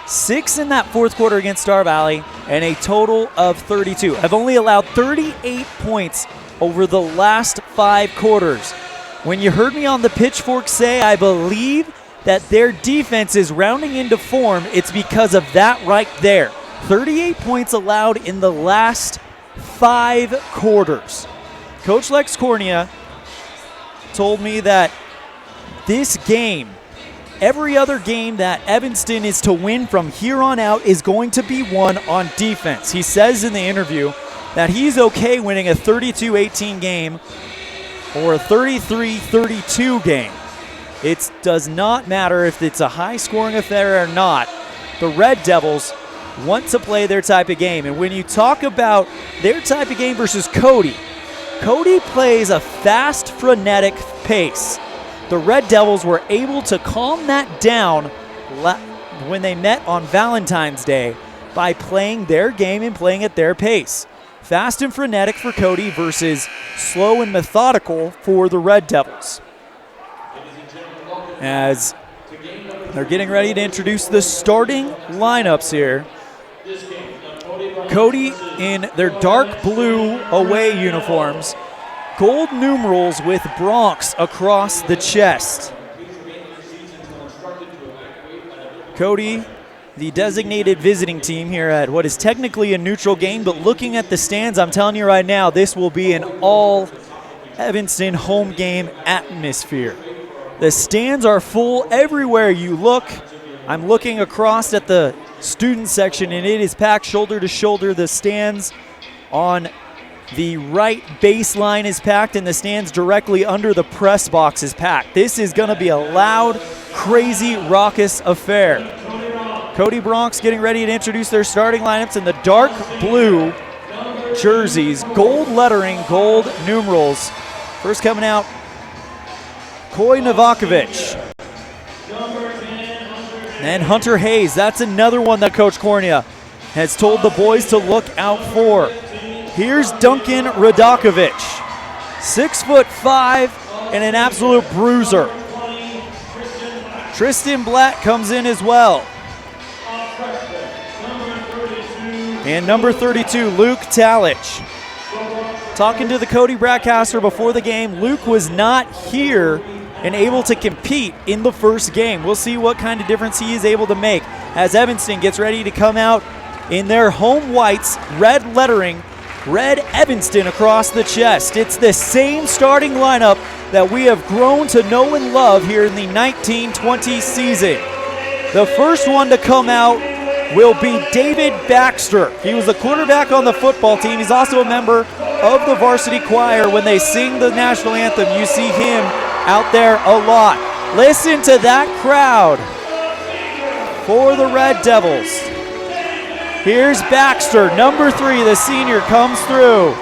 6 in that 4th quarter against Star Valley and a total of 32. Have only allowed 38 points over the last 5 quarters. When you heard me on the Pitchfork say I believe that their defense is rounding into form, it's because of that right there. 38 points allowed in the last 5 quarters. Coach Lex Cornea told me that this game, every other game that Evanston is to win from here on out is going to be won on defense. He says in the interview that he's okay winning a 32-18 game or a 33-32 game. It does not matter if it's a high-scoring affair or not. The Red Devils want to play their type of game. And when you talk about their type of game versus Cody, Cody plays a fast, frenetic pace. The Red Devils were able to calm that down when they met on Valentine's Day by playing their game and playing at their pace. Fast and frenetic for Cody versus slow and methodical for the Red Devils. As They're getting ready to introduce the starting lineups here. Cody in their dark blue away uniforms, gold numerals with Bronx across the chest. Cody, the designated visiting team here at what is technically a neutral game, but looking at the stands, I'm telling you right now, this will be an all Evanston home game atmosphere. The stands are full everywhere you look. I'm looking across at the student section, and it is packed shoulder to shoulder. The stands on the right baseline is packed, and the stands directly under the press box is packed. This is going to be a loud, crazy, raucous affair. Cody Bronx getting ready to introduce their starting lineups in the dark blue jerseys, gold lettering, gold numerals. First coming out, Koy Novakovic. And Hunter Hayes, that's another one that Coach Cornea has told the boys to look out for. Here's Duncan Radakovic, 6'5" and an absolute bruiser. Tristan Blatt comes in as well. And number 32, Luke Talich. Talking to the Cody broadcaster before the game, Luke was not here and able to compete in the first game. We'll see what kind of difference he is able to make as Evanston gets ready to come out in their home whites, red lettering, red Evanston across the chest. It's the same starting lineup that we have grown to know and love here in the 1920 season. The first one to come out will be David Baxter. He was the quarterback on the football team. He's also a member of the varsity choir. When they sing the national anthem, you see him out there a lot. Listen to that crowd for the Red Devils. Here's Baxter, number 3, the senior, comes through.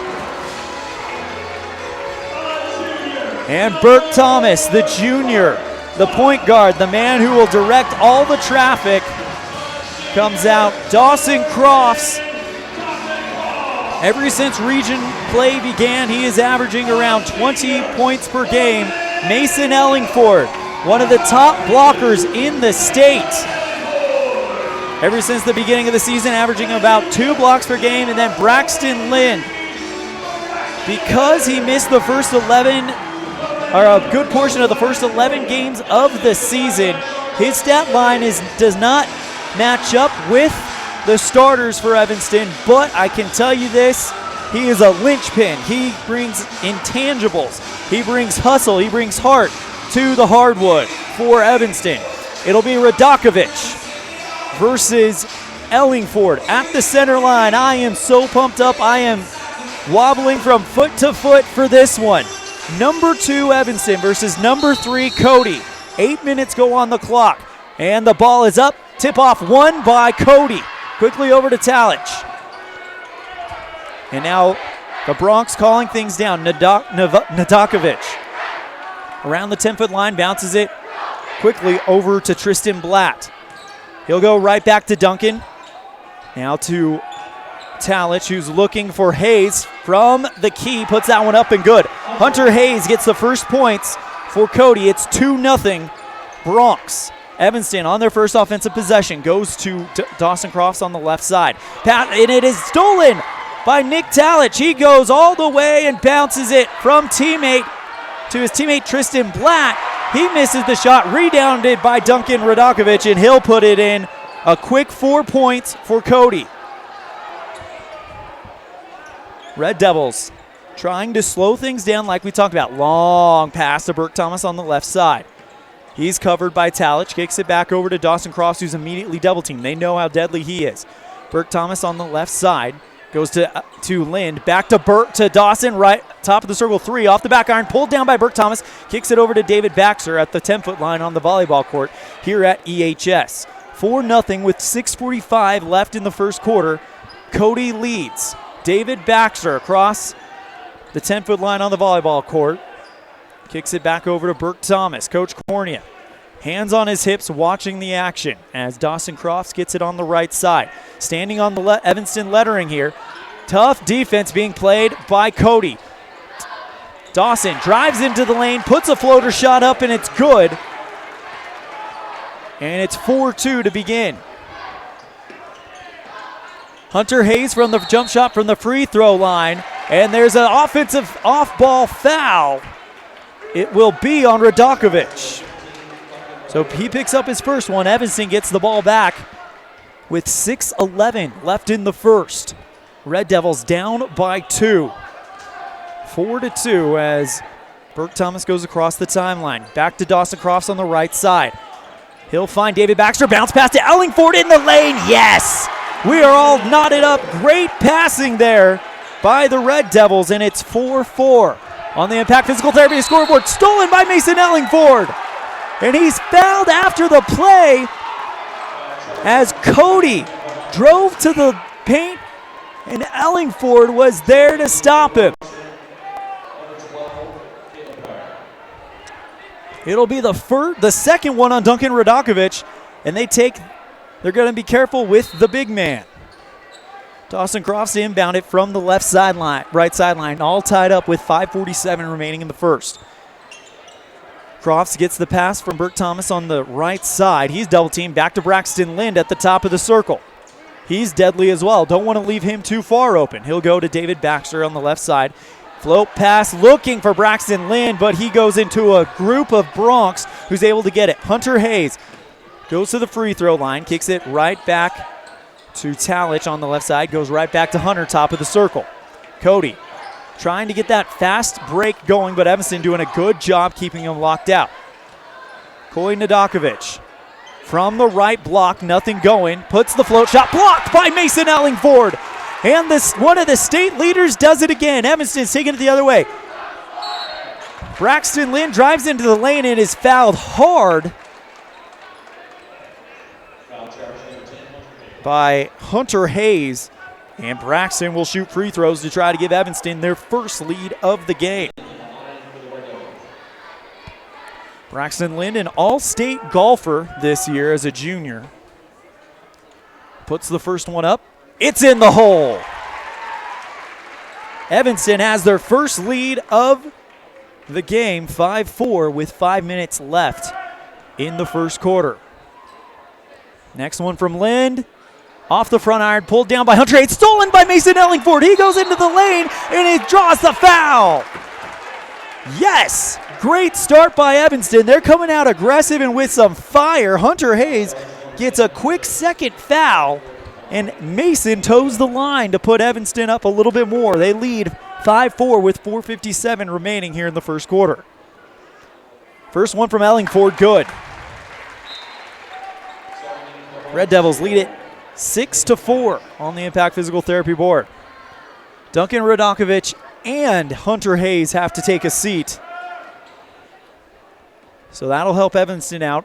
And Burt Thomas, the junior, the point guard, the man who will direct all the traffic, comes out. Dawson Crofts, ever since region play began, he is averaging around 20 points per game. Mason Ellingford, one of the top blockers in the state. Ever since the beginning of the season, averaging about 2 blocks per game. And then Braxton Lind, because he missed the first 11, or a good portion of the first 11 games of the season, his stat line does not match up with the starters for Evanston, but I can tell you this, he is a linchpin. He brings intangibles. He brings hustle. He brings heart to the hardwood for Evanston. It'll be Radakovic versus Ellingford at the center line. I am so pumped up. I am wobbling from foot to foot for this one. Number 2 Evanston versus number 3 Cody. 8 minutes go on the clock, and the ball is up. Tip-off won by Cody. Quickly over to Talich. And now the Bronx calling things down. Nadakovic around the 10-foot line, bounces it quickly over to Tristan Blatt. He'll go right back to Duncan. Now to Talich, who's looking for Hayes from the key. Puts that one up and good. Hunter Hayes gets the first points for Cody. It's 2-0 Bronx. Evanston on their first offensive possession goes to Dawson Crofts on the left side. And it is stolen by Nick Talich. He goes all the way and bounces it from teammate to his teammate Tristan Blatt. He misses the shot, rebounded by Duncan Radakovic, and he'll put it in. A quick 4 points for Cody. Red Devils trying to slow things down like we talked about. Long pass to Burke Thomas on the left side. He's covered by Talich, kicks it back over to Dawson Crofts, who's immediately double-teamed. They know how deadly he is. Burke Thomas on the left side goes to Lind, back to Dawson, right top of the circle 3, off the back iron, pulled down by Burke Thomas, kicks it over to David Baxter at the 10-foot line on the volleyball court here at EHS. 4-0 with 6:45 left in the first quarter. Cody leads. David Baxter across the 10-foot line on the volleyball court. Kicks it back over to Burke Thomas. Coach Cornea, hands on his hips, watching the action as Dawson Crofts gets it on the right side. Standing on the Evanston lettering here. Tough defense being played by Cody. Dawson drives into the lane, puts a floater shot up, and it's good. And it's 4-2 to begin. Hunter Hayes from the jump shot from the free throw line. And there's an offensive off-ball foul. It will be on Radakovic. So he picks up his first one. Evanston gets the ball back with 6:11 left in the first. Red Devils down by 2. 4-2 as Burke Thomas goes across the timeline. Back to Dawson Crofts on the right side. He'll find David Baxter. Bounce pass to Ellingford in the lane. Yes! We are all knotted up. Great passing there by the Red Devils, and it's 4-4. On the Impact Physical Therapy scoreboard, stolen by Mason Ellingford. And he's fouled after the play as Cody drove to the paint, and Ellingford was there to stop him. It'll be the second one on Duncan Radakovic, and they're going to be careful with the big man. Dawson Crofts inbound it from the right sideline, all tied up with 5:47 remaining in the first. Crofts gets the pass from Burke Thomas on the right side. He's double teamed back to Braxton Lind at the top of the circle. He's deadly as well. Don't want to leave him too far open. He'll go to David Baxter on the left side. Float pass looking for Braxton Lind, but he goes into a group of Bronx who's able to get it. Hunter Hayes goes to the free throw line, kicks it right back to Talich on the left side, goes right back to Hunter, top of the circle. Cody trying to get that fast break going, but Evanston doing a good job keeping him locked out. Koy Nadakovic from the right block, nothing going, puts the float shot, blocked by Mason Ellingford. And one of the state leaders does it again. Evanston's taking it the other way. Braxton Lind drives into the lane and is fouled hard by Hunter Hayes. And Braxton will shoot free throws to try to give Evanston their first lead of the game. Braxton Lind, an all-state golfer this year as a junior, puts the first one up. It's in the hole. Evanston has their first lead of the game, 5-4, with 5 minutes left in the first quarter. Next one from Lind. Off the front iron, pulled down by Hunter Hayes, stolen by Mason Ellingford. He goes into the lane, and he draws the foul. Yes, great start by Evanston. They're coming out aggressive and with some fire. Hunter Hayes gets a quick second foul, and Mason toes the line to put Evanston up a little bit more. They lead 5-4 with 4:57 remaining here in the first quarter. First one from Ellingford, good. Red Devils lead it 6-4 on the Impact Physical Therapy board. Duncan Radakovic and Hunter Hayes have to take a seat. So that'll help Evanston out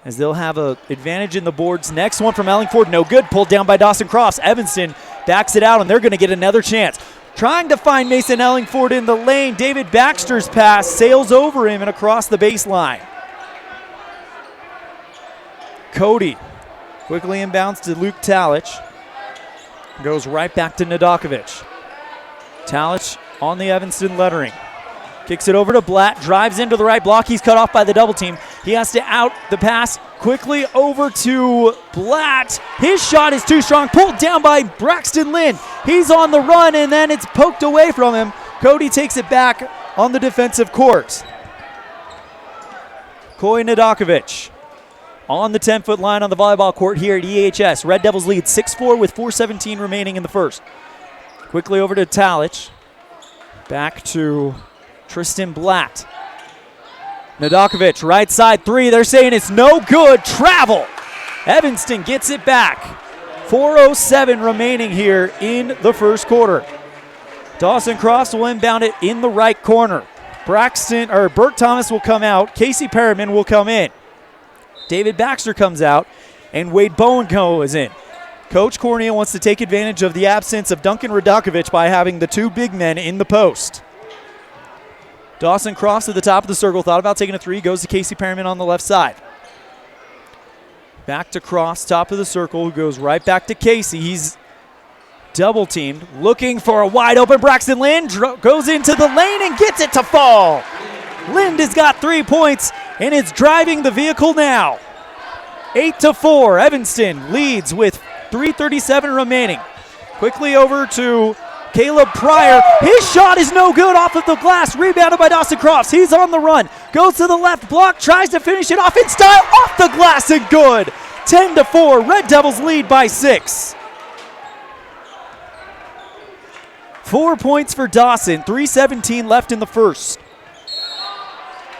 as they'll have an advantage in the boards. Next one from Ellingford, no good. Pulled down by Dawson Crofts. Evanston backs it out, and they're going to get another chance. Trying to find Mason Ellingford in the lane. David Baxter's pass sails over him and across the baseline. Cody quickly inbounds to Luke Talich. Goes right back to Nadakovic. Talich on the Evanston lettering. Kicks it over to Blatt, drives into the right block. He's cut off by the double team. He has to out the pass quickly over to Blatt. His shot is too strong, pulled down by Braxton Lind. He's on the run, and then it's poked away from him. Cody takes it back on the defensive court. Koy Nadakovic on the 10-foot line on the volleyball court here at EHS. Red Devils lead 6-4 with 4:17 remaining in the first. Quickly over to Talich. Back to Tristan Blatt. Nadakovic, right side three. They're saying it's no good. Travel. Evanston gets it back. 4:07 remaining here in the first quarter. Dawson Crofts will inbound it in the right corner. Burke Thomas will come out. Casey Perriman will come in. David Baxter comes out, and Wade Bowenko is in. Coach Cornea wants to take advantage of the absence of Duncan Radakovic by having the two big men in the post. Dawson Crofts at the top of the circle, thought about taking a three, goes to Casey Perriman on the left side. Back to Crofts, top of the circle, who goes right back to Casey. He's double teamed, looking for a wide open Braxton Lind, goes into the lane and gets it to fall. Lind has got 3 points and is driving the vehicle now. 8-4, Evanston leads with 3:37 remaining. Quickly over to Caleb Pryor. His shot is no good off of the glass. Rebounded by Dawson Crofts. He's on the run. Goes to the left block. Tries to finish it off in style. Off the glass and good. 10-4. Red Devils lead by 6. 4 points for Dawson. 3:17 left in the first.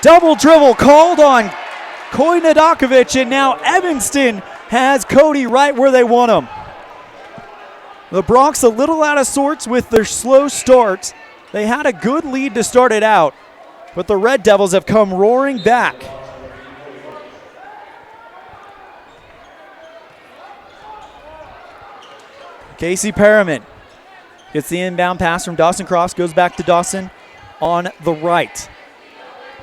Double dribble called on Coy Nadakovic, and now Evanston has Cody right where they want him. The Bronx a little out of sorts with their slow start. They had a good lead to start it out, but the Red Devils have come roaring back. Casey Perriman gets the inbound pass from Dawson Crofts, goes back to Dawson on the right.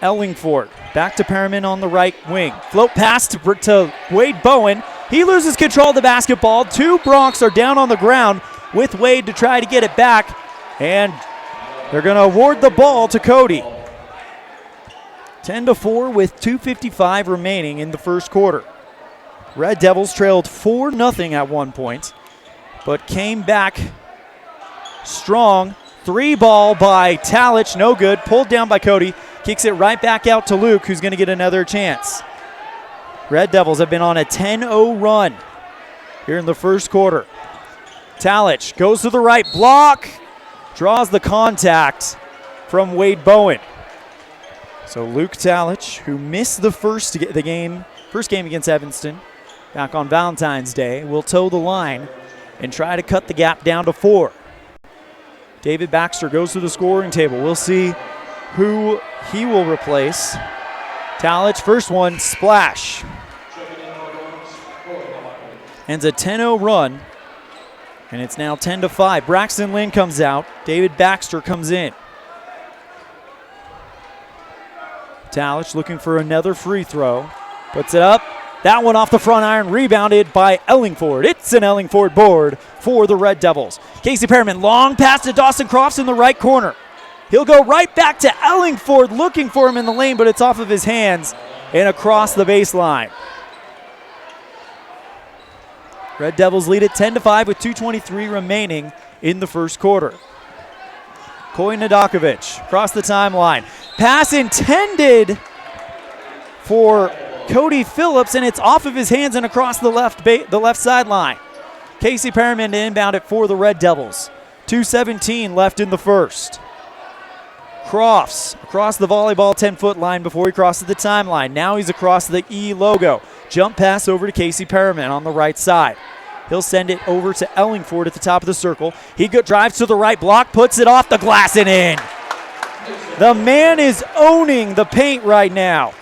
Ellingford back to Perriman on the right wing. Float pass to Wade Bowen. He loses control of the basketball. 2 Bronx are down on the ground with Wade to try to get it back, and they're going to award the ball to Cody. 10-4 with 2:55 remaining in the first quarter. Red Devils trailed 4-0 at one point, but came back strong. 3 ball by Talich, no good. Pulled down by Cody. Kicks it right back out to Luke, who's going to get another chance. Red Devils have been on a 10-0 run here in the first quarter. Talich goes to the right block, draws the contact from Wade Bowen. So Luke Talich, who missed the first game against Evanston back on Valentine's Day, will toe the line and try to cut the gap down to 4. David Baxter goes to the scoring table. We'll see who he will replace. Talich, first one, splash. Ends a 10-0 run, and it's now 10-5. Braxton Lynn comes out. David Baxter comes in. Talich looking for another free throw. Puts it up. That one off the front iron, rebounded by Ellingford. It's an Ellingford board for the Red Devils. Casey Perriman, long pass to Dawson Crofts in the right corner. He'll go right back to Ellingford, looking for him in the lane, but it's off of his hands and across the baseline. Red Devils lead at 10-5 with 2:23 remaining in the first quarter. Coy Nadakovic across the timeline. Pass intended for Cody Phillips, and it's off of his hands and across the left sideline. Casey Perriman to inbound it for the Red Devils. 2:17 left in the first. Crofts across the volleyball 10-foot line before he crosses the timeline. Now he's across the E logo. Jump pass over to Casey Perriman on the right side. He'll send it over to Ellingford at the top of the circle. He drives to the right block, puts it off the glass and in. The man is owning the paint right now.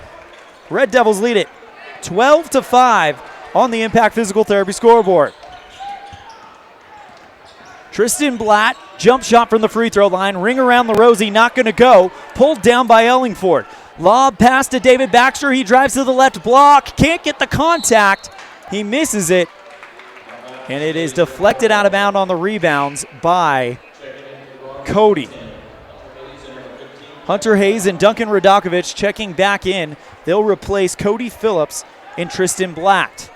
Red Devils lead it 12-5 on the Impact Physical Therapy scoreboard. Tristan Blatt, jump shot from the free throw line, ring around the rosy, not going to go. Pulled down by Ellingford. Lob pass to David Baxter. He drives to the left block, can't get the contact. He misses it, and it is deflected out of bounds on the rebounds by Cody. Hunter Hayes and Duncan Radakovic checking back in. They'll replace Cody Phillips and Tristan Blatt.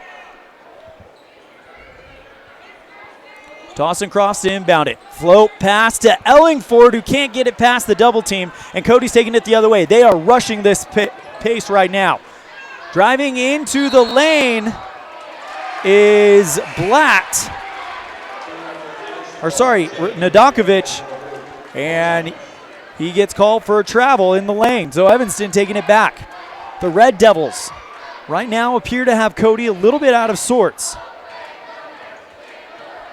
Dawson Crofts to inbound it. Float pass to Ellingford, who can't get it past the double team, and Cody's taking it the other way. They are rushing this pace right now. Driving into the lane is Nadakovic, and he gets called for a travel in the lane. So Evanston taking it back. The Red Devils right now appear to have Cody a little bit out of sorts.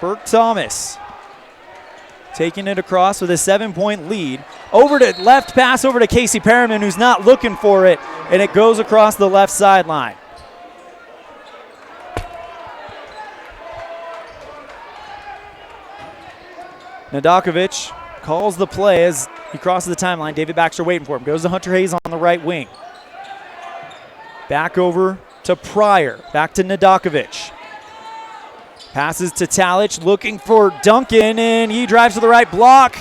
Burke Thomas taking it across with a 7-point lead. Over to left pass over to Casey Perriman, who's not looking for it, and it goes across the left sideline. Nadakovic calls the play as he crosses the timeline. David Baxter waiting for him. Goes to Hunter Hayes on the right wing. Back over to Pryor. Back to Nadakovic. Passes to Talich, looking for Duncan, and he drives to the right block.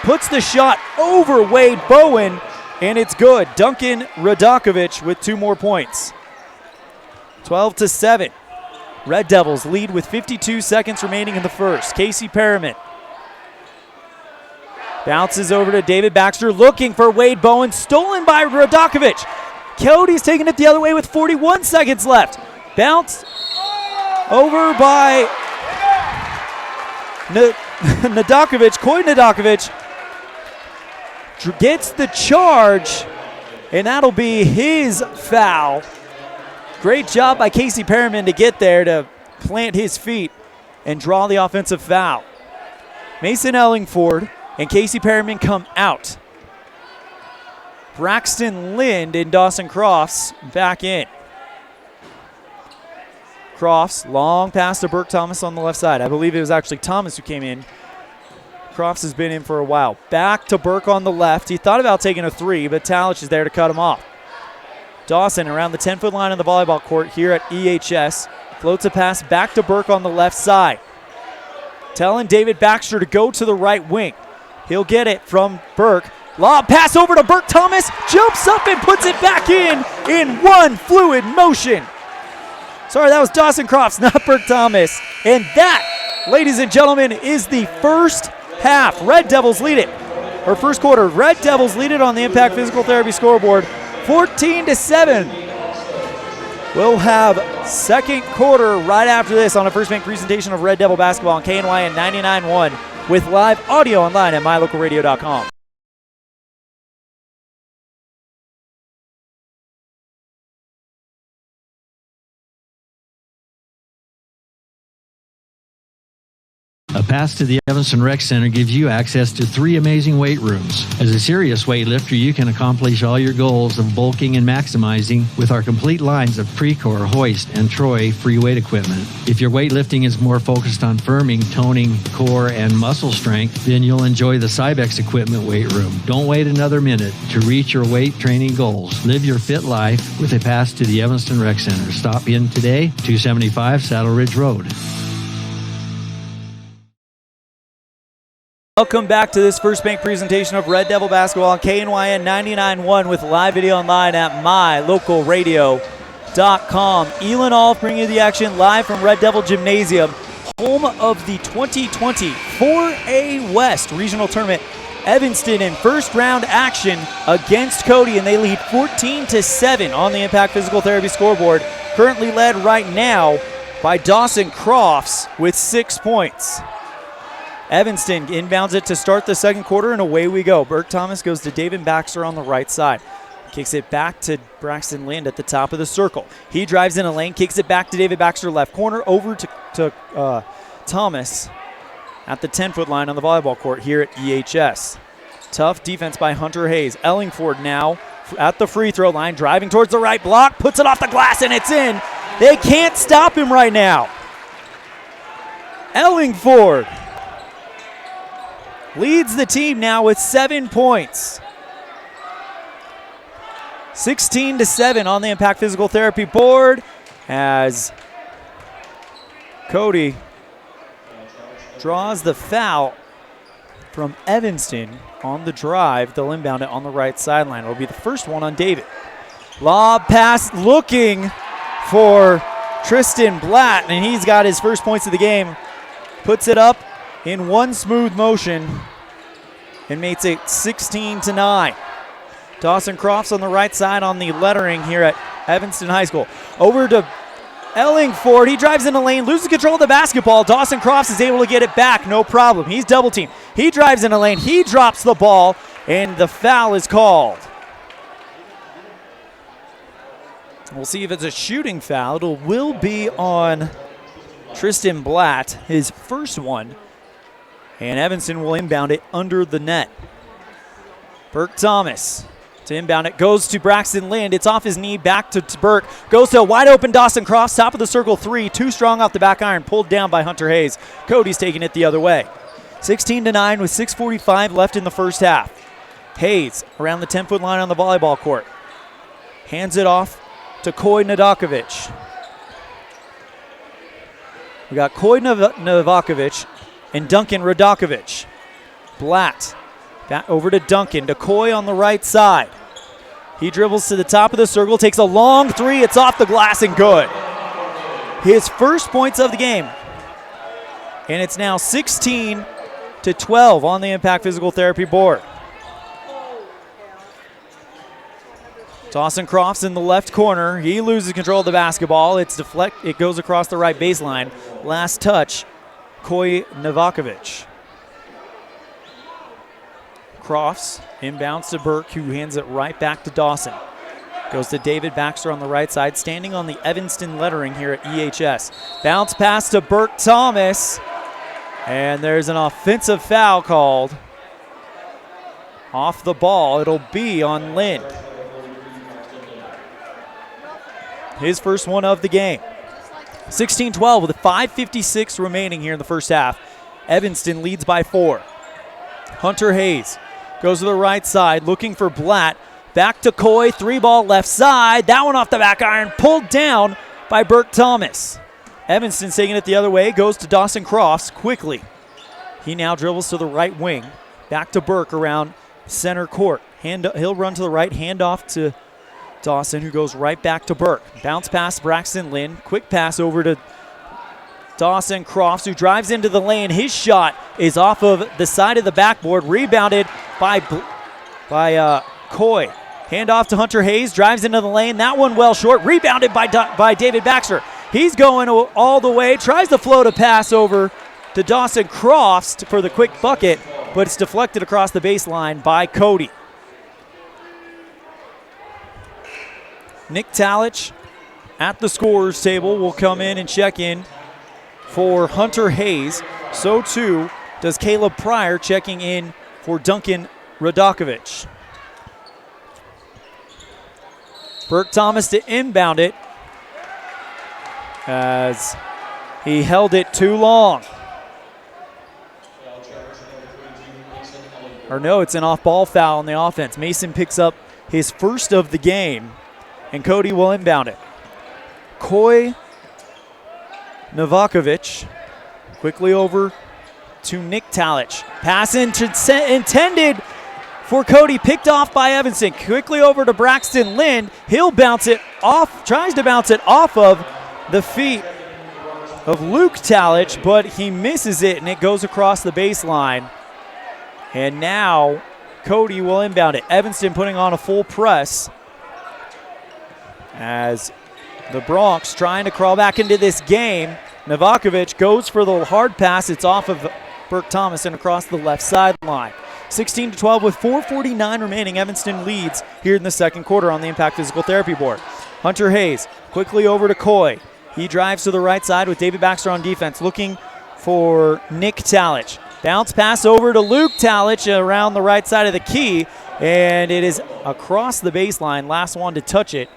Puts the shot over Wade Bowen, and it's good. Duncan Radakovic with 2 more points. 12-7. Red Devils lead with 52 seconds remaining in the first. Casey Perriman bounces over to David Baxter, looking for Wade Bowen, stolen by Radakovich. Cody's taking it the other way with 41 seconds left. Bounce over by Nadakovich. Coy Nadakovich gets the charge, and that'll be his foul. Great job by Casey Perriman to get there to plant his feet and draw the offensive foul. Mason Ellingford and Casey Perriman come out. Braxton Lind and Dawson Crofts back in. Crofts, long pass to Burke Thomas on the left side. I believe it was actually Thomas who came in. Crofts has been in for a while. Back to Burke on the left. He thought about taking a three, but Talich is there to cut him off. Dawson around the 10-foot line on the volleyball court here at EHS. Floats a pass back to Burke on the left side. Telling David Baxter to go to the right wing. He'll get it from Burke. Lob pass over to Burke Thomas. Jumps up and puts it back in one fluid motion. Sorry, that was Dawson Crofts, not Burke Thomas. And that, ladies and gentlemen, is the first half. Red Devils lead it. Or first quarter, Red Devils lead it on the Impact Physical Therapy scoreboard, 14-7. We'll have second quarter right after this on a First Bank presentation of Red Devil basketball on KNYN 99.1 with live audio online at mylocalradio.com. A pass to the Evanston Rec Center gives you access to 3 amazing weight rooms. As a serious weightlifter, you can accomplish all your goals of bulking and maximizing with our complete lines of Precor, Hoist, and Troy free weight equipment. If your weightlifting is more focused on firming, toning, core, and muscle strength, then you'll enjoy the Cybex equipment weight room. Don't wait another minute to reach your weight training goals. Live your fit life with a pass to the Evanston Rec Center. Stop in today, 275 Saddle Ridge Road. Welcome back to this First Bank presentation of Red Devil basketball on KNYN 99.1 with live video online at mylocalradio.com. ELAN OLLIFF bringing you the action live from Red Devil Gymnasium, home of the 2020 4A West Regional Tournament. Evanston in first round action against Cody, and they lead 14-7 on the Impact Physical Therapy scoreboard. Currently led right now by Dawson Crofts with 6 points. Evanston inbounds it to start the second quarter, and away we go. Burke Thomas goes to David Baxter on the right side. Kicks it back to Braxton Lind at the top of the circle. He drives in a lane, kicks it back to David Baxter left corner, over to Thomas at the 10-foot line on the volleyball court here at EHS. Tough defense by Hunter Hayes. Ellingford now at the free throw line, driving towards the right block, puts it off the glass, and it's in. They can't stop him right now. Ellingford leads the team now with 7 points. 16-7 on the Impact Physical Therapy board as Cody draws the foul from Evanston on the drive. They'll inbound it on the right sideline. It'll be the first one on David. Lob pass looking for Tristan Blatt, and he's got his first points of the game. Puts it up in one smooth motion and makes it 16-9. Dawson Crofts on the right side on the lettering here at Evanston High School. Over to Ellingford. He drives in the lane, loses control of the basketball. Dawson Crofts is able to get it back, no problem. He's double teamed. He drives in the lane, he drops the ball, and the foul is called. We'll see if it's a shooting foul. It will be on Tristan Blatt, his first one. And Evanston will inbound it under the net. Burke Thomas to inbound it. Goes to Braxton Lind. It's off his knee. Back to Burke. Goes to a wide open Dawson Crofts. Top of the circle three. Too strong off the back iron. Pulled down by Hunter Hayes. Cody's taking it the other way. 16-9 with 6:45 left in the first half. Hayes around the 10-foot line on the volleyball court. Hands it off to Coy Nadakovich. We got Coy Novakovic and Duncan Radakovich. Blatt back over to Duncan, to Coy on the right side. He dribbles to the top of the circle, takes a long three. It's off the glass and good. his first points of the game. And it's now 16-12 on the Impact Physical Therapy board. Dawson Crofts in the left corner. He loses control of the basketball. It goes across the right baseline. Last touch, Koy Novakovic. Crofts inbounds to Burke, who hands it right back to Dawson. Goes to David Baxter on the right side, standing on the Evanston lettering here at EHS. Bounce pass to Burke Thomas. And there's an offensive foul called off the ball. It'll be on Lind. His first one of the game. 16-12 with 5:56 remaining here in the first half. Evanston leads by 4. Hunter Hayes goes to the right side, looking for Blatt. Back to Coy, 3-ball left side. That one off the back iron, pulled down by Burke Thomas. Evanston taking it the other way, goes to Dawson Crofts quickly. He now dribbles to the right wing. Back to Burke around center court. He'll run to the right, hand off to Dawson, who goes right back to Burke. Bounce pass Braxton Lind. Quick pass over to Dawson Crofts, who drives into the lane. His shot is off of the side of the backboard, rebounded by Coy. Hand off to Hunter Hayes, drives into the lane. That one well short, rebounded by David Baxter. He's going all the way, tries to float a pass over to Dawson Crofts for the quick bucket, but it's deflected across the baseline by Cody. Nick Talich at the scorer's table will come in and check in for Hunter Hayes. So too does Caleb Pryor, checking in for Duncan Radakovic. Burke Thomas to inbound it as he held it too long. Or no, it's an off-ball foul on the offense. Mason picks up his first of the game, and Cody will inbound it. Koy Novakovic quickly over to Nick Talich. Pass intended for Cody, picked off by Evanston. Quickly over to Braxton Lind. He'll bounce it off, tries to bounce it off of the feet of Luke Talich, but he misses it, and it goes across the baseline. And now Cody will inbound it. Evanston putting on a full press as the Bronx trying to crawl back into this game. Novakovic goes for the hard pass. It's off of Burke Thomas and across the left sideline. 16-12 with 4:49 remaining. Evanston leads here in the second quarter on the Impact Physical Therapy board. Hunter Hayes quickly over to Coy. He drives to the right side with David Baxter on defense, looking for Nick Talich. Bounce pass over to Luke Talich around the right side of the key, and it is across the baseline. Last one to touch it,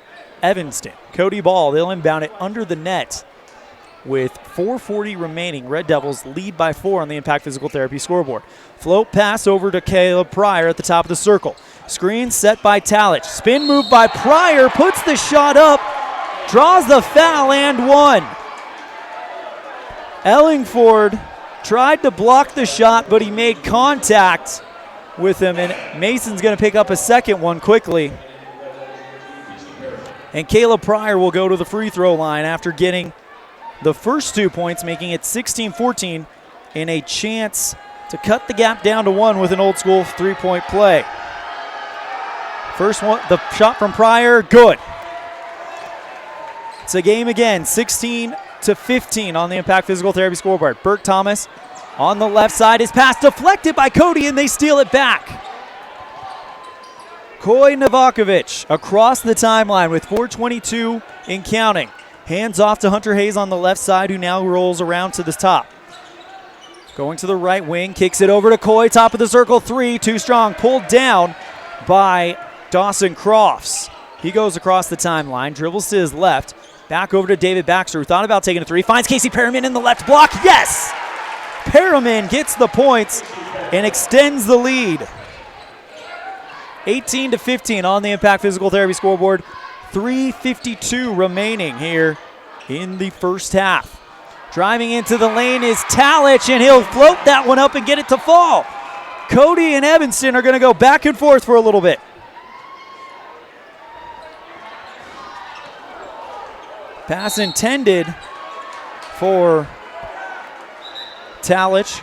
Evanston. Cody Ball, they'll inbound it under the net with 4:40 remaining. Red Devils lead by 4 on the Impact Physical Therapy scoreboard. Float pass over to Caleb Pryor at the top of the circle. Screen set by Talich. Spin move by Pryor, puts the shot up, draws the foul and one. Ellingford tried to block the shot, but he made contact with him, and Mason's going to pick up a second one quickly. And Caleb Pryor will go to the free throw line after getting the first 2 points, making it 16-14 and a chance to cut the gap down to 1 with an old school three-point play. First one, the shot from Pryor, good. It's a game again, 16-15 on the Impact Physical Therapy scoreboard. Burke Thomas on the left side. His pass deflected by Cody, and they steal it back. Koy Novakovic across the timeline with 4:22 in counting. Hands off to Hunter Hayes on the left side, who now rolls around to the top. Going to the right wing, kicks it over to Coy, top of the circle, 3, too strong. Pulled down by Dawson Crofts. He goes across the timeline, dribbles to his left, back over to David Baxter, who thought about taking a 3, finds Casey Perriman in the left block, yes! Perriman gets the points and extends the lead. 18-15 on the Impact Physical Therapy scoreboard. 3:52 remaining here in the first half. Driving into the lane is Talich, and he'll float that one up and get it to fall. Cody and Evanston are going to go back and forth for a little bit. Pass intended for Talich.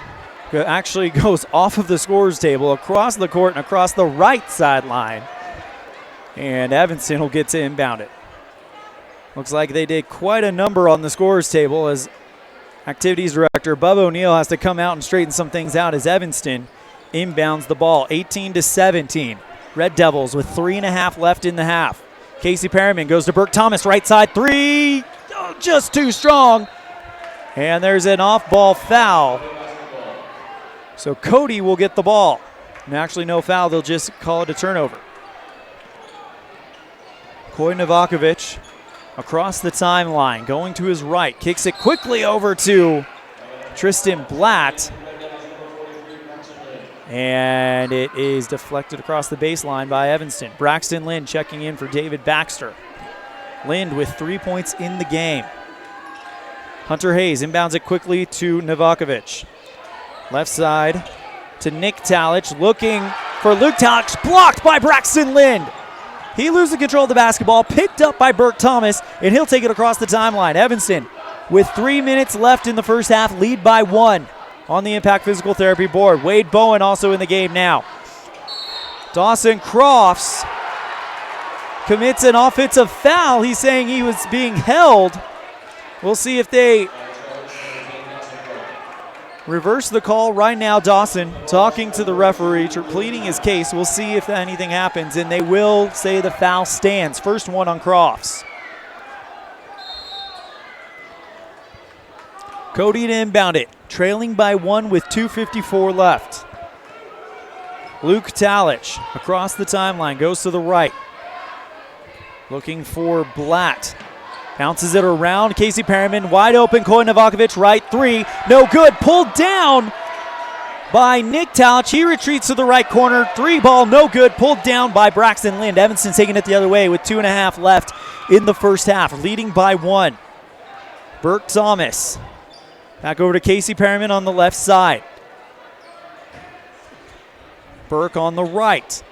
Actually goes off of the scores table, across the court and across the right sideline. And Evanston will get to inbound it. Looks like they did quite a number on the scores table as Activities Director Bub O'Neill has to come out and straighten some things out as Evanston inbounds the ball, 18-17. Red Devils with 3.5 left in the half. Casey Perryman goes to Burke Thomas, right side three, just too strong. And there's an off-ball foul. So Cody will get the ball. And actually no foul, they'll just call it a turnover. Koy Novakovic across the timeline, going to his right, kicks it quickly over to Tristan Blatt. And it is deflected across the baseline by Evanston. Braxton Lind checking in for David Baxter. Lind with 3 points in the game. Hunter Hayes inbounds it quickly to Novakovic. Left side to Nick Talich, looking for Luke Talich, blocked by Braxton Lind. He loses control of the basketball, picked up by Burke Thomas, and he'll take it across the timeline. Evanston, with 3 minutes left in the first half, lead by 1 on the Impact Physical Therapy board. Wade Bowen also in the game now. Dawson Crofts commits an offensive foul. He's saying he was being held. We'll see if they reverse the call right now. Dawson talking to the referee, pleading his case. We'll see if anything happens, and they will say the foul stands. First one on Crofts. Cody to inbound it, trailing by 1 with 2:54 left. Luke Talich across the timeline, goes to the right. Looking for Blatt. Bounces it around. Casey Perryman wide open. Koy Novakovic right three. No good. Pulled down by Nick Talich. He retreats to the right corner. 3 ball, no good. Pulled down by Braxton Lind. Evanston taking it the other way with 2.5 left in the first half, leading by 1. Burke Thomas. Back over to Casey Perryman on the left side. Burke on the right.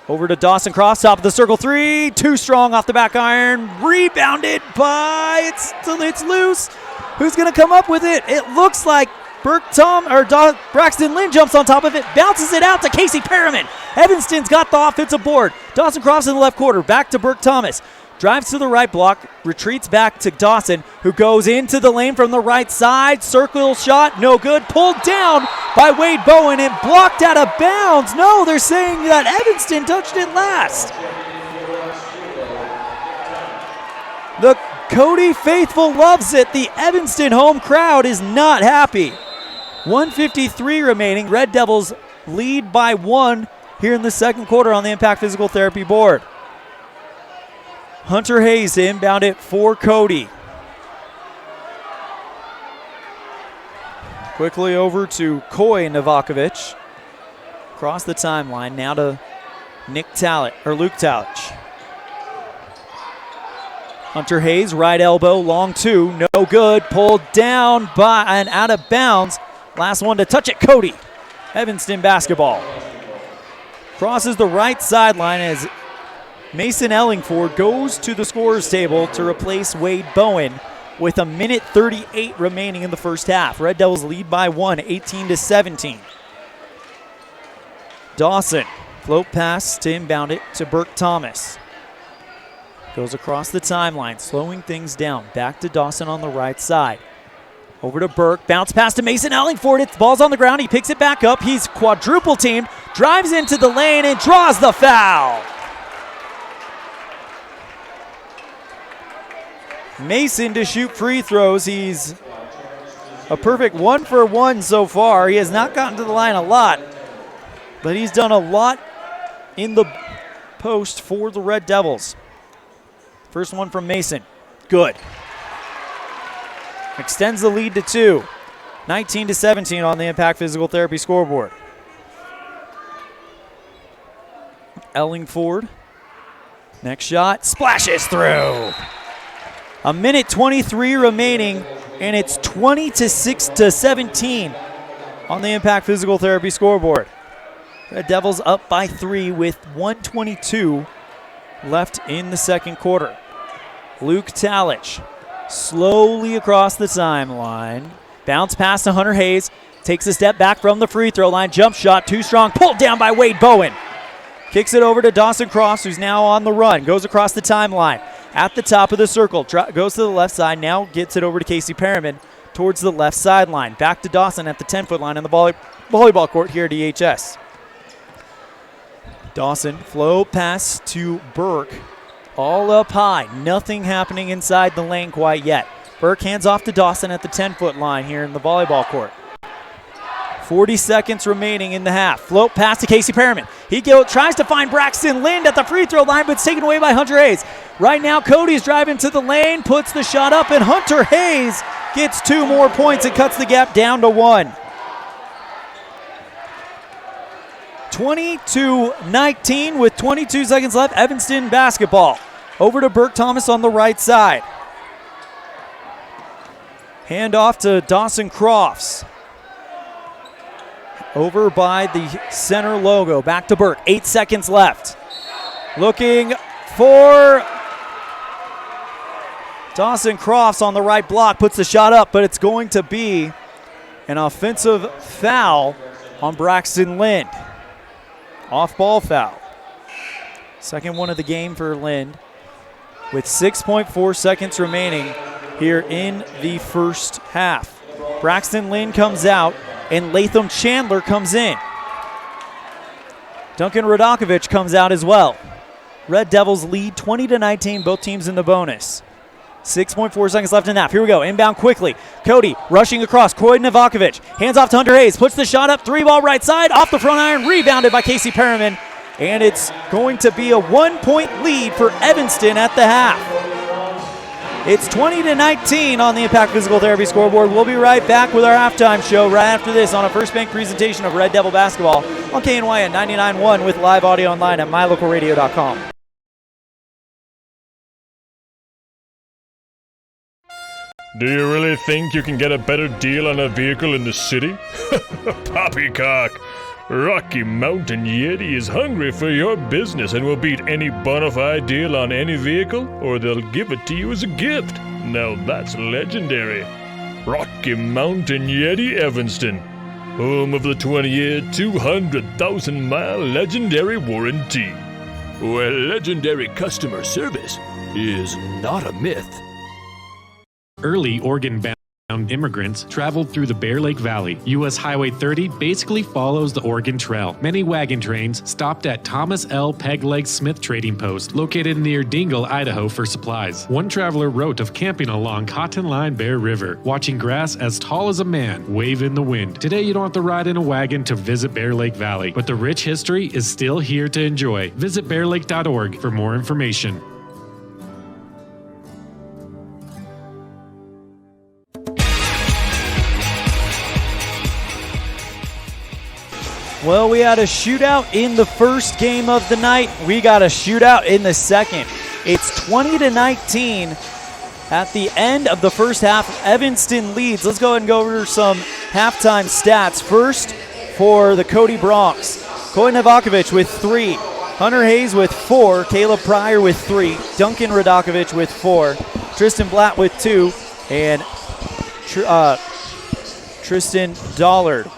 Over to Dawson Cross, top of the circle three. Too strong off the back iron. Rebounded by, it's loose. Who's going to come up with it? It looks like Braxton Lind jumps on top of it, bounces it out to Casey Perryman. Evanston's got the offensive board. Dawson Cross in the left quarter, back to Burke Thomas. Drives to the right block, retreats back to Dawson, who goes into the lane from the right side. Circle shot, no good. Pulled down by Wade Bowen and blocked out of bounds. No, they're saying that Evanston touched it last. The Cody faithful loves it. The Evanston home crowd is not happy. 1:53 remaining. Red Devils lead by 1 here in the second quarter on the Impact Physical Therapy board. Hunter Hayes to inbound it for Cody. Quickly over to Koy Novakovic. Across the timeline now to Luke Talich. Hunter Hayes, right elbow, long two, no good. Pulled down by and out of bounds. Last one to touch it, Cody. Evanston basketball. Crosses the right sideline as Mason Ellingford goes to the scorer's table to replace Wade Bowen with 1:38 remaining in the first half. Red Devils lead by 1, 18-17. Dawson, float pass to inbound it to Burke Thomas. Goes across the timeline, slowing things down. Back to Dawson on the right side. Over to Burke, bounce pass to Mason Ellingford. It's ball's on the ground, he picks it back up. He's quadruple teamed, drives into the lane and draws the foul. Mason to shoot free throws. He's a perfect 1 for 1 so far. He has not gotten to the line a lot, but he's done a lot in the post for the Red Devils. First one from Mason. Good. Extends the lead to 2. 19-17 on the Impact Physical Therapy scoreboard. Ellingford. Next shot. Splashes through. 1:23 remaining, and it's 20-17 on the Impact Physical Therapy scoreboard. Red Devils up by 3 with 1:22 left in the second quarter. Luke Talich slowly across the timeline. Bounce pass to Hunter Hayes. Takes a step back from the free throw line. Jump shot, too strong. Pulled down by Wade Bowen. Kicks it over to Dawson Crofts, who's now on the run. Goes across the timeline. At the top of the circle. Goes to the left side. Now gets it over to Casey Perriman towards the left sideline. Back to Dawson at the 10-foot line in the volleyball court here at EHS. Dawson, flow pass to Burke. All up high. Nothing happening inside the lane quite yet. Burke hands off to Dawson at the 10-foot line here in the volleyball court. 40 seconds remaining in the half. Float pass to Casey Perriman. He tries to find Braxton Lind at the free throw line, but it's taken away by Hunter Hayes. Right now, Cody's driving to the lane, puts the shot up, and Hunter Hayes gets 2 more points and cuts the gap down to 1. 22-19 with 22 seconds left. Evanston basketball. Over to Burke Thomas on the right side. Hand off to Dawson Crofts. Over by the center logo. Back to Burke. 8 seconds left. Looking for Dawson Crofts on the right block. Puts the shot up, but it's going to be an offensive foul on Braxton Lind. Off-ball foul. Second one of the game for Lind with 6.4 seconds remaining here in the first half. Braxton Lind comes out and Latham Chandler comes in. Duncan Radakovich comes out as well. Red Devils lead 20-19, both teams in the bonus. 6.4 seconds left in the half. Here we go. Inbound quickly. Cody rushing across. Croyd Novakovic. Hands off to Hunter Hayes. Puts the shot up. 3-ball right side. Off the front iron. Rebounded by Casey Perriman. And it's going to be a 1-point lead for Evanston at the half. It's 20-19 on the Impact Physical Therapy scoreboard. We'll be right back with our halftime show right after this on a First Bank presentation of Red Devil basketball on KNY at 99.1 with live audio online at mylocalradio.com. Do you really think you can get a better deal on a vehicle in the city? Poppycock! Rocky Mountain Yeti is hungry for your business and will beat any bona fide deal on any vehicle, or they'll give it to you as a gift. Now that's legendary. Rocky Mountain Yeti Evanston, home of the 20-year, 200,000-mile legendary warranty, where legendary customer service is not a myth. Early Oregon-bound immigrants traveled through the Bear Lake Valley. U.S. Highway 30 basically follows the Oregon Trail. Many wagon trains stopped at Thomas L. Pegleg Smith Trading Post, located near Dingle, Idaho, for supplies. One traveler wrote of camping along Cotton Line Bear River, watching grass as tall as a man wave in the wind. Today, you don't have to ride in a wagon to visit Bear Lake Valley, but the rich history is still here to enjoy. Visit bearlake.org for more information. Well, we had a shootout in the first game of the night. We got a shootout in the second. It's 20-19 at the end of the first half. Evanston leads. Let's go ahead and go over some halftime stats. First, for the Cody Bronx, Croyd Novakovic with 3, Hunter Hayes with 4, Caleb Pryor with 3, Duncan Radakovich with 4, Tristan Blatt with 2, and Tristan Dollard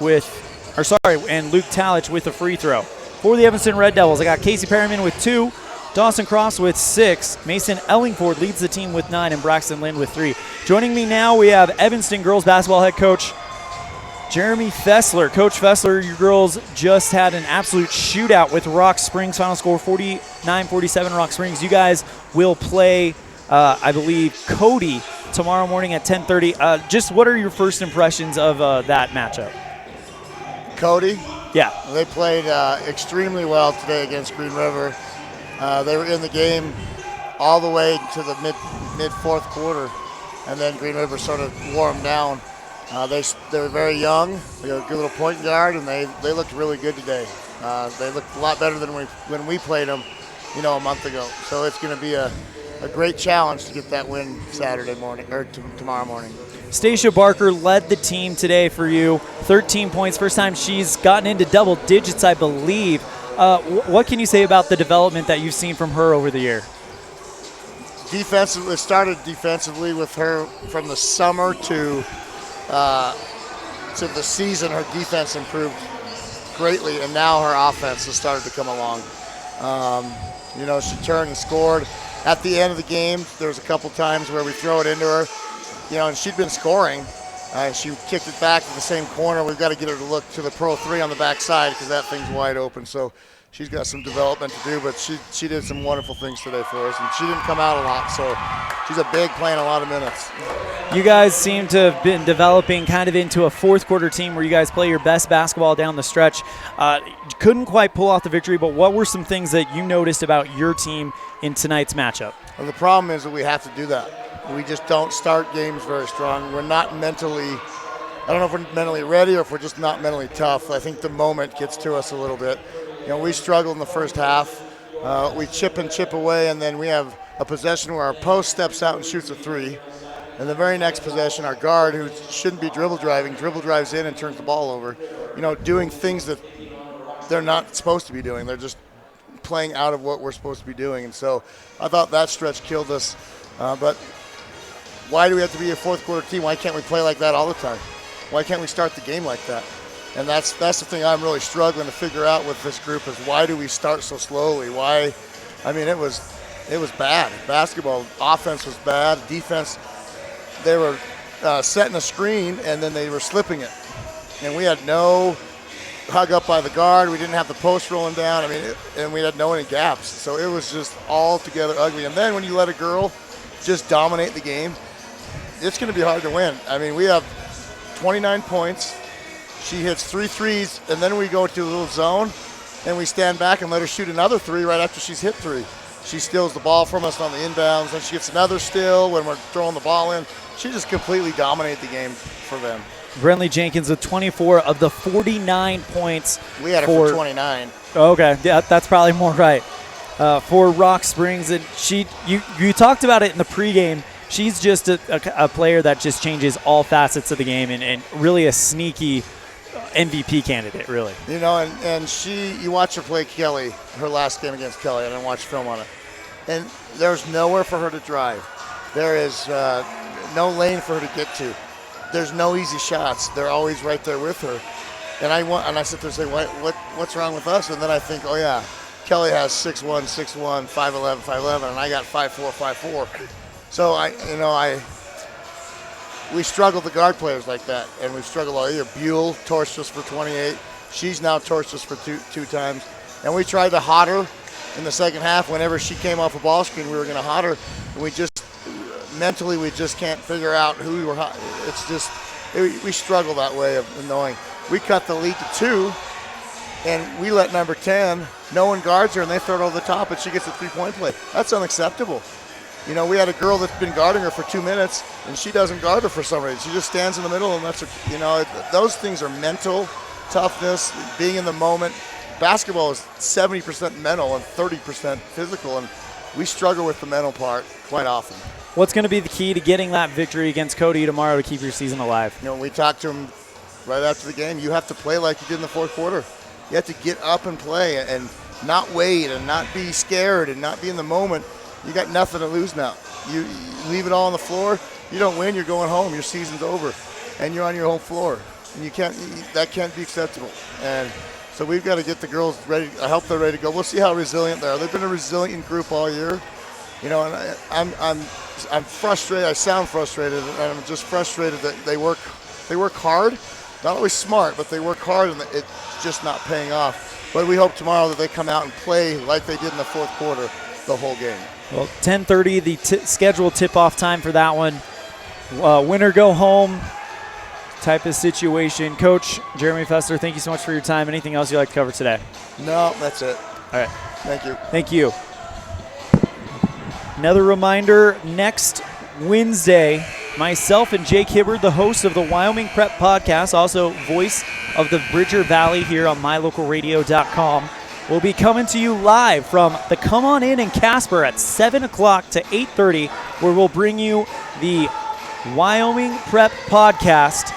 and Luke Talich with a free throw. For the Evanston Red Devils, I got Casey Perriman with 2, Dawson Crofts with 6, Mason Ellingford leads the team with 9, and Braxton Lind with 3. Joining me now, we have Evanston girls basketball head coach Jeremy Fessler. Coach Fessler, your girls just had an absolute shootout with Rock Springs. Final score 49-47 Rock Springs. You guys will play, I believe, Cody tomorrow morning at 10:30. Just what are your first impressions of that matchup? Cody? Yeah. They played extremely well today against Green River. They were in the game all the way to the mid-fourth quarter, and then Green River sort of wore them down. They were very young. They got a good little point guard, and they looked really good today. They looked a lot better than when we played them, a month ago. So it's going to be a great challenge to get that win Saturday morning or tomorrow morning. Stacia Barker led the team today for you. 13 points, first time she's gotten into double digits, I believe. What can you say about the development that you've seen from her over the year? defensively, it started defensively with her from the summer to the season. Her defense improved greatly, and now her offense has started to come along. She turned and scored. At the end of the game, there was a couple times where we throw it into her, and she'd been scoring. She kicked it back to the same corner. We've got to get her to look to the Pro 3 on the backside because that thing's wide open. So she's got some development to do, but she did some wonderful things today for us, and she didn't come out a lot, so she's a big playing a lot of minutes. You guys seem to have been developing kind of into a fourth quarter team where you guys play your best basketball down the stretch. Couldn't quite pull off the victory, but what were some things that you noticed about your team in tonight's matchup? Well, the problem is that we have to do that. We just don't start games very strong. We're not mentally, I don't know if we're mentally ready or if we're just not mentally tough. I think the moment gets to us a little bit. We struggled in the first half. We chip away, and then we have a possession where our post steps out and shoots a three. And the very next possession, our guard, who shouldn't be dribble drives in and turns the ball over, doing things that they're not supposed to be doing. They're just playing out of what we're supposed to be doing. And so I thought that stretch killed us. But why do we have to be a fourth quarter team? Why can't we play like that all the time? Why can't we start the game like that? And that's the thing I'm really struggling to figure out with this group is why do we start so slowly? Why? I mean, it was bad. Basketball offense was bad. Defense, they were setting a screen and then they were slipping it. And we had no hug up by the guard. We didn't have the post rolling down. And we had no any gaps. So it was just all together ugly. And then when you let a girl just dominate the game, it's going to be hard to win. I mean, we have 29 points. She hits 3 threes, and then we go to a little zone, and we stand back and let her shoot another 3 right after she's hit 3. She steals the ball from us on the inbounds, and she gets another steal when we're throwing the ball in. She just completely dominated the game for them. Brentley Jenkins with 24 of the 49 points. We had her for 29. Okay, yeah, that's probably more right. For Rock Springs, and you talked about it in the pregame. She's just a player that just changes all facets of the game and really a sneaky MVP candidate, really. And you watch her play Kelly, her last game against Kelly. I didn't watch film on it. And there's nowhere for her to drive. There is no lane for her to get to. There's no easy shots. They're always right there with her. And I sit there and say, what's wrong with us? And then I think, oh yeah, Kelly has 6'1", 6'1", 5'11", 5'11", and I got 5'4", 5'4". So we struggle the guard players like that, and we've struggled all year. Buell torched us for 28. She's now torched us for two times. And we tried to hot her in the second half. Whenever she came off a ball screen, we were going to hot her. And we just can't figure out who we were hot. It's just, we struggle that way of knowing. We cut the lead to 2, and we let number 10, no one guards her, and they throw it over the top, and she gets a three-point play. That's unacceptable. We had a girl that's been guarding her for 2 minutes, and she doesn't guard her for some reason. She just stands in the middle, and those things are mental toughness, being in the moment. Basketball is 70% mental and 30% physical, and we struggle with the mental part quite often. What's going to be the key to getting that victory against Cody tomorrow to keep your season alive? We talked to him right after the game. You have to play like you did in the fourth quarter. You have to get up and play and not wait and not be scared and not be in the moment. You got nothing to lose now. You leave it all on the floor. You don't win, you're going home. Your season's over, and you're on your home floor. And that can't be acceptable. And so we've got to get the girls ready. I hope they're ready to go. We'll see how resilient they are. They've been a resilient group all year. And I'm frustrated. I sound frustrated, and I'm just frustrated that they work hard. Not always smart, but they work hard, and it's just not paying off. But we hope tomorrow that they come out and play like they did in the fourth quarter the whole game. Well, 10:30, the scheduled tip-off time for that one. Winner go home type of situation. Coach Jeremy Fester, thank you so much for your time. Anything else you'd like to cover today? No, that's it. All right. Thank you. Thank you. Another reminder, next Wednesday, myself and Jake Hibbard, the host of the Wyoming Prep Podcast, also voice of the Bridger Valley here on mylocalradio.com, will be coming to you live from the Come On In Casper at 7 o'clock to 8:30, where we'll bring you the Wyoming Prep Podcast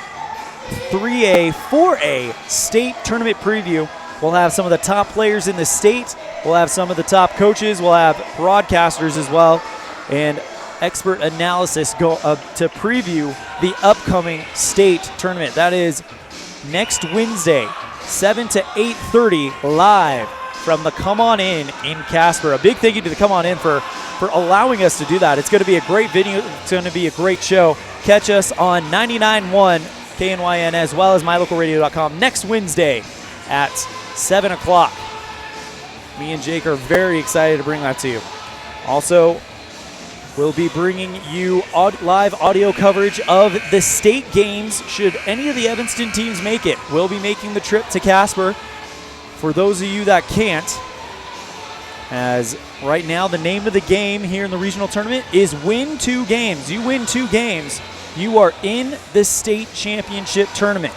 3A, 4A state tournament preview. We'll have some of the top players in the state. We'll have some of the top coaches. We'll have broadcasters as well. and expert analysis go to preview the upcoming state tournament. That is next Wednesday, 7 to 8:30, live from the Come On In Casper. A big thank you to the Come On In for allowing us to do that. It's going to be a great video. It's going to be a great show. Catch us on 99.1 KNYN as well as mylocalradio.com next Wednesday at 7 o'clock. Me and Jake are very excited to bring that to you. Also, we'll be bringing you live audio coverage of the state games should any of the Evanston teams make it. We'll be making the trip to Casper for those of you that can't, as right now the name of the game here in the regional tournament is win 2 games. You win 2 games, you are in the state championship tournament.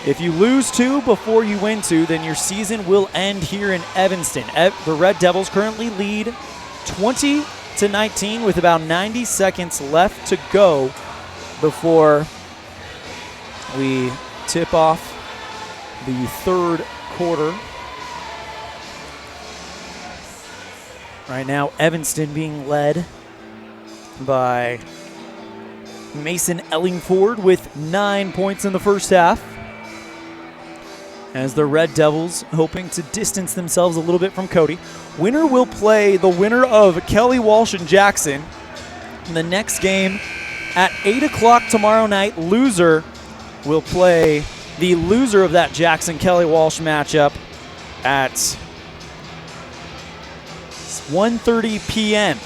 If you lose 2 before you win 2, then your season will end here in Evanston. The Red Devils currently lead 20-19 with about 90 seconds left to go before we tip off the third quarter. Right now, Evanston being led by Mason Ellingford with 9 points in the first half, as the Red Devils hoping to distance themselves a little bit from Cody. Winner will play the winner of Kelly Walsh and Jackson in the next game at 8 o'clock tomorrow night. Loser will play the loser of that Jackson-Kelly Walsh matchup at 1:30 p.m.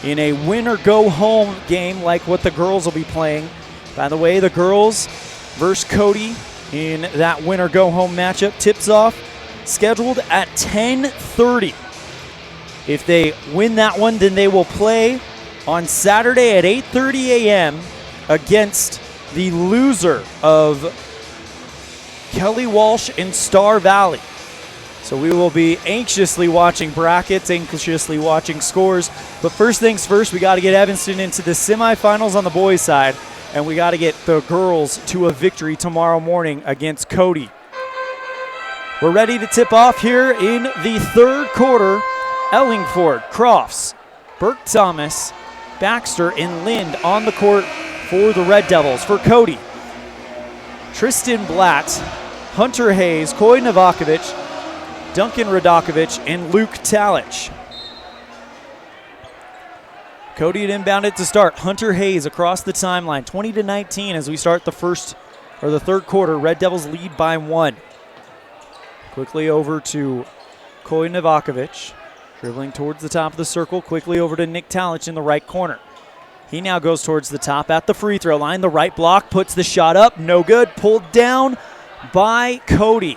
in a win-or-go-home game like what the girls will be playing. By the way, the girls versus Cody in that win-or-go-home matchup tips off scheduled at 10:30. If they win that one, then they will play on Saturday at 8:30 a.m. against the loser of Kelly Walsh and Star Valley. So we will be anxiously watching brackets, anxiously watching scores. But first things first, we got to get Evanston into the semifinals on the boys' side, and we got to get the girls to a victory tomorrow morning against Cody. We're ready to tip off here in the third quarter. Ellingford, Crofts, Burke Thomas, Baxter, and Lind on the court for the Red Devils. For Cody, Tristan Blatt, Hunter Hayes, Coy Novakovic, Duncan Radakovich, and Luke Talich. Cody had inbounded to start. Hunter Hayes across the timeline, 20-19 as we start the third quarter. Red Devils lead by 1. Quickly over to Coy Novakovic, dribbling towards the top of the circle. Quickly over to Nick Talich in the right corner. He now goes towards the top at the free throw line. The right block puts the shot up. No good. Pulled down by Cody.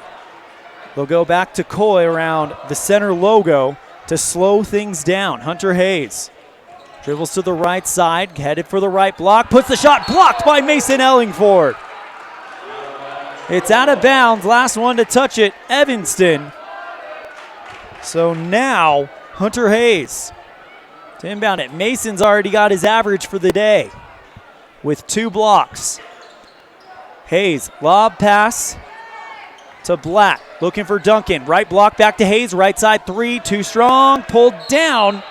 They'll go back to Coy around the center logo to slow things down. Hunter Hayes dribbles to the right side, headed for the right block. Puts the shot blocked by Mason Ellingford. It's out of bounds. Last one to touch it, Evanston. So now Hunter Hayes to inbound it. Mason's already got his average for the day with 2 blocks. Hayes, lob pass to Blatt, looking for Duncan. Right block back to Hayes, right side 3, too strong, pulled down.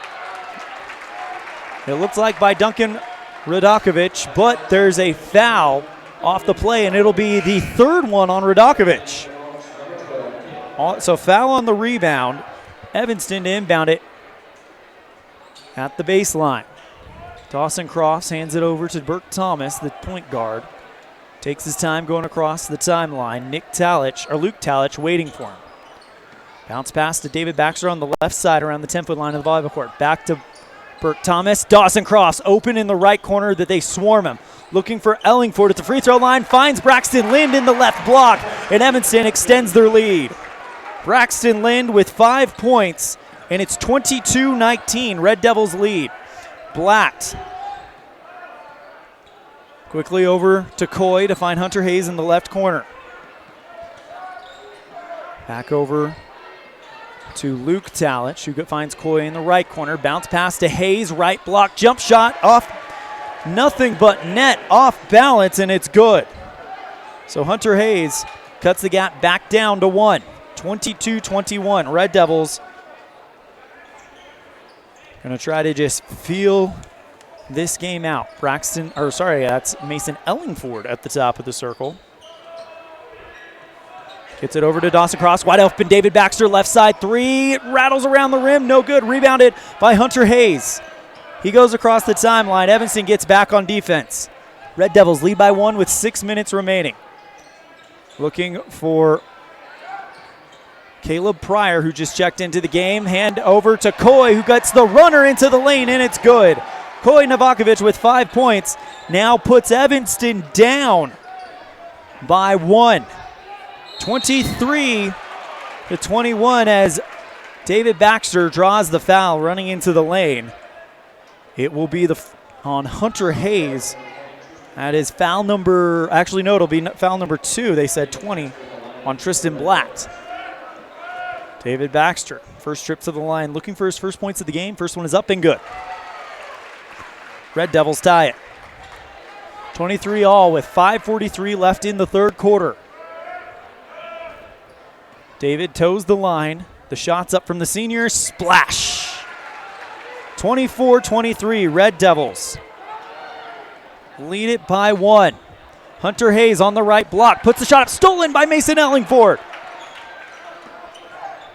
It looks like by Duncan Radakovich, but there's a foul off the play, and it'll be the third one on Radakovich. So foul on the rebound. Evanston to inbound it at the baseline. Dawson Crofts hands it over to Burke Thomas, the point guard. Takes his time going across the timeline. Luke Talich waiting for him. Bounce pass to David Baxter on the left side around the 10-foot line of the volleyball court. Back to Burke Thomas. Dawson Crofts open in the right corner that they swarm him. Looking for Ellingford at the free throw line. Finds Braxton Lind in the left block, and Evanston extends their lead. Braxton Lind with 5 points, and it's 22-19. Red Devils lead. Blatt quickly over to Coy to find Hunter Hayes in the left corner. Back over to Luke Talich, who finds Coy in the right corner. Bounce pass to Hayes, right block, jump shot off, nothing but net, off balance, and it's good. So Hunter Hayes cuts the gap back down to 1. 22-21. Red Devils Gonna try to just feel this game out. That's Mason Ellingford at the top of the circle. Gets it over to Dawson Cross. Wide open, David Baxter, left side three. Rattles around the rim, no good. Rebounded by Hunter Hayes. He goes across the timeline. Evanston gets back on defense. Red Devils lead by 1 with 6 minutes remaining. Looking for Caleb Pryor, who just checked into the game. Hand over to Coy, who gets the runner into the lane, and it's good. Coy Novakovic with 5 points now puts Evanston down by 1. 23-21 as David Baxter draws the foul running into the lane. It will be on Hunter Hayes. That is foul number, actually no, it'll be foul number 2, they said 20, on Tristan Blatt. David Baxter, first trip to the line, looking for his first points of the game. First one is up and good. Red Devils tie it. 23 all with 5:43 left in the third quarter. David toes the line. The shot's up from the senior. Splash. 24-23, Red Devils lead it by 1. Hunter Hayes on the right block. Puts the shot up. Stolen by Mason Ellingford.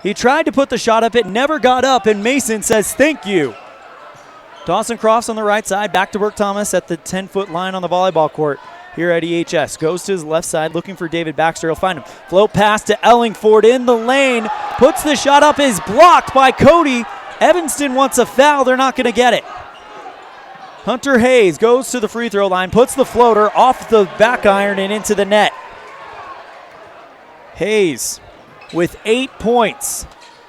He tried to put the shot up. It never got up, and Mason says thank you. Dawson Crofts on the right side. Back to Burke Thomas at the 10-foot line on the volleyball court here at EHS. Goes to his left side looking for David Baxter. He'll find him. Float pass to Ellingford in the lane. Puts the shot up. Is blocked by Cody. Evanston wants a foul. They're not going to get it. Hunter Hayes goes to the free throw line. Puts the floater off the back iron and into the net. Hayes with 8 points.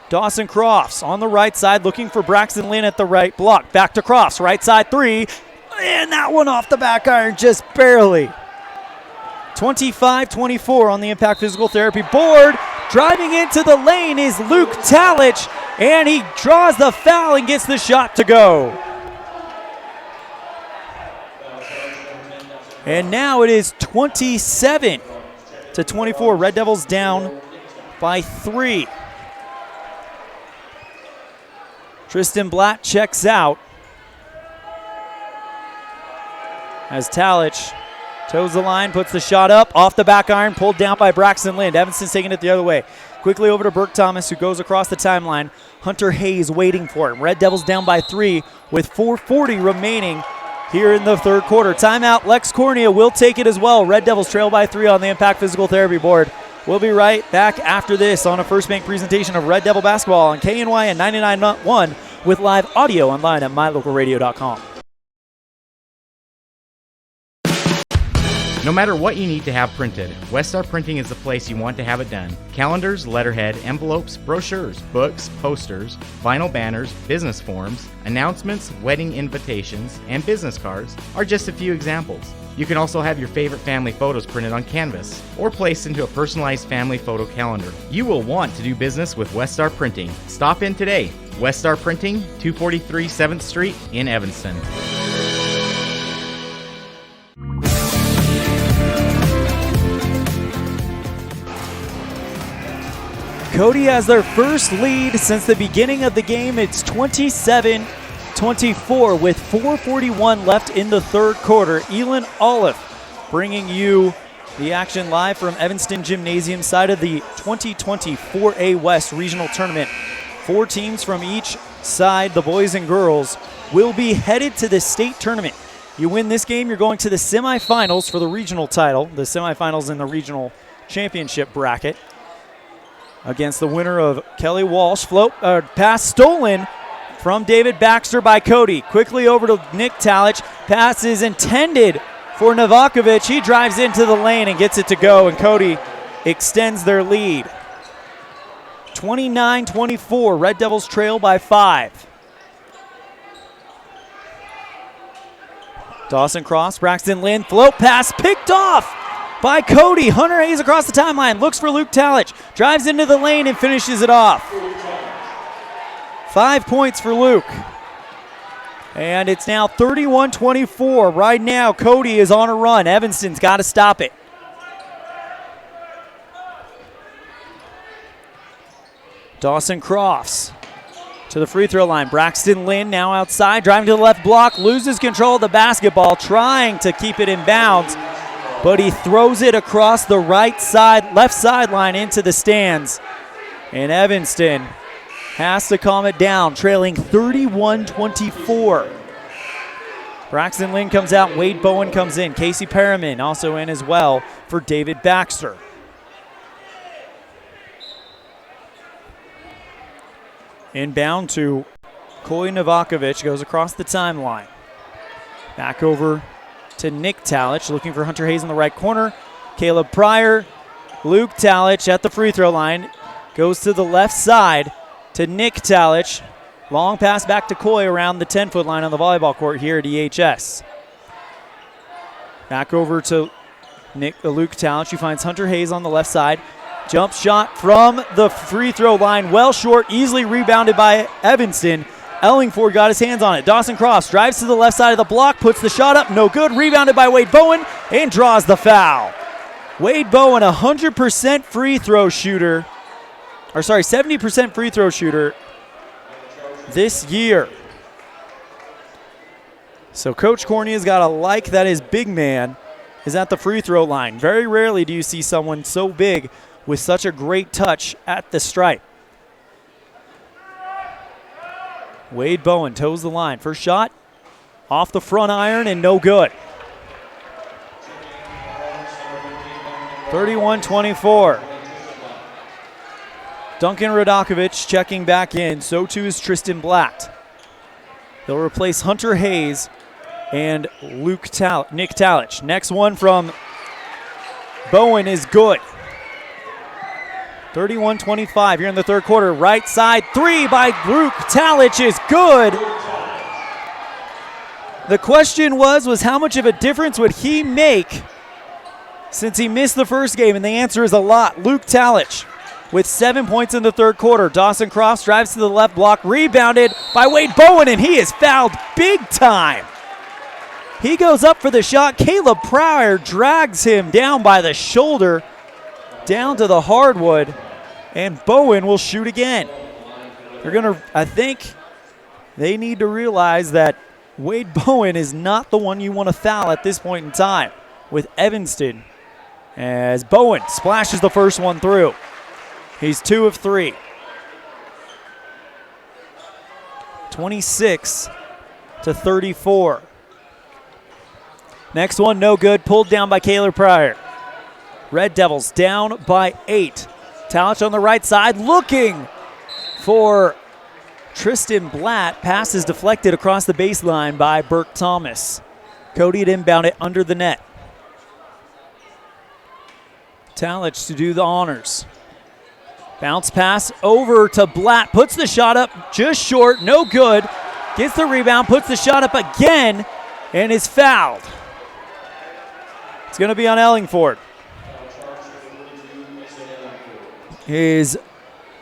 Dawson Crofts on the right side looking for Braxton Lynn at the right block. Back to Crofts. Right side three. And that one off the back iron just barely. 25-24 on the Impact Physical Therapy board. Driving into the lane is Luke Talich, and he draws the foul and gets the shot to go. And now it is 27-24. Red Devils down by 3. Tristan Blatt checks out as Talich toes the line, puts the shot up, off the back iron, pulled down by Braxton Lind. Evanston's taking it the other way. Quickly over to Burke Thomas, who goes across the timeline. Hunter Hayes waiting for him. Red Devils down by 3 with 4:40 remaining here in the third quarter. Timeout. Lex Cornea will take it as well. Red Devils trail by 3 on the Impact Physical Therapy board. We'll be right back after this on a First Bank presentation of Red Devil basketball on KNY and 99.1 with live audio online at mylocalradio.com. No matter what you need to have printed, Westar Printing is the place you want to have it done. Calendars, letterhead, envelopes, brochures, books, posters, vinyl banners, business forms, announcements, wedding invitations, and business cards are just a few examples. You can also have your favorite family photos printed on canvas or placed into a personalized family photo calendar. You will want to do business with Westar Printing. Stop in today. Westar Printing, 243 7th Street in Evanston. Cody has their first lead since the beginning of the game. It's 27-24 with 4:41 left in the third quarter. ELAN OLLIFF bringing you the action live from Evanston Gymnasium side of the 2024A West Regional Tournament. 4 teams from each side, the boys and girls, will be headed to the state tournament. You win this game, you're going to the semifinals for the regional title, the semifinals in the regional championship bracket, against the winner of Kelly Walsh. Pass stolen from David Baxter by Cody. Quickly over to Nick Talich. Pass is intended for Novakovic. He drives into the lane and gets it to go, and Cody extends their lead. 29-24, Red Devils trail by 5. Dawson Cross, Braxton Lynn, float pass picked off by Cody. Hunter Hayes across the timeline, looks for Luke Talich, drives into the lane and finishes it off. 5 points for Luke. And it's now 31-24. Right now, Cody is on a run. Evanston's got to stop it. Dawson Crofts to the free throw line. Braxton Lynn now outside, driving to the left block, loses control of the basketball, trying to keep it in bounds, but he throws it across the left sideline into the stands. And Evanston has to calm it down, trailing 31-24. Braxton Lynn comes out, Wade Bowen comes in, Casey Perriman also in as well for David Baxter. Inbound to Koy Novakovic, goes across the timeline. Back over to Nick Talich, looking for Hunter Hayes in the right corner. Caleb Pryor, Luke Talich at the free throw line, goes to the left side to Nick Talich. Long pass back to Koy around the 10-foot line on the volleyball court here at EHS. Back over to Luke Talich, who finds Hunter Hayes on the left side. Jump shot from the free throw line, well short, easily rebounded by Evanston. Ellingford got his hands on it. Dawson Crofts drives to the left side of the block, puts the shot up, no good. Rebounded by Wade Bowen and draws the foul. Wade Bowen, 100% free throw shooter, 70% free throw shooter this year. So Coach Cornea's got to like that his big man is at the free throw line. Very rarely do you see someone so big with such a great touch at the stripe. Wade Bowen toes the line. First shot off the front iron and no good. 31-24. Duncan Radakovich checking back in. So too is Tristan Blatt. They'll replace Hunter Hayes and Nick Talich. Next one from Bowen is good. 31-25 here in the third quarter. Right side three by Luke Talich is good. The question was how much of a difference would he make since he missed the first game? And the answer is a lot. Luke Talich with 7 points in the third quarter. Dawson Crofts drives to the left block, rebounded by Wade Bowen, and he is fouled big time. He goes up for the shot. Caleb Pryor drags him down by the shoulder, down to the hardwood, and Bowen will shoot again. I think they need to realize that Wade Bowen is not the one you want to foul at this point in time with Evanston, as Bowen splashes the first one through. He's 2 of 3. 26-34. Next one, no good. Pulled down by Caleb Pryor. Red Devils down by 8. Talich on the right side looking for Tristan Blatt. Pass is deflected across the baseline by Burke Thomas. Cody had inbound it under the net. Talich to do the honors. Bounce pass over to Blatt. Puts the shot up just short. No good. Gets the rebound. Puts the shot up again and is fouled. It's going to be on Ellingford. His,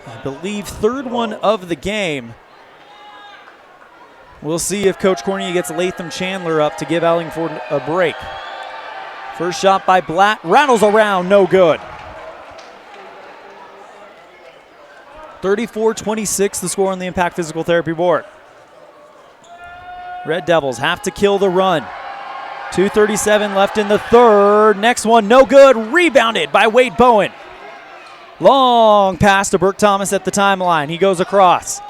I believe, third one of the game. We'll see if Coach Cornea gets Latham Chandler up to give Ellingford a break. First shot by Blatt. Rattles around. No good. 34-26 the score on the Impact Physical Therapy board. Red Devils have to kill the run. 2:37 left in the third. Next one, no good. Rebounded by Wade Bowen. Long pass to Burke Thomas at the timeline. He goes across.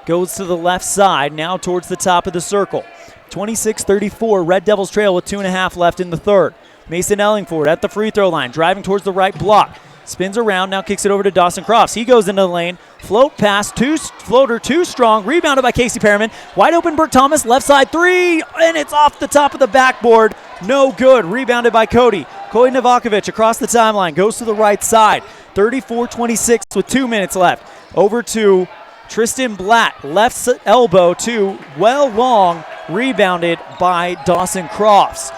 Goes to the left side, now towards the top of the circle. 26-34, Red Devils trail with 2.5 left in the third. Mason Ellingford at the free throw line, driving towards the right block. Spins around, now kicks it over to Dawson Crofts. He goes into the lane. Float pass, floater too strong. Rebounded by Casey Perriman. Wide open Burke Thomas, left side three, and it's off the top of the backboard. No good. Rebounded by Cody. Koy Novakovic across the timeline, goes to the right side. 34-26 with 2 minutes left. Over to Tristan Blatt, left elbow two, well long, rebounded by Dawson Crofts.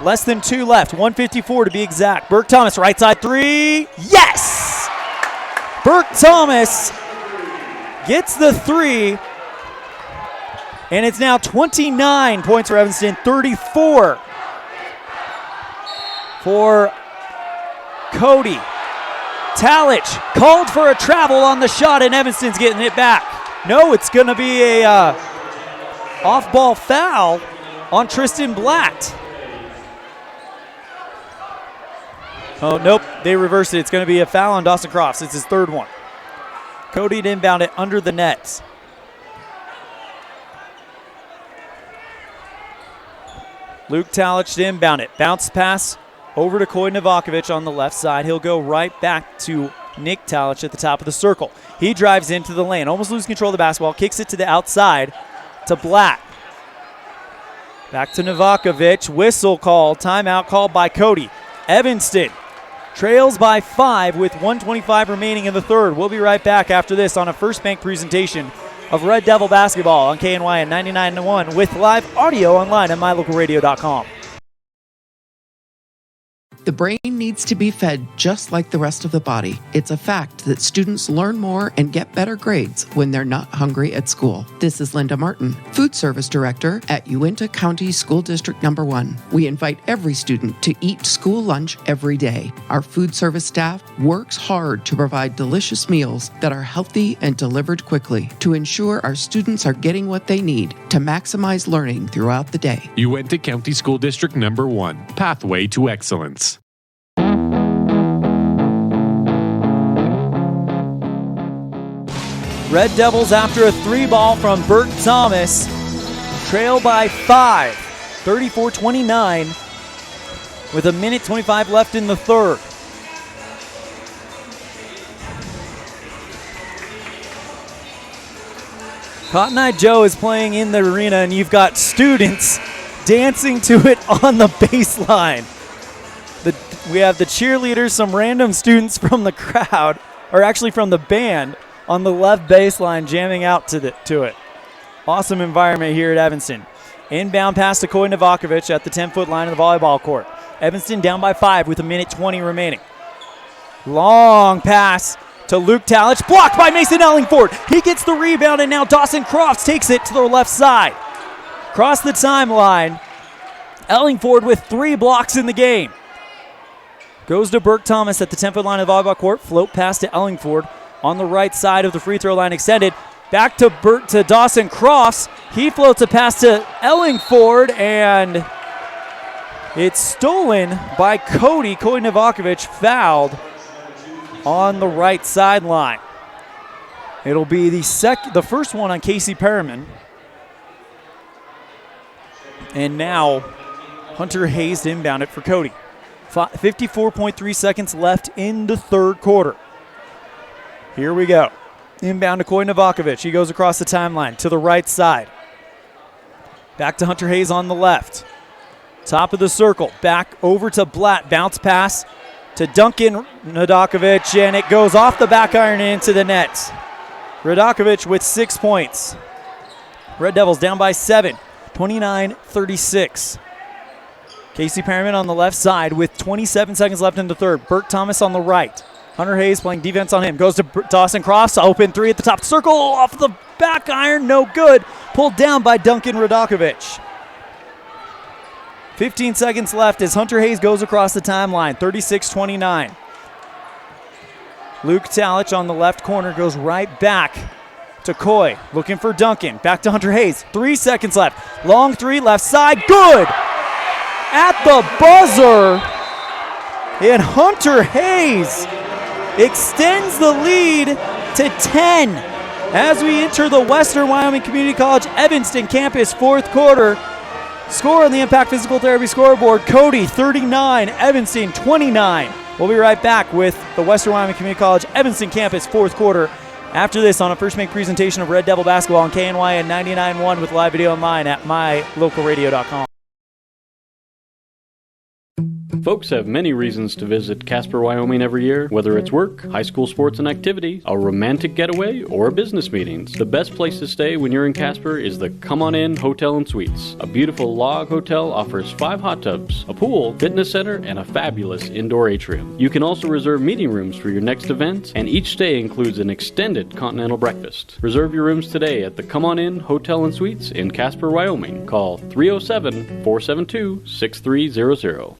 Less than 2 left, 1:54 to be exact. Burke Thomas, right side three, yes! Burke Thomas gets the 3, and it's now 29 points for Evanston, 34 for Cody. Talich called for a travel on the shot, and Evanston's getting it back. No, it's going to be a off-ball foul on Tristan Blatt. Oh, nope, they reversed it. It's going to be a foul on Dawson Crofts. It's his third one. Cody to inbound it under the nets. Luke Talich to inbound it. Bounce pass over to Coy Novakovic on the left side. He'll go right back to Nick Talich at the top of the circle. He drives into the lane, almost loses control of the basketball, kicks it to the outside to Blatt. Back to Novakovic. Whistle call. Timeout called by Cody. Evanston trails by 5 with 1:25 remaining in the third. We'll be right back after this on a First Bank presentation of Red Devil basketball on KNY at 99.1 with live audio online at mylocalradio.com. The brain needs to be fed just like the rest of the body. It's a fact that students learn more and get better grades when they're not hungry at school. This is Linda Martin, Food Service Director at Uintah County School District No. 1. We invite every student to eat school lunch every day. Our food service staff works hard to provide delicious meals that are healthy and delivered quickly to ensure our students are getting what they need to maximize learning throughout the day. Uintah County School District No. 1, Pathway to Excellence. Red Devils after a 3-ball from Burt Thomas. Trail by 5, 34-29 with 1:25 left in the third. Cotton Eye Joe is playing in the arena, and you've got students dancing to it on the baseline. We have the cheerleaders, some random students from the crowd, or actually from the band, on the left baseline jamming out to it. Awesome environment here at Evanston. Inbound pass to Coy Novakovic at the 10-foot line of the volleyball court. Evanston down by 5 with 1:20 remaining. Long pass to Luke Talich, blocked by Mason Ellingford. He gets the rebound, and now Dawson Crofts takes it to the left side. Across the timeline, Ellingford with 3 blocks in the game. Goes to Burke Thomas at the 10-foot line of the volleyball court. Float pass to Ellingford on the right side of the free throw line extended. Back to Dawson Crofts. He floats a pass to Ellingford, and it's stolen by Cody. Coy Novakovic fouled on the right sideline. It'll be the first one on Casey Perriman. And now Hunter Hayes to inbound it for Cody. 54.3 seconds left in the third quarter. Here we go. Inbound to Coy Novakovic. He goes across the timeline to the right side. Back to Hunter Hayes on the left. Top of the circle. Back over to Blatt. Bounce pass to Duncan Radakovic, and it goes off the back iron and into the net. Radakovic with 6 points. Red Devils down by 7, 29-36. Casey Perriman on the left side with 27 seconds left in the third. Burt Thomas on the right. Hunter Hayes playing defense on him. Goes to Dawson Crofts. Open 3 at the top circle. Off the back iron. No good. Pulled down by Duncan Radakovic. 15 seconds left as Hunter Hayes goes across the timeline. 36-29. Luke Talich on the left corner goes right back to Coy. Looking for Duncan. Back to Hunter Hayes. 3 seconds left. Long 3 left side. Good! At the buzzer. And Hunter Hayes extends the lead to 10 as we enter the Western Wyoming Community College Evanston campus fourth quarter. Score on the Impact Physical Therapy scoreboard: Cody 39, Evanston 29. We'll be right back with the Western Wyoming Community College Evanston campus fourth quarter after this on a First Make presentation of Red Devil basketball on KNY and 99.1 with live video online at mylocalradio.com. Folks have many reasons to visit Casper, Wyoming every year, whether it's work, high school sports and activities, a romantic getaway, or business meetings. The best place to stay when you're in Casper is the Come On In Hotel and Suites. A beautiful log hotel offers 5 hot tubs, a pool, fitness center, and a fabulous indoor atrium. You can also reserve meeting rooms for your next event, and each stay includes an extended continental breakfast. Reserve your rooms today at the Come On In Hotel and Suites in Casper, Wyoming. Call 307-472-6300.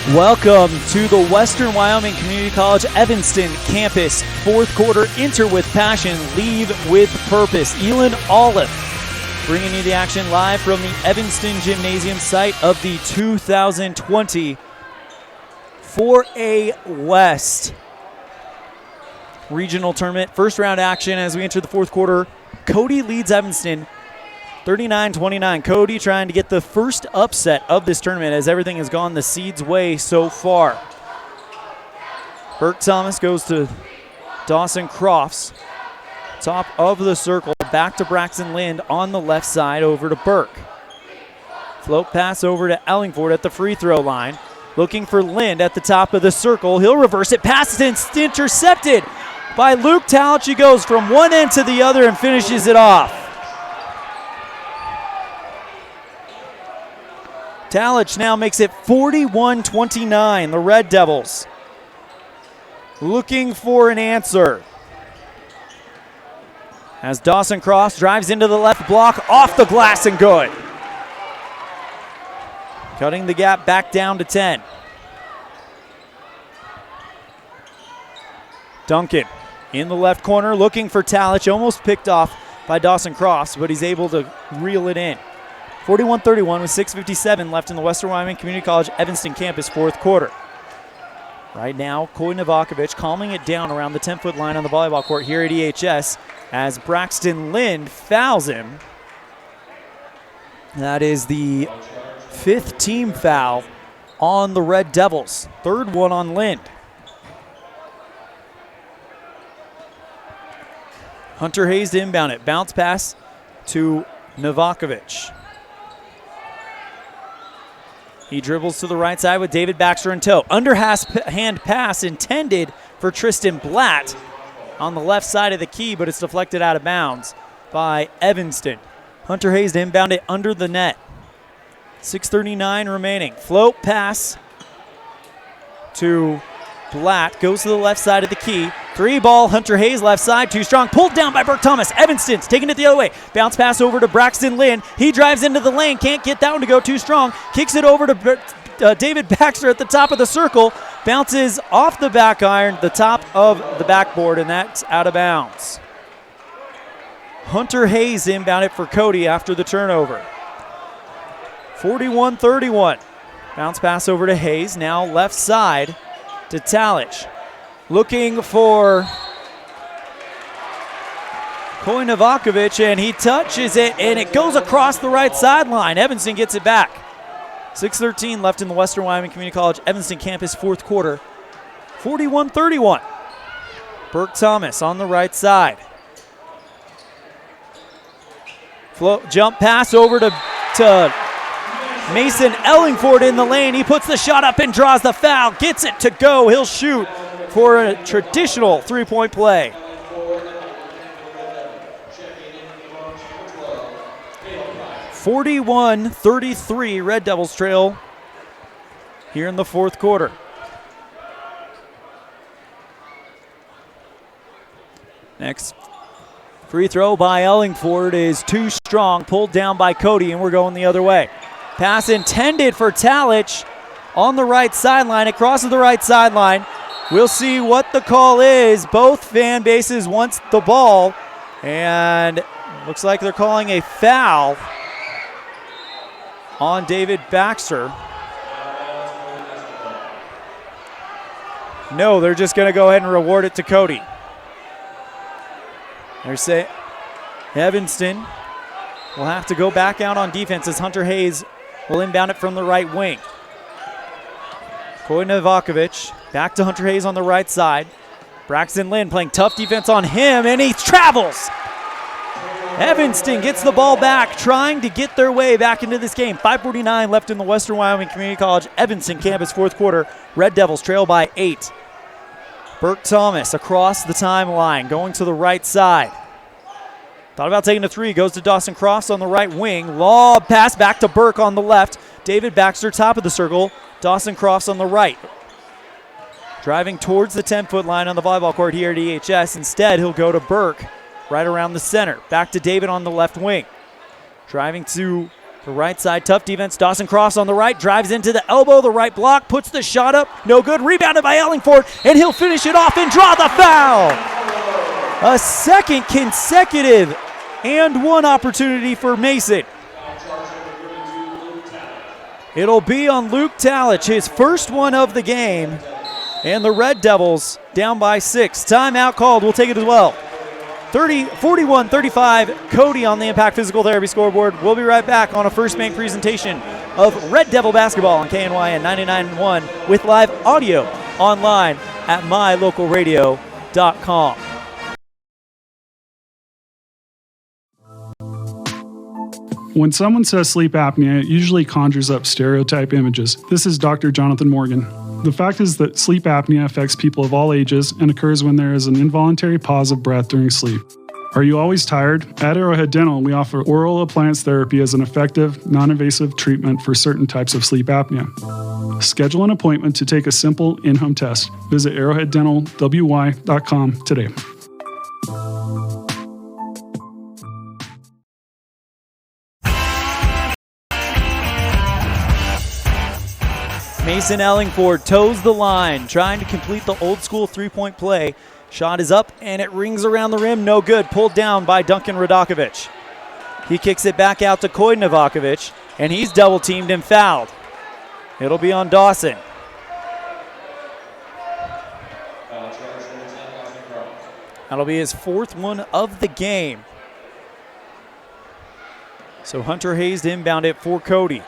Welcome to the Western Wyoming Community College Evanston campus. Fourth quarter, enter with passion, leave with purpose. ELAN, OLLIFF, bringing you the action live from the Evanston Gymnasium site of the 2020 4A West Regional Tournament. First round action as we enter the fourth quarter. Cody leads Evanston 39-29. Cody trying to get the first upset of this tournament as everything has gone the Seeds' way so far. Burke Thomas goes to Dawson Crofts. Top of the circle, back to Braxton Lind on the left side, over to Burke. Float pass over to Ellingford at the free throw line. Looking for Lind at the top of the circle. He'll reverse it. Pass is intercepted by Luke Talich. He goes from one end to the other and finishes it off. Talich now makes it 41-29. The Red Devils looking for an answer. As Dawson Cross drives into the left block, off the glass and good. Cutting the gap back down to 10. Duncan in the left corner looking for Talich, almost picked off by Dawson Cross, but he's able to reel it in. 41-31 with 6:57 left in the Western Wyoming Community College Evanston campus fourth quarter. Right now, Coy Novakovic calming it down around the 10-foot line on the volleyball court here at EHS as Braxton Lind fouls him. That is the fifth team foul on the Red Devils. Third one on Lind. Hunter Hayes to inbound it. Bounce pass to Novakovic. He dribbles to the right side with David Baxter in tow. Underhand pass intended for Tristan Blatt on the left side of the key, but it's deflected out of bounds by Evanston. Hunter Hayes to inbound it under the net. 6:39 remaining. Float pass to Blatt. Goes to the left side of the key. Three ball, Hunter Hayes left side, too strong. Pulled down by Burke Thomas. Evanston's taking it the other way. Bounce pass over to Braxton Lind. He drives into the lane, can't get that one to go too strong. Kicks it over to David Baxter at the top of the circle. Bounces off the back iron, the top of the backboard, and that's out of bounds. Hunter Hayes inbound it for Cody after the turnover. 41-31. Bounce pass over to Hayes, now left side to Talich. Looking for Coy Novakovic, and he touches it, and it goes across the right sideline. Evanston gets it back. 6:13 left in the Western Wyoming Community College Evanston campus fourth quarter. 41-31. Burke Thomas on the right side. Float jump pass over to Mason Ellingford in the lane. He puts the shot up and draws the foul. Gets it to go. He'll shoot for a traditional three-point play. (41-33) Red Devils trail here in the fourth quarter. Next free throw by Ellingford is too strong, pulled down by Cody, and we're going the other way. Pass intended for Talich on the right sideline. It crosses the right sideline. We'll see what the call is. Both fan bases want the ball, and looks like they're calling a foul on David Baxter. No, they're just going to go ahead and reward it to Cody. They're saying Evanston will have to go back out on defense as Hunter Hayes will inbound it from the right wing. Coy Novakovic back to Hunter Hayes on the right side. Braxton Lind playing tough defense on him, and he travels. Evanston gets the ball back, trying to get their way back into this game. 5:49 left in the Western Wyoming Community College Evanston campus fourth quarter. Red Devils trail by 8. Burke Thomas across the timeline, going to the right side. Thought about taking a three, goes to Dawson Crofts on the right wing. Lob pass back to Burke on the left. David Baxter, top of the circle. Dawson Crofts on the right. Driving towards the 10-foot line on the volleyball court here at EHS. Instead, he'll go to Burke right around the center. Back to David on the left wing. Driving to The right side, tough defense. Dawson Crofts on the right, drives into the elbow. The right block, puts the shot up. No good. Rebounded by Ellingford, and he'll finish it off and draw the foul. A second consecutive and one opportunity for Mason. It'll be on Luke Talich, his first one of the game. And the Red Devils down by 6. Timeout called. We'll take it as well. 41-35, Cody on the Impact Physical Therapy scoreboard. We'll be right back on a First Bank presentation of Red Devil basketball on KNYN 99.1 with live audio online at mylocalradio.com. When someone says sleep apnea, it usually conjures up stereotype images. This is Dr. Jonathan Morgan. The fact is that sleep apnea affects people of all ages and occurs when there is an involuntary pause of breath during sleep. Are you always tired? At Arrowhead Dental, we offer oral appliance therapy as an effective, non-invasive treatment for certain types of sleep apnea. Schedule an appointment to take a simple in-home test. Visit arrowheaddentalwy.com today. Mason Ellingford toes the line, trying to complete the old school three-point play. Shot is up, and it rings around the rim. No good. Pulled down by Duncan Radakovic. He kicks it back out to Koy Novakovic, and he's double-teamed and fouled. It'll be on Dawson. That'll be his fourth one of the game. So Hunter Hayes to inbound it for Cody.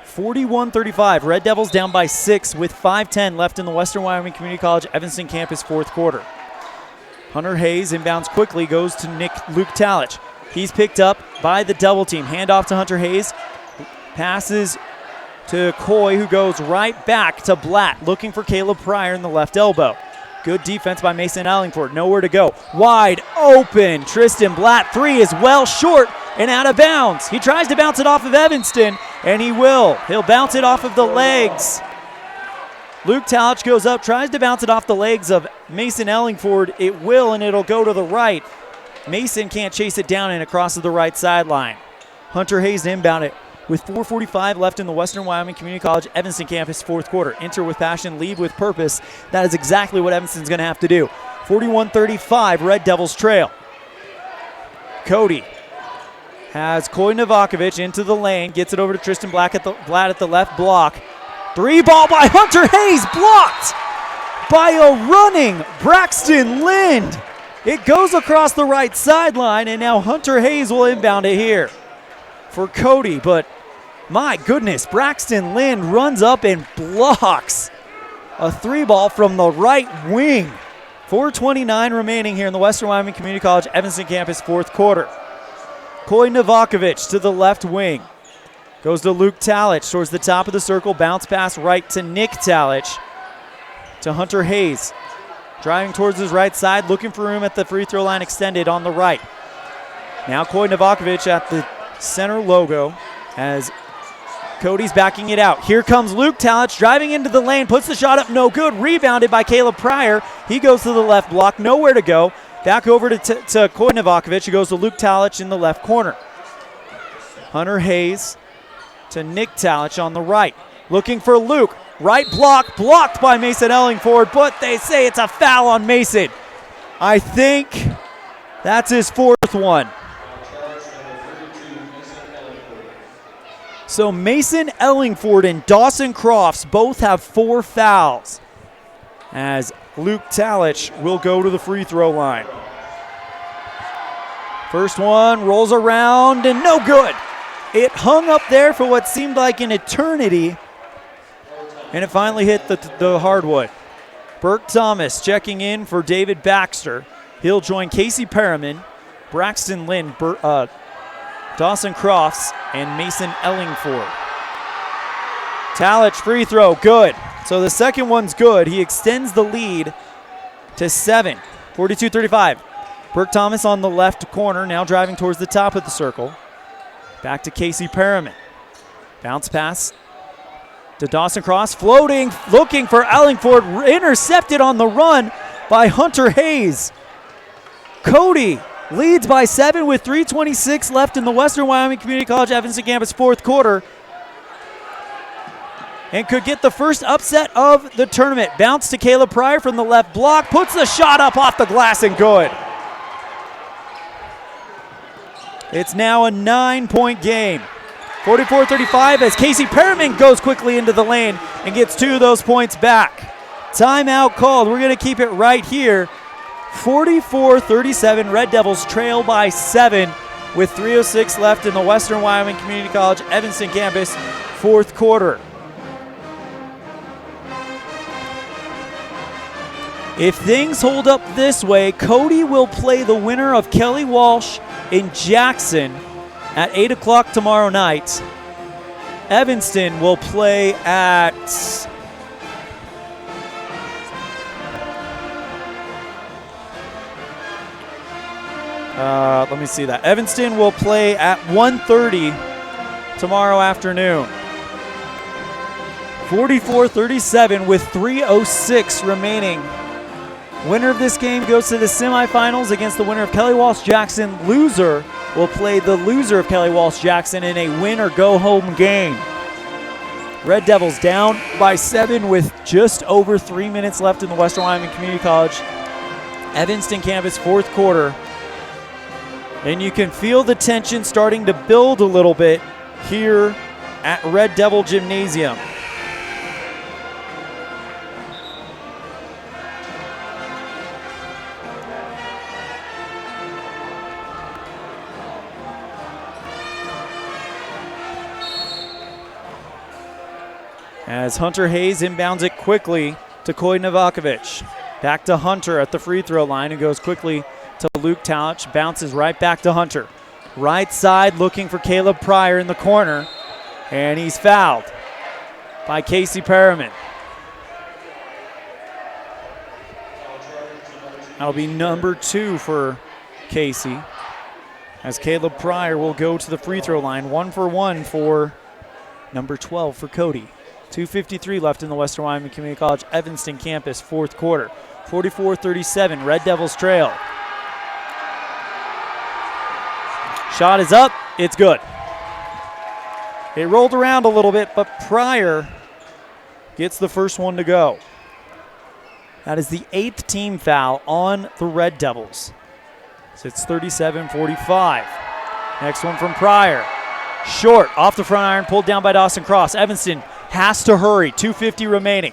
41-35, Red Devils down by 6 with 5:10 left in the Western Wyoming Community College Evanston campus fourth quarter. Hunter Hayes inbounds quickly, goes to Luke Talich. He's picked up by the double team. Handoff to Hunter Hayes. Passes to Coy, who goes right back to Blatt, looking for Caleb Pryor in the left elbow. Good defense by Mason Ellingford. Nowhere to go. Wide open. Tristan Blatt. Three is well short and out of bounds. He tries to bounce it off of Evanston, and he will. He'll bounce it off of the legs. Luke Talich goes up, tries to bounce it off the legs of Mason Ellingford. It will, and it'll go to the right. Mason can't chase it down and across to the right sideline. Hunter Hayes to inbound it with 4:45 left in the Western Wyoming Community College Evanston campus fourth quarter. Enter with passion, leave with purpose. That is exactly what Evanston's going to have to do. 41-35, Red Devils trail. Cody has Koy Novakovic into the lane, gets it over to Tristan Blatt at the left block. Three ball by Hunter Hayes, blocked by a running Braxton Lind. It goes across the right sideline, and now Hunter Hayes will inbound it here for Cody. But my goodness, Braxton Lind runs up and blocks a three ball from the right wing. 4:29 remaining here in the Western Wyoming Community College Evanston campus fourth quarter. Koy Novakovic to the left wing. Goes to Luke Talich towards the top of the circle. Bounce pass right to Nick Talich. To Hunter Hayes. Driving towards his right side, looking for room at the free throw line extended on the right. Now Koy Novakovic at the center logo as Cody's backing it out. Here comes Luke Talich driving into the lane, puts the shot up, no good. Rebounded by Caleb Pryor. He goes to the left block, nowhere to go. Back over to Koy Novakovic, who goes to Luke Talich in the left corner. Hunter Hayes to Nick Talich on the right. Looking for Luke. Right block, blocked by Mason Ellingford, but they say it's a foul on Mason. I think that's his fourth one. So Mason Ellingford and Dawson Crofts both have 4 fouls as Luke Talich will go to the free throw line. First one rolls around and no good. It hung up there for what seemed like an eternity, and it finally hit the hardwood. Burke Thomas checking in for David Baxter. He'll join Casey Perriman, Braxton Lind, Dawson Crofts, and Mason Ellingford. Talich free throw, good. So the second one's good. He extends the lead to 7, 42-35. Burke Thomas on the left corner, now driving towards the top of the circle. Back to Casey Perriman. Bounce pass to Dawson Crofts, floating, looking for Ellingford, intercepted on the run by Hunter Hayes. Cody leads by 7 with 3:26 left in the Western Wyoming Community College Evanston campus fourth quarter, and could get the first upset of the tournament. Bounce to Caleb Pryor from the left block, puts the shot up off the glass and good. It's now a 9-point game. 44-35 as Casey Perriman goes quickly into the lane and gets 2 of those points back. Timeout called. We're going to keep it right here. 44-37, Red Devils trail by 7 with 3:06 left in the Western Wyoming Community College Evanston campus fourth quarter. If things hold up this way, Cody will play the winner of Kelly Walsh in Jackson at 8 o'clock tomorrow night. Evanston will play at let me see that. Evanston will play at 1:30 tomorrow afternoon. 44-37 with 3:06 remaining. Winner of this game goes to the semifinals against the winner of Kelly Walsh Jackson. Loser will play the loser of Kelly Walsh Jackson in a win or go home game. Red Devils down by 7 with just over 3 minutes left in the Western Wyoming Community College Evanston campus fourth quarter. And you can feel the tension starting to build a little bit here at Red Devil Gymnasium. As Hunter Hayes inbounds it quickly to Coy Novakovic. Back to Hunter at the free throw line and goes quickly to Luke Talich. Bounces right back to Hunter. Right side looking for Caleb Pryor in the corner. And he's fouled by Casey Perriman. That'll be number 2 for Casey. As Caleb Pryor will go to the free throw line. 1 for 1 for number 12 for Cody. 2:53 left in the Western Wyoming Community College Evanston campus fourth quarter. 44-37, Red Devils trail. Shot is up, it's good. It rolled around a little bit, but Pryor gets the first one to go. That is the 8th team foul on the Red Devils. So it's 37-45. Next one from Pryor. Short, off the front iron, pulled down by Dawson Cross. Evanston has to hurry, 2:50 remaining.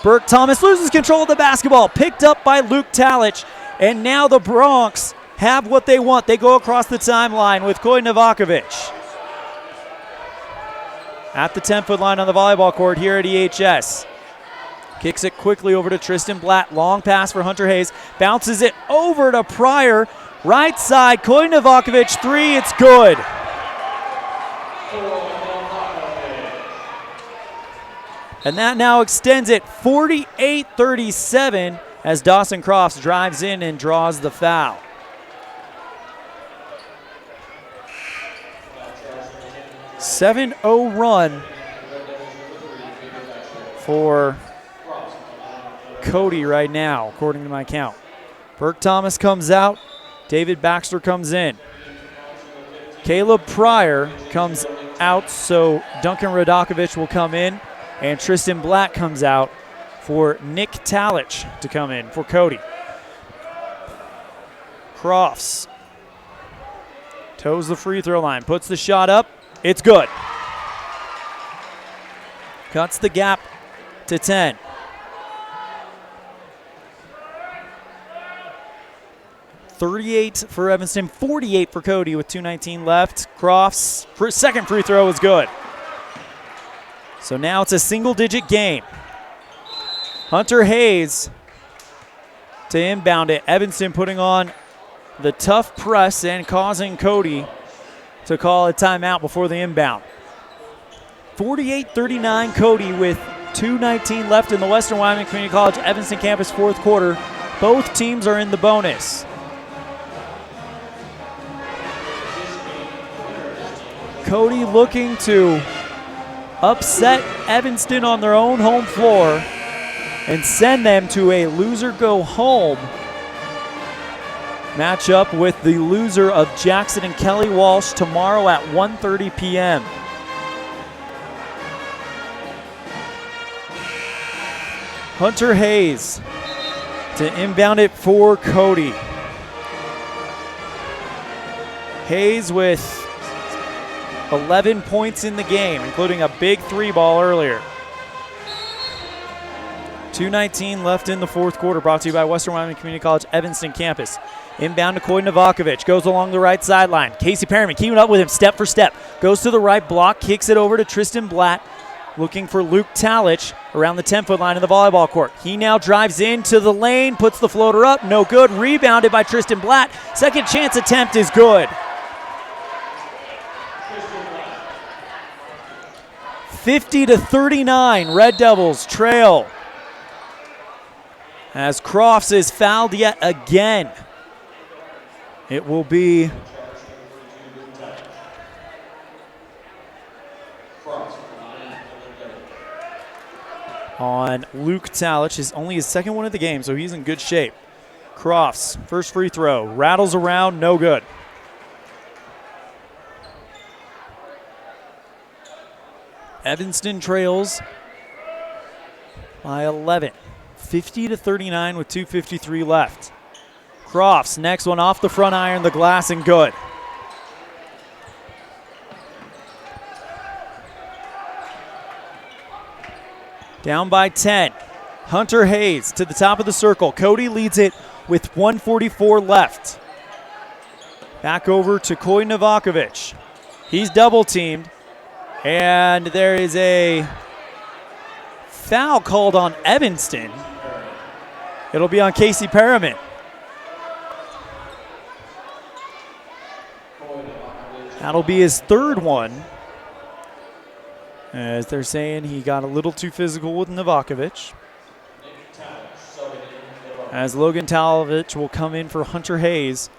Burke Thomas loses control of the basketball, picked up by Luke Talich, and now the Bronx have what they want. They go across the timeline with Coy Novakovic. At the 10-foot line on the volleyball court here at EHS. Kicks it quickly over to Tristan Blatt. Long pass for Hunter Hayes. Bounces it over to Pryor. Right side, Coy Novakovic, 3, it's good. And that now extends it 48-37 as Dawson Crofts drives in and draws the foul. A 7-0 run for Cody right now, according to my count. Burke Thomas comes out. David Baxter comes in. Caleb Pryor comes out, so Duncan Radakovich will come in. And Tristan Black comes out for Nick Talich to come in for Cody. Crofts toes the free throw line, puts the shot up. It's good. Cuts the gap to 10. .38 for Evanston, 48 for Cody with 2:19 left. Crofts' second free throw is good. So now it's a single-digit game. Hunter Hayes to inbound it. Evanston putting on the tough press and causing Cody to call a timeout before the inbound. 48-39 Cody with 2:19 left in the Western Wyoming Community College Evanston campus fourth quarter. Both teams are in the bonus. Cody looking to upset Evanston on their own home floor and send them to a loser go home match up with the loser of Jackson and Kelly Walsh tomorrow at 1:30 p.m. Hunter Hayes to inbound it for Cody. Hayes with 11 points in the game, including a big 3-ball earlier. 2:19 left in the fourth quarter, brought to you by Western Wyoming Community College Evanston campus. Inbound to Coy Novakovic, goes along the right sideline. Casey Perriman keeping up with him step for step. Goes to the right block, kicks it over to Tristan Blatt, looking for Luke Talich around the 10-foot line of the volleyball court. He now drives into the lane, puts the floater up, no good. Rebounded by Tristan Blatt. Second chance attempt is good. 50-39, Red Devils trail as Crofts is fouled yet again. It will be on Luke Talich, only his second one of the game, so he's in good shape. Crofts, first free throw, rattles around, no good. Evanston trails by 11, 50-39 with 2:53 left. Crofts, next one off the front iron, the glass, and good. Down by 10. Hunter Hayes to the top of the circle. Cody leads it with 1:44 left. Back over to Coy Novakovic. He's double teamed. And there is a foul called on Evanston. It'll be on Casey Perriman. That'll be his third one. As they're saying he got a little too physical with Novakovic. As Logan Talovich will come in for Hunter Hayes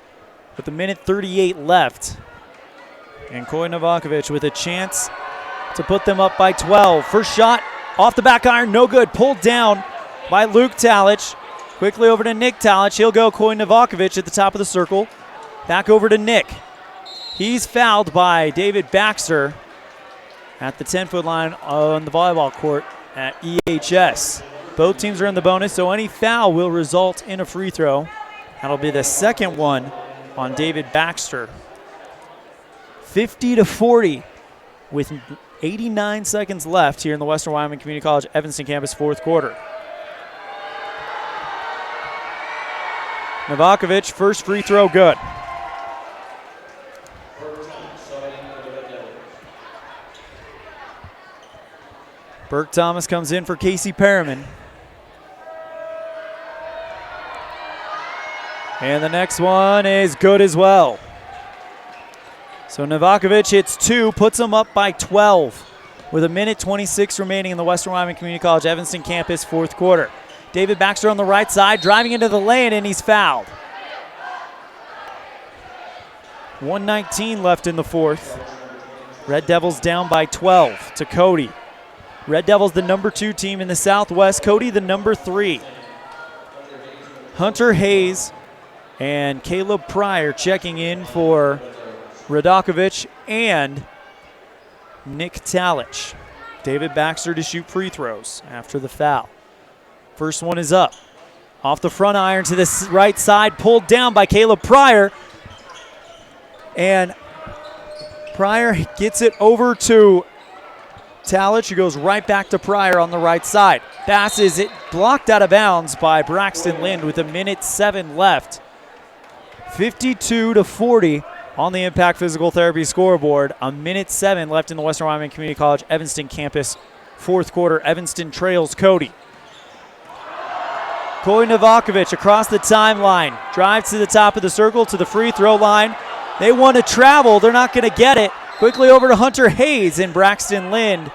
with a minute 38 left. And Coy Novakovic with a chance to put them up by 12. First shot off the back iron, no good. Pulled down by Luke Talich. Quickly over to Nick Talich. He'll go Coy Novakovic at the top of the circle. Back over to Nick. He's fouled by David Baxter at the 10-foot line on the volleyball court at EHS. Both teams are in the bonus, so any foul will result in a free throw. That'll be the second one on David Baxter. 50-40 with 89 seconds left here in the Western Wyoming Community College Evanston campus fourth quarter. Novakovic, first free throw, good. Burke Thomas comes in for Casey Perriman. And the next one is good as well. So Novakovic hits two, puts them up by 12 with a minute 26 remaining in the Western Wyoming Community College Evanston campus fourth quarter. David Baxter on the right side, driving into the lane, and he's fouled. 1:19 left in the fourth. Red Devils down by 12 to Cody. Red Devils the number 2 team in the Southwest. Cody the number 3. Hunter Hayes and Caleb Pryor checking in for Radakovic and Nick Talich. David Baxter to shoot free throws after the foul. First one is up. Off the front iron to the right side, pulled down by Caleb Pryor. And Pryor gets it over to Talich, who goes right back to Pryor on the right side. Passes it blocked out of bounds by Braxton Lind with a minute 7 left. 52-40 on the Impact Physical Therapy scoreboard. A minute 7 left in the Western Wyoming Community College Evanston campus fourth quarter. Evanston trails Cody. Coy Novakovic across the timeline. Drives to the top of the circle to the free throw line. They want to travel. They're not going to get it. Quickly over to Hunter Hayes, and Braxton Lind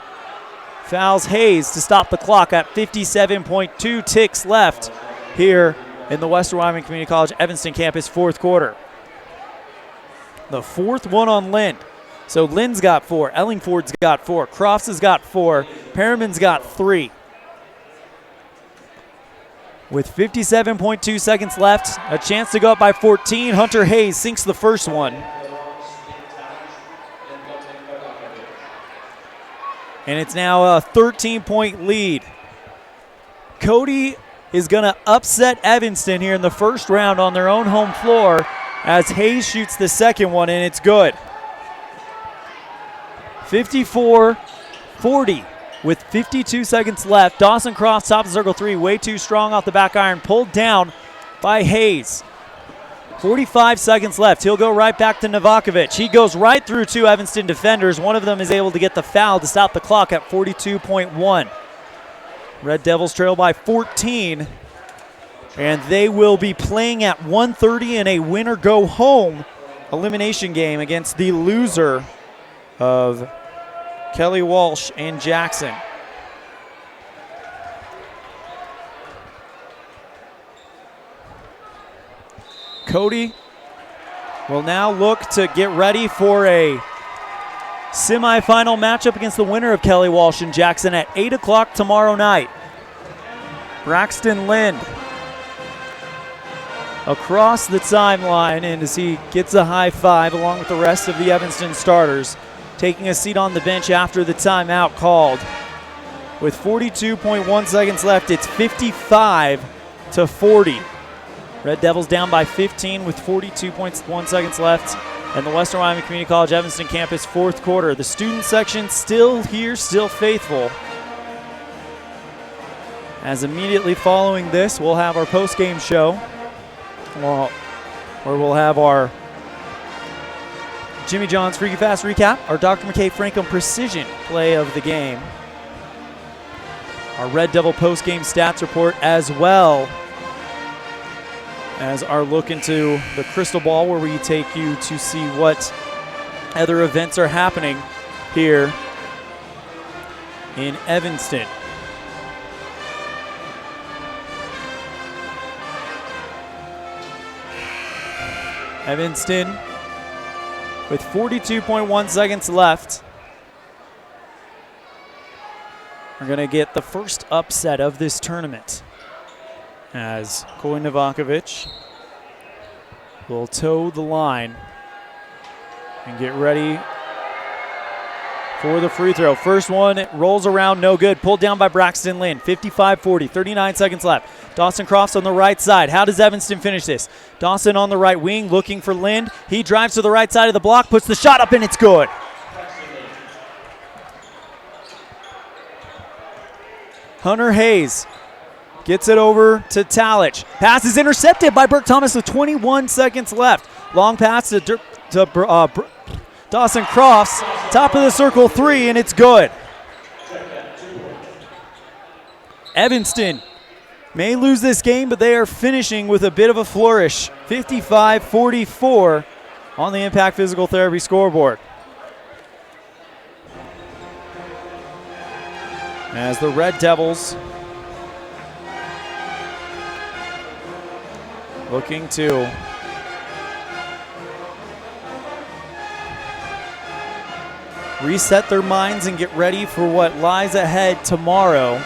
fouls Hayes to stop the clock at 57.2 ticks left here in the Western Wyoming Community College Evanston campus fourth quarter. The fourth one on Lind. So Lind's got 4, Ellingford's got 4, Crofts has got 4, Perriman's got 3. With 57.2 seconds left, a chance to go up by 14. Hunter Hayes sinks the first one. And it's now a 13-point lead. Cody is going to upset Evanston here in the first round on their own home floor as Hayes shoots the second one, and it's good. 54-40 with 52 seconds left. Dawson Crofts, top of circle three, way too strong off the back iron, pulled down by Hayes. 45 seconds left. He'll go right back to Novakovic. He goes right through two Evanston defenders. One of them is able to get the foul to stop the clock at 42.1. Red Devils trail by 14, and they will be playing at 1:30 in a win-or-go-home elimination game against the loser of Kelly Walsh and Jackson. Cody will now look to get ready for a semifinal matchup against the winner of Kelly Walsh and Jackson at 8 o'clock tomorrow night. Braxton Lind across the timeline, and as he gets a high five along with the rest of the Evanston starters, taking a seat on the bench after the timeout called. With 42.1 seconds left, it's 55-40. Red Devils down by 15 with 42.1 seconds left. And the Western Wyoming Community College Evanston campus fourth quarter. The student section still here, still faithful. As immediately following this, we'll have our post-game show where we'll have our Jimmy John's Freaky Fast recap, our Dr. McKay Franklin Precision play of the game, our Red Devil post-game stats report, as well as our look into the crystal ball, where we take you to see what other events are happening here in Evanston. Evanston with 42.1 seconds left are going to get the first upset of this tournament, as Coy Novakovic will toe the line and get ready for the free throw. First one, it rolls around, no good. Pulled down by Braxton Lind. 55-40, 39 seconds left. Dawson Crofts on the right side. How does Evanston finish this? Dawson on the right wing looking for Lind. He drives to the right side of the block, puts the shot up, and it's good. Hunter Hayes gets it over to Talich. Pass is intercepted by Burke Thomas with 21 seconds left. Long pass to Dawson Crofts. Top of the circle three, and it's good. Evanston may lose this game, but they are finishing with a bit of a flourish. 55-44 on the Impact Physical Therapy scoreboard. As the Red Devils looking to reset their minds and get ready for what lies ahead tomorrow,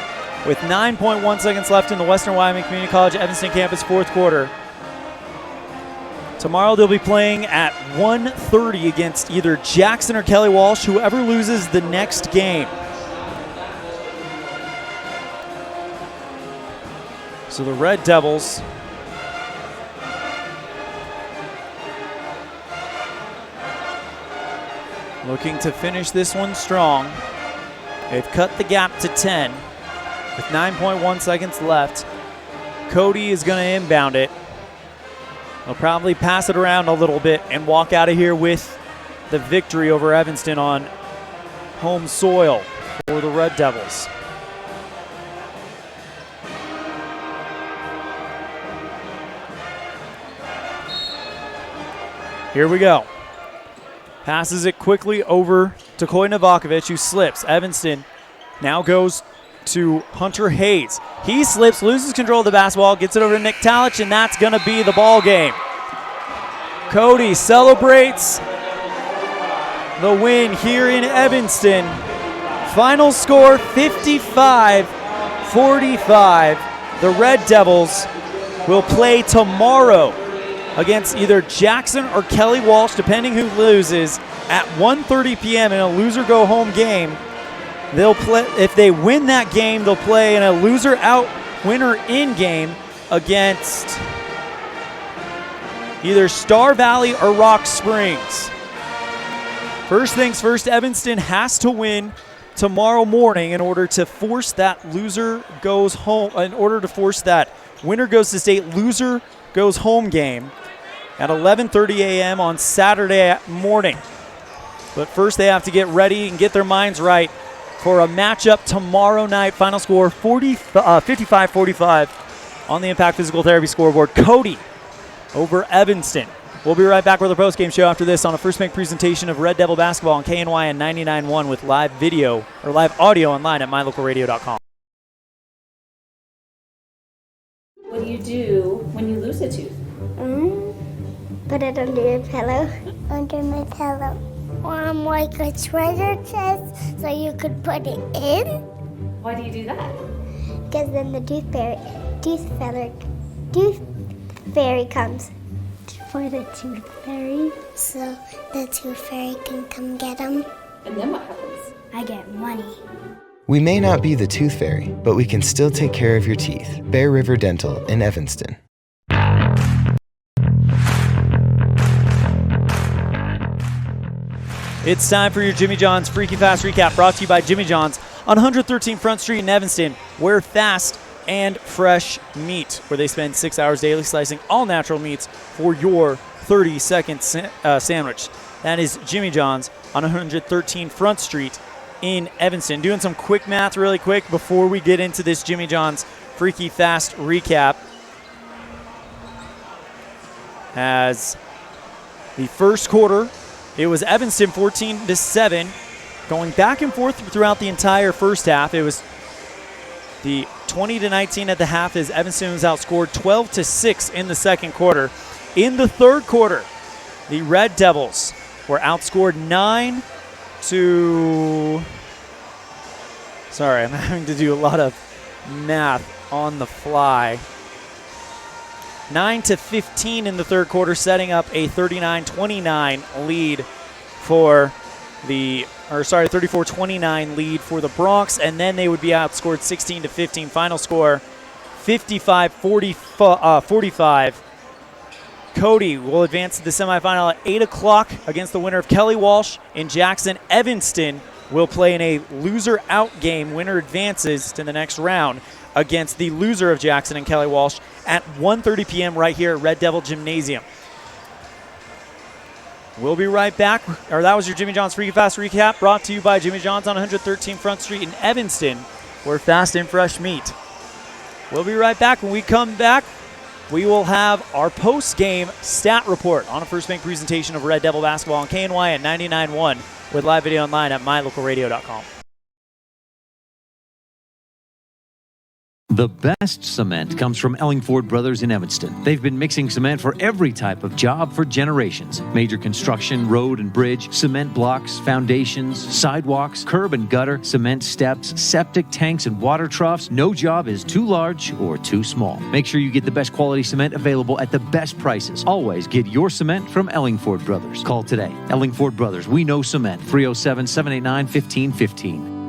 with 9.1 seconds left in the Western Wyoming Community College Evanston campus fourth quarter. Tomorrow they'll be playing at 1:30 against either Jackson or Kelly Walsh, whoever loses the next game. So the Red Devils looking to finish this one strong. They've cut the gap to 10 with 9.1 seconds left. Cody is going to inbound it. He'll probably pass it around a little bit and walk out of here with the victory over Evanston on home soil for the Red Devils. Here we go. Passes it quickly over to Coy Novakovic, who slips. Evanston now goes to Hunter Hayes. He slips, loses control of the basketball, gets it over to Nick Talich, and that's going to be the ball game. Cody celebrates the win here in Evanston. Final score 55-45. the Red Devils will play tomorrow against either Jackson or Kelly Walsh, depending who loses, at 1:30 p.m. in a loser-go-home game. They'll play. If they win that game, they'll play in a loser-out, winner-in game against either Star Valley or Rock Springs. First things first, Evanston has to win tomorrow morning in order to force that loser goes home, in order to force that winner goes to state, loser goes home game at 11:30 a.m. on Saturday morning. But first they have to get ready and get their minds right for a matchup tomorrow night. Final score 55-45 on the Impact Physical Therapy scoreboard. Cody over Evanston. We'll be right back with our post-game show after this on a First Bank presentation of Red Devil basketball on KNY and 99.1 with live video or live audio online at mylocalradio.com. What do you do when you lose a tooth? Put it under your pillow. Under my pillow. Or like a treasure chest so you could put it in. Why do you do that? Because then the tooth fairy comes. For the tooth fairy, so the tooth fairy can come get them. And then what happens? I get money. We may not be the tooth fairy, but we can still take care of your teeth. Bear River Dental in Evanston. It's time for your Jimmy John's Freaky Fast Recap, brought to you by Jimmy John's on 113 Front Street in Evanston, where fast and fresh meat, where they spend 6 hours daily slicing all natural meats for your 30-second sandwich. That is Jimmy John's on 113 Front Street in Evanston. Doing some quick math really quick before we get into this Jimmy John's Freaky Fast Recap. As the first quarter, it was Evanston 14-7, going back and forth throughout the entire first half. It was the 20-19 at the half as Evanston was outscored 12-6 in the second quarter. In the third quarter, the Red Devils were outscored 9 to... Sorry, I'm having to do a lot of math on the fly. 9-15 in the third quarter, setting up a 39-29 lead for the... 34-29 lead for the Bronx, and then they would be outscored 16-15. Final score 55-45. Cody will advance to the semifinal at 8 o'clock against the winner of Kelly Walsh in Jackson. Evanston will play in a loser-out game. Winner advances to the next round against the loser of Jackson and Kelly Walsh at 1:30 p.m. right here at Red Devil Gymnasium. We'll be right back. That was your Jimmy John's Freaky Fast Recap, brought to you by Jimmy John's on 113 Front Street in Evanston, where fast and fresh meat. We'll be right back. When we come back, we will have our post-game stat report on a First Bank presentation of Red Devil basketball on KNY at 99.1 with live video online at mylocalradio.com. The best cement comes from Ellingford Brothers in Evanston. They've been mixing cement for every type of job for generations. Major construction, road and bridge, cement blocks, foundations, sidewalks, curb and gutter, cement steps, septic tanks and water troughs. No job is too large or too small. Make sure you get the best quality cement available at the best prices. Always get your cement from Ellingford Brothers. Call today. Ellingford Brothers, we know cement. 307-789-1515.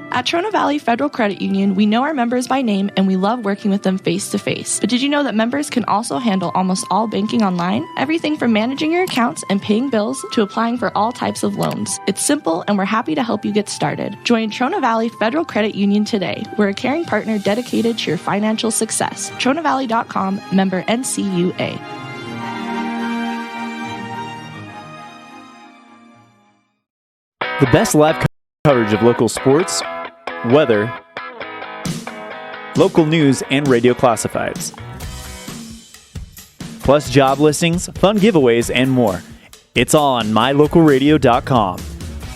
At Trona Valley Federal Credit Union, we know our members by name and we love working with them face-to-face. But did you know that members can also handle almost all banking online? Everything from managing your accounts and paying bills to applying for all types of loans. It's simple and we're happy to help you get started. Join Trona Valley Federal Credit Union today. We're a caring partner dedicated to your financial success. TronaValley.com, member NCUA. The best live coverage of local sports, weather, local news, and radio classifieds. Plus job listings, fun giveaways, and more. It's all on mylocalradio.com.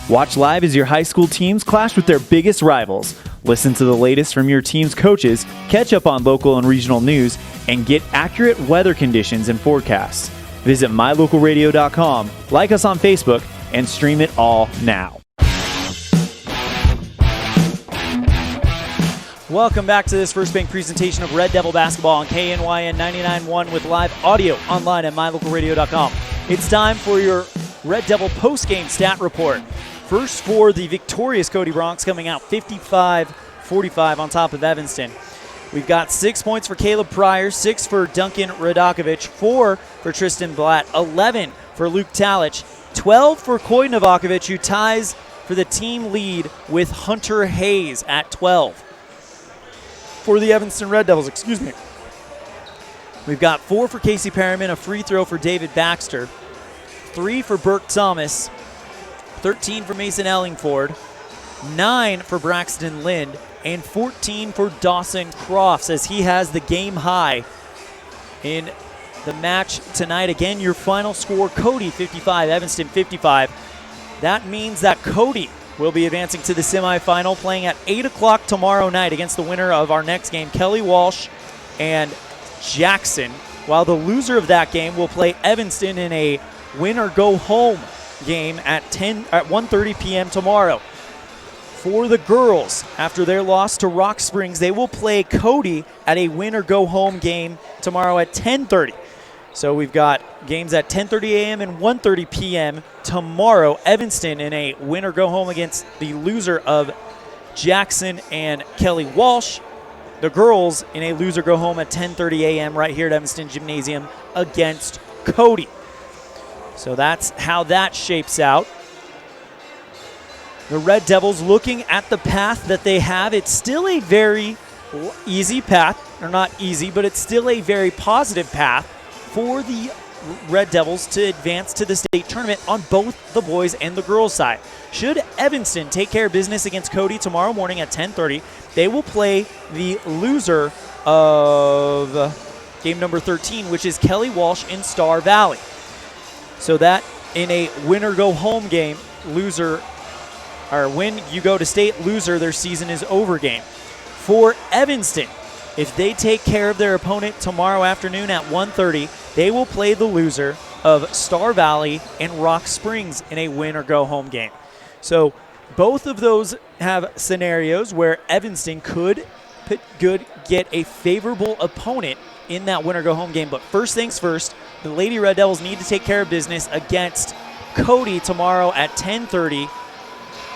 Watch live as your high school teams clash with their biggest rivals. Listen to the latest from your team's coaches, catch up on local and regional news, and get accurate weather conditions and forecasts. Visit mylocalradio.com, like us on Facebook, and stream it all now. Welcome back to this First Bank presentation of Red Devil basketball on KNYN 99.1 with live audio online at mylocalradio.com. It's time for your Red Devil post-game stat report. First for the victorious Cody Bronx, coming out 55-45 on top of Evanston. We've got 6 points for Caleb Pryor, 6 for Duncan Radakovich, 4 for Tristan Blatt, 11 for Luke Talich, 12 for Coy Novakovic, who ties for the team lead with Hunter Hayes at 12. For the Evanston Red Devils, we've got 4 for Casey Perriman, a free throw for David Baxter, 3 for Burke Thomas, 13 for Mason Ellingford, 9 for Braxton Lind, and 14 for Dawson Crofts, as he has the game high in the match tonight. Again, your final score, Cody 55, Evanston 55. That means that Cody will be advancing to the semifinal, playing at 8 o'clock tomorrow night against the winner of our next game, Kelly Walsh and Jackson, while the loser of that game will play Evanston in a win-or-go-home game at 1:30 p.m. tomorrow. For the girls, after their loss to Rock Springs, they will play Cody at a win-or-go-home game tomorrow at 10:30. So we've got games at 10:30 a.m. and 1:30 p.m. tomorrow. Evanston in a win-or-go-home against the loser of Jackson and Kelly Walsh. The girls in a loser-go-home at 10:30 a.m. right here at Evanston Gymnasium against Cody. So that's how that shapes out. The Red Devils, looking at the path that they have, it's still a very easy path. Or not easy, but it's still a very positive path for the Red Devils to advance to the state tournament on both the boys and the girls side. Should Evanston take care of business against Cody tomorrow morning at 10:30, they will play the loser of game number 13, which is Kelly Walsh in Star Valley. So that in a win-or-go-home game, win you go to state, loser, their season is over game. For Evanston, if they take care of their opponent tomorrow afternoon at 1:30, they will play the loser of Star Valley and Rock Springs in a win-or-go-home game. So both of those have scenarios where Evanston could get a favorable opponent in that win-or-go-home game. But first things first, the Lady Red Devils need to take care of business against Cody tomorrow at 10:30.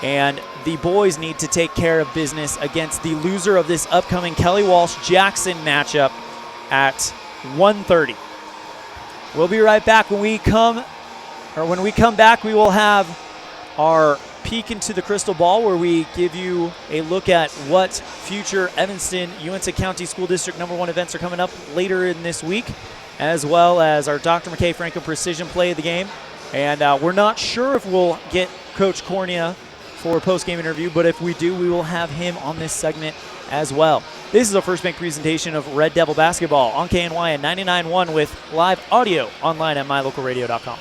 And the boys need to take care of business against the loser of this upcoming Kelly Walsh-Jackson matchup at 1:30. We'll be right back. When we come back, we will have our peek into the crystal ball, where we give you a look at what future Evanston Uintah County School District #1 events are coming up later in this week, as well as our Dr. McKay Franco Precision Play of the Game. And we're not sure if we'll get Coach Cornea for a post-game interview, but if we do, we will have him on this segment as well. This is a First Bank presentation of Red Devil basketball on KNYN 99.1 with live audio online at mylocalradio.com.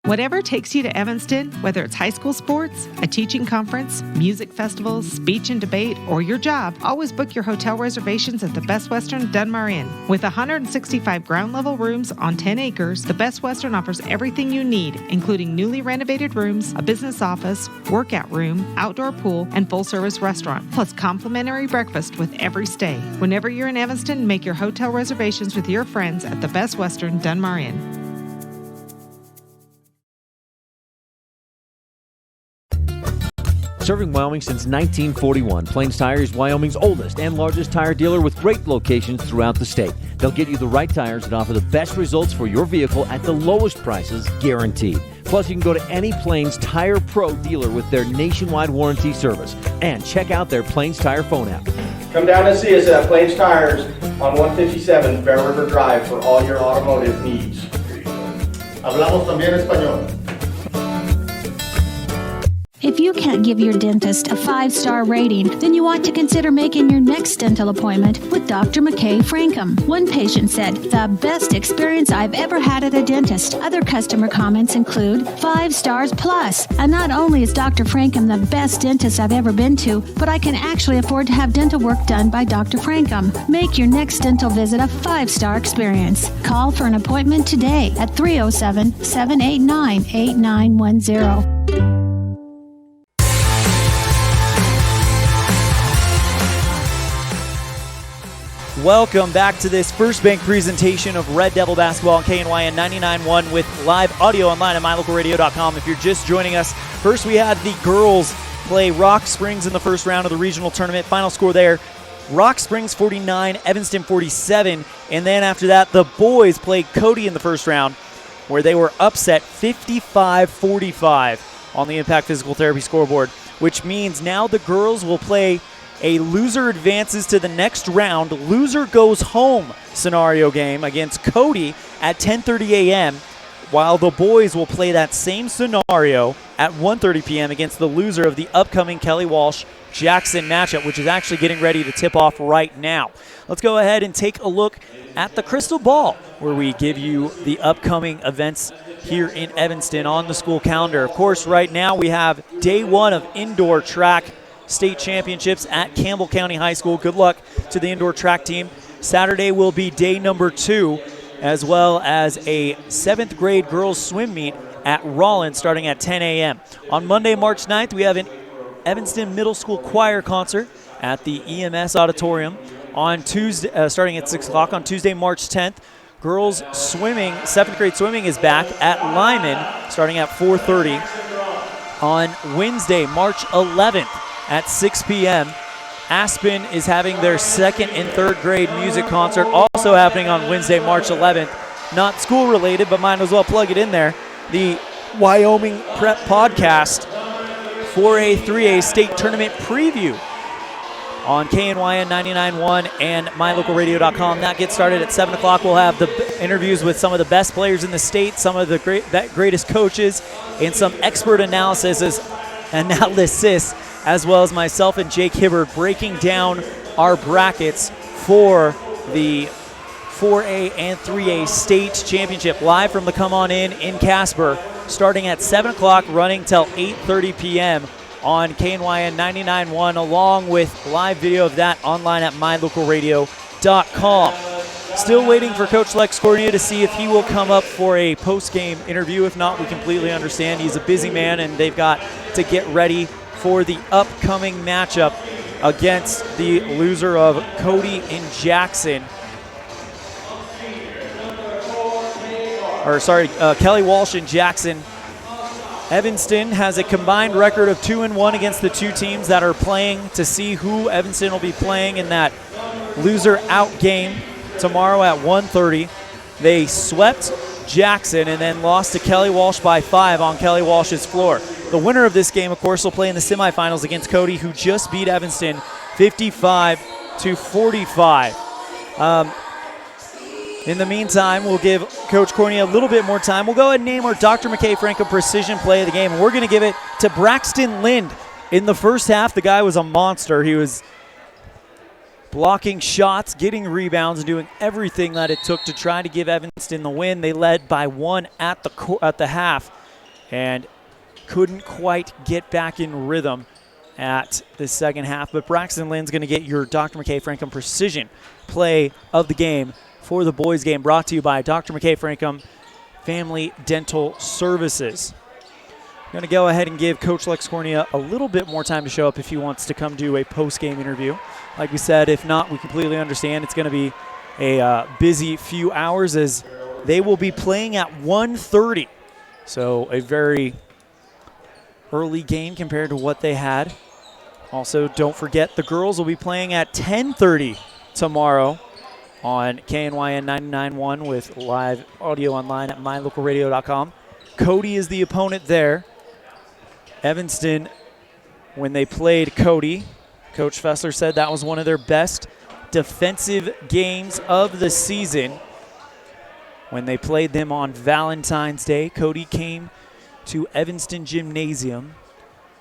Whatever takes you to Evanston, whether it's high school sports, a teaching conference, music festivals, speech and debate, or your job, always book your hotel reservations at the Best Western Dunmar Inn. With 165 ground-level rooms on 10 acres, the Best Western offers everything you need, including newly renovated rooms, a business office, workout room, outdoor pool, and full-service restaurant, plus complimentary breakfast with every stay. Whenever you're in Evanston, make your hotel reservations with your friends at the Best Western Dunmar Inn. Serving Wyoming since 1941, Plains Tire is Wyoming's oldest and largest tire dealer with great locations throughout the state. They'll get you the right tires and offer the best results for your vehicle at the lowest prices, guaranteed. Plus, you can go to any Plains Tire Pro dealer with their nationwide warranty service. And check out their Plains Tire phone app. Come down and see us at Plains Tires on 157 Bear River Drive for all your automotive needs. Hablamos también español. If you can't give your dentist a 5-star rating, then you want to consider making your next dental appointment with Dr. McKay Frankham. One patient said, "The best experience I've ever had at a dentist." Other customer comments include 5 stars plus. And not only is Dr. Frankham the best dentist I've ever been to, but I can actually afford to have dental work done by Dr. Frankham. Make your next dental visit a 5-star experience. Call for an appointment today at 307-789-8910. Welcome back to this First Bank presentation of Red Devil basketball on KNYN 99.1 with live audio online at mylocalradio.com. If you're just joining us, first we had the girls play Rock Springs in the first round of the regional tournament. Final score there, Rock Springs 49, Evanston 47. And then after that, the boys played Cody in the first round, where they were upset 55-45 on the Impact Physical Therapy scoreboard, which means now the girls will play a loser advances to the next round, loser goes home scenario game against Cody at 10:30 a.m., while the boys will play that same scenario at 1:30 p.m. against the loser of the upcoming Kelly Walsh-Jackson matchup, which is actually getting ready to tip off right now. Let's go ahead and take a look at the crystal ball, where we give you the upcoming events here in Evanston on the school calendar. Of course, right now we have day one of indoor track state championships at Campbell County High School. Good luck to the indoor track team. Saturday will be day number 2, as well as a 7th grade girls swim meet at Rollins starting at 10 a.m. On Monday, March 9th, we have an Evanston Middle School choir concert at the EMS Auditorium. On Tuesday, starting at 6 o'clock on Tuesday, March 10th, girls swimming, 7th grade swimming is back at Lyman starting at 4:30. On Wednesday, March 11th, at 6 p.m., Aspen is having their 2nd and 3rd grade music concert, also happening on Wednesday, March 11th. Not school related, but might as well plug it in there. The Wyoming Prep Podcast 4A, 3A state tournament preview on KNYN 99.1 and mylocalradio.com. That gets started at 7 o'clock. We'll have the interviews with some of the best players in the state, some of the greatest coaches, and some expert analysis, as well as myself and Jake Hibbard breaking down our brackets for the 4A and 3A state championship live from the Come On In Casper, starting at 7 o'clock, running till 8:30 p.m. on KNYN 99.1, along with live video of that online at mylocalradio.com. Still waiting for Coach Lex Cornea to see if he will come up for a post-game interview. If not, we completely understand. He's a busy man, and they've got to get ready for the upcoming matchup against the loser of Cody and Jackson. Kelly Walsh and Jackson. Evanston has a combined record of 2-1 against the two teams that are playing to see who Evanston will be playing in that loser out game tomorrow at 1:30. They swept Jackson and then lost to Kelly Walsh by 5 on Kelly Walsh's floor. The winner of this game, of course, will play in the semifinals against Cody, who just beat Evanston 55-45. In the meantime, we'll give Coach Cornea a little bit more time. We'll go ahead and name our Dr. McKay Franco Precision Play of the game, and we're going to give it to Braxton Lind. In the first half, the guy was a monster. He was blocking shots, getting rebounds, and doing everything that it took to try to give Evanston the win. They led by 1 at the half and couldn't quite get back in rhythm at the second half. But Braxton Lynn's going to get your Dr. McKay Frankum Precision Play of the game for the boys game, brought to you by Dr. McKay Frankum Family Dental Services. I'm going to go ahead and give Coach Lex Cornea a little bit more time to show up if he wants to come do a post-game interview. Like we said, if not, we completely understand. It's going to be a busy few hours as they will be playing at 1:30. So a very early game compared to what they had. Also, don't forget the girls will be playing at 10:30 tomorrow on KNYN 99.1 with live audio online at mylocalradio.com. Cody is the opponent there. Evanston, when they played Cody, Coach Fessler said that was one of their best defensive games of the season. When they played them on Valentine's Day, Cody came to Evanston Gymnasium.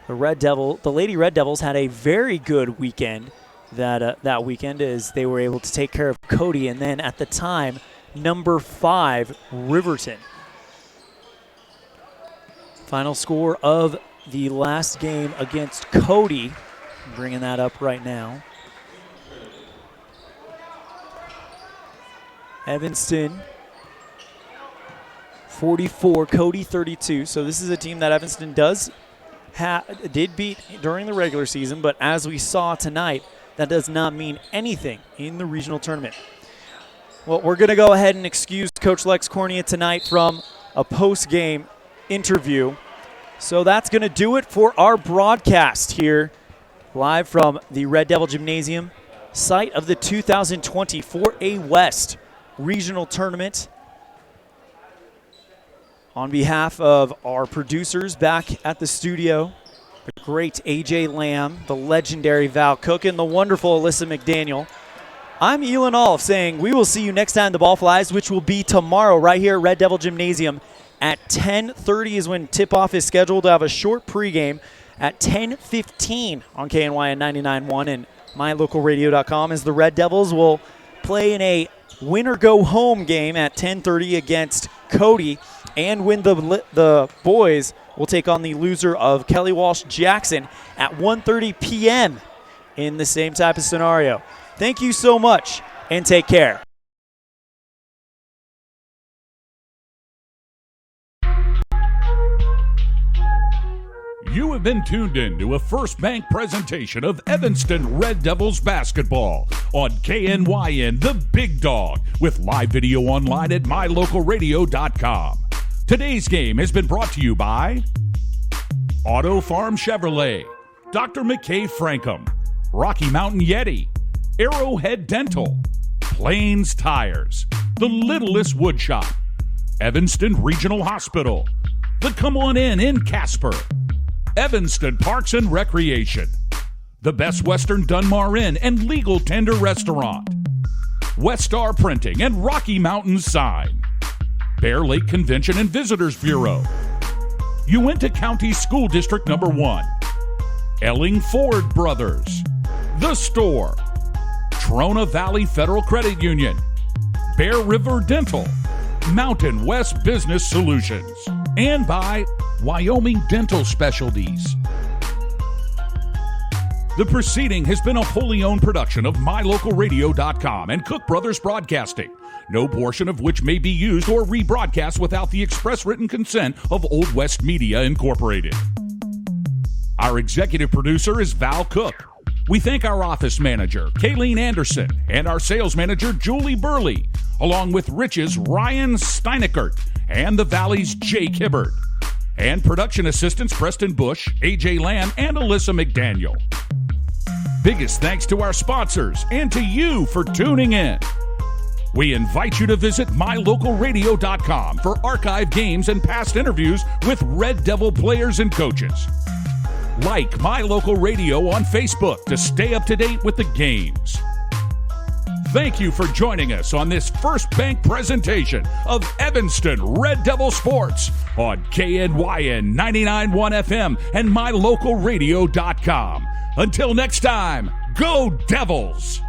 The Lady Red Devils had a very good weekend that weekend as they were able to take care of Cody and then at the time, number 5, Riverton. Final score of the last game against Cody, bringing that up right now. Evanston 44, Cody 32. So this is a team that Evanston did beat during the regular season, but as we saw tonight, that does not mean anything in the regional tournament. Well, we're going to go ahead and excuse Coach Lex Cornea tonight from a post-game interview. So that's going to do it for our broadcast here, live from the Red Devil Gymnasium, site of the 2020 4A West Regional Tournament. On behalf of our producers back at the studio, the great AJ Lamb, the legendary Val Cook, and the wonderful Alyssa McDaniel, I'm Elan OLLIFF saying we will see you next time the ball flies, which will be tomorrow right here at Red Devil Gymnasium at 10:30 is when tip-off is scheduled. To have a short pregame at 10:15 on KNYN 99.1 and mylocalradio.com as the Red Devils will play in a win-or-go-home game at 10:30 against Cody, and when the boys will take on the loser of Kelly Walsh Jackson at 1:30 p.m. in the same type of scenario. Thank you so much, and take care. You have been tuned in to a First Bank presentation of Evanston Red Devils basketball on KNYN The Big Dog with live video online at mylocalradio.com. Today's game has been brought to you by Auto Farm Chevrolet, Dr. McKay Frankham, Rocky Mountain Yeti, Arrowhead Dental, Plains Tires, The Littlest Wood Shop, Evanston Regional Hospital, the Come On In Casper, Evanston Parks and Recreation, the Best Western Dunmar Inn and Legal Tender Restaurant, West Star Printing and Rocky Mountain Sign, Bear Lake Convention and Visitors Bureau, Uinta County School District Number 1, Elling Ford Brothers, The Store, Trona Valley Federal Credit Union, Bear River Dental, Mountain West Business Solutions, and by Wyoming Dental Specialties. The proceeding has been a wholly owned production of mylocalradio.com and Cook Brothers Broadcasting, no portion of which may be used or rebroadcast without the express written consent of Old West Media Incorporated. Our executive producer is Val Cook. We thank our office manager, Kayleen Anderson, and our sales manager, Julie Burley, along with Rich's Ryan Steinekert and the Valley's Jake Hibbert, and production assistants Preston Bush, AJ Lamb, and Alyssa McDaniel. Biggest thanks to our sponsors and to you for tuning in. We invite you to visit mylocalradio.com for archive games and past interviews with Red Devil players and coaches. Like My Local Radio on Facebook to stay up to date with the games. Thank you for joining us on this First Bank presentation of Evanston Red Devil Sports on KNYN 99.1 FM and mylocalradio.com. Until next time, go Devils!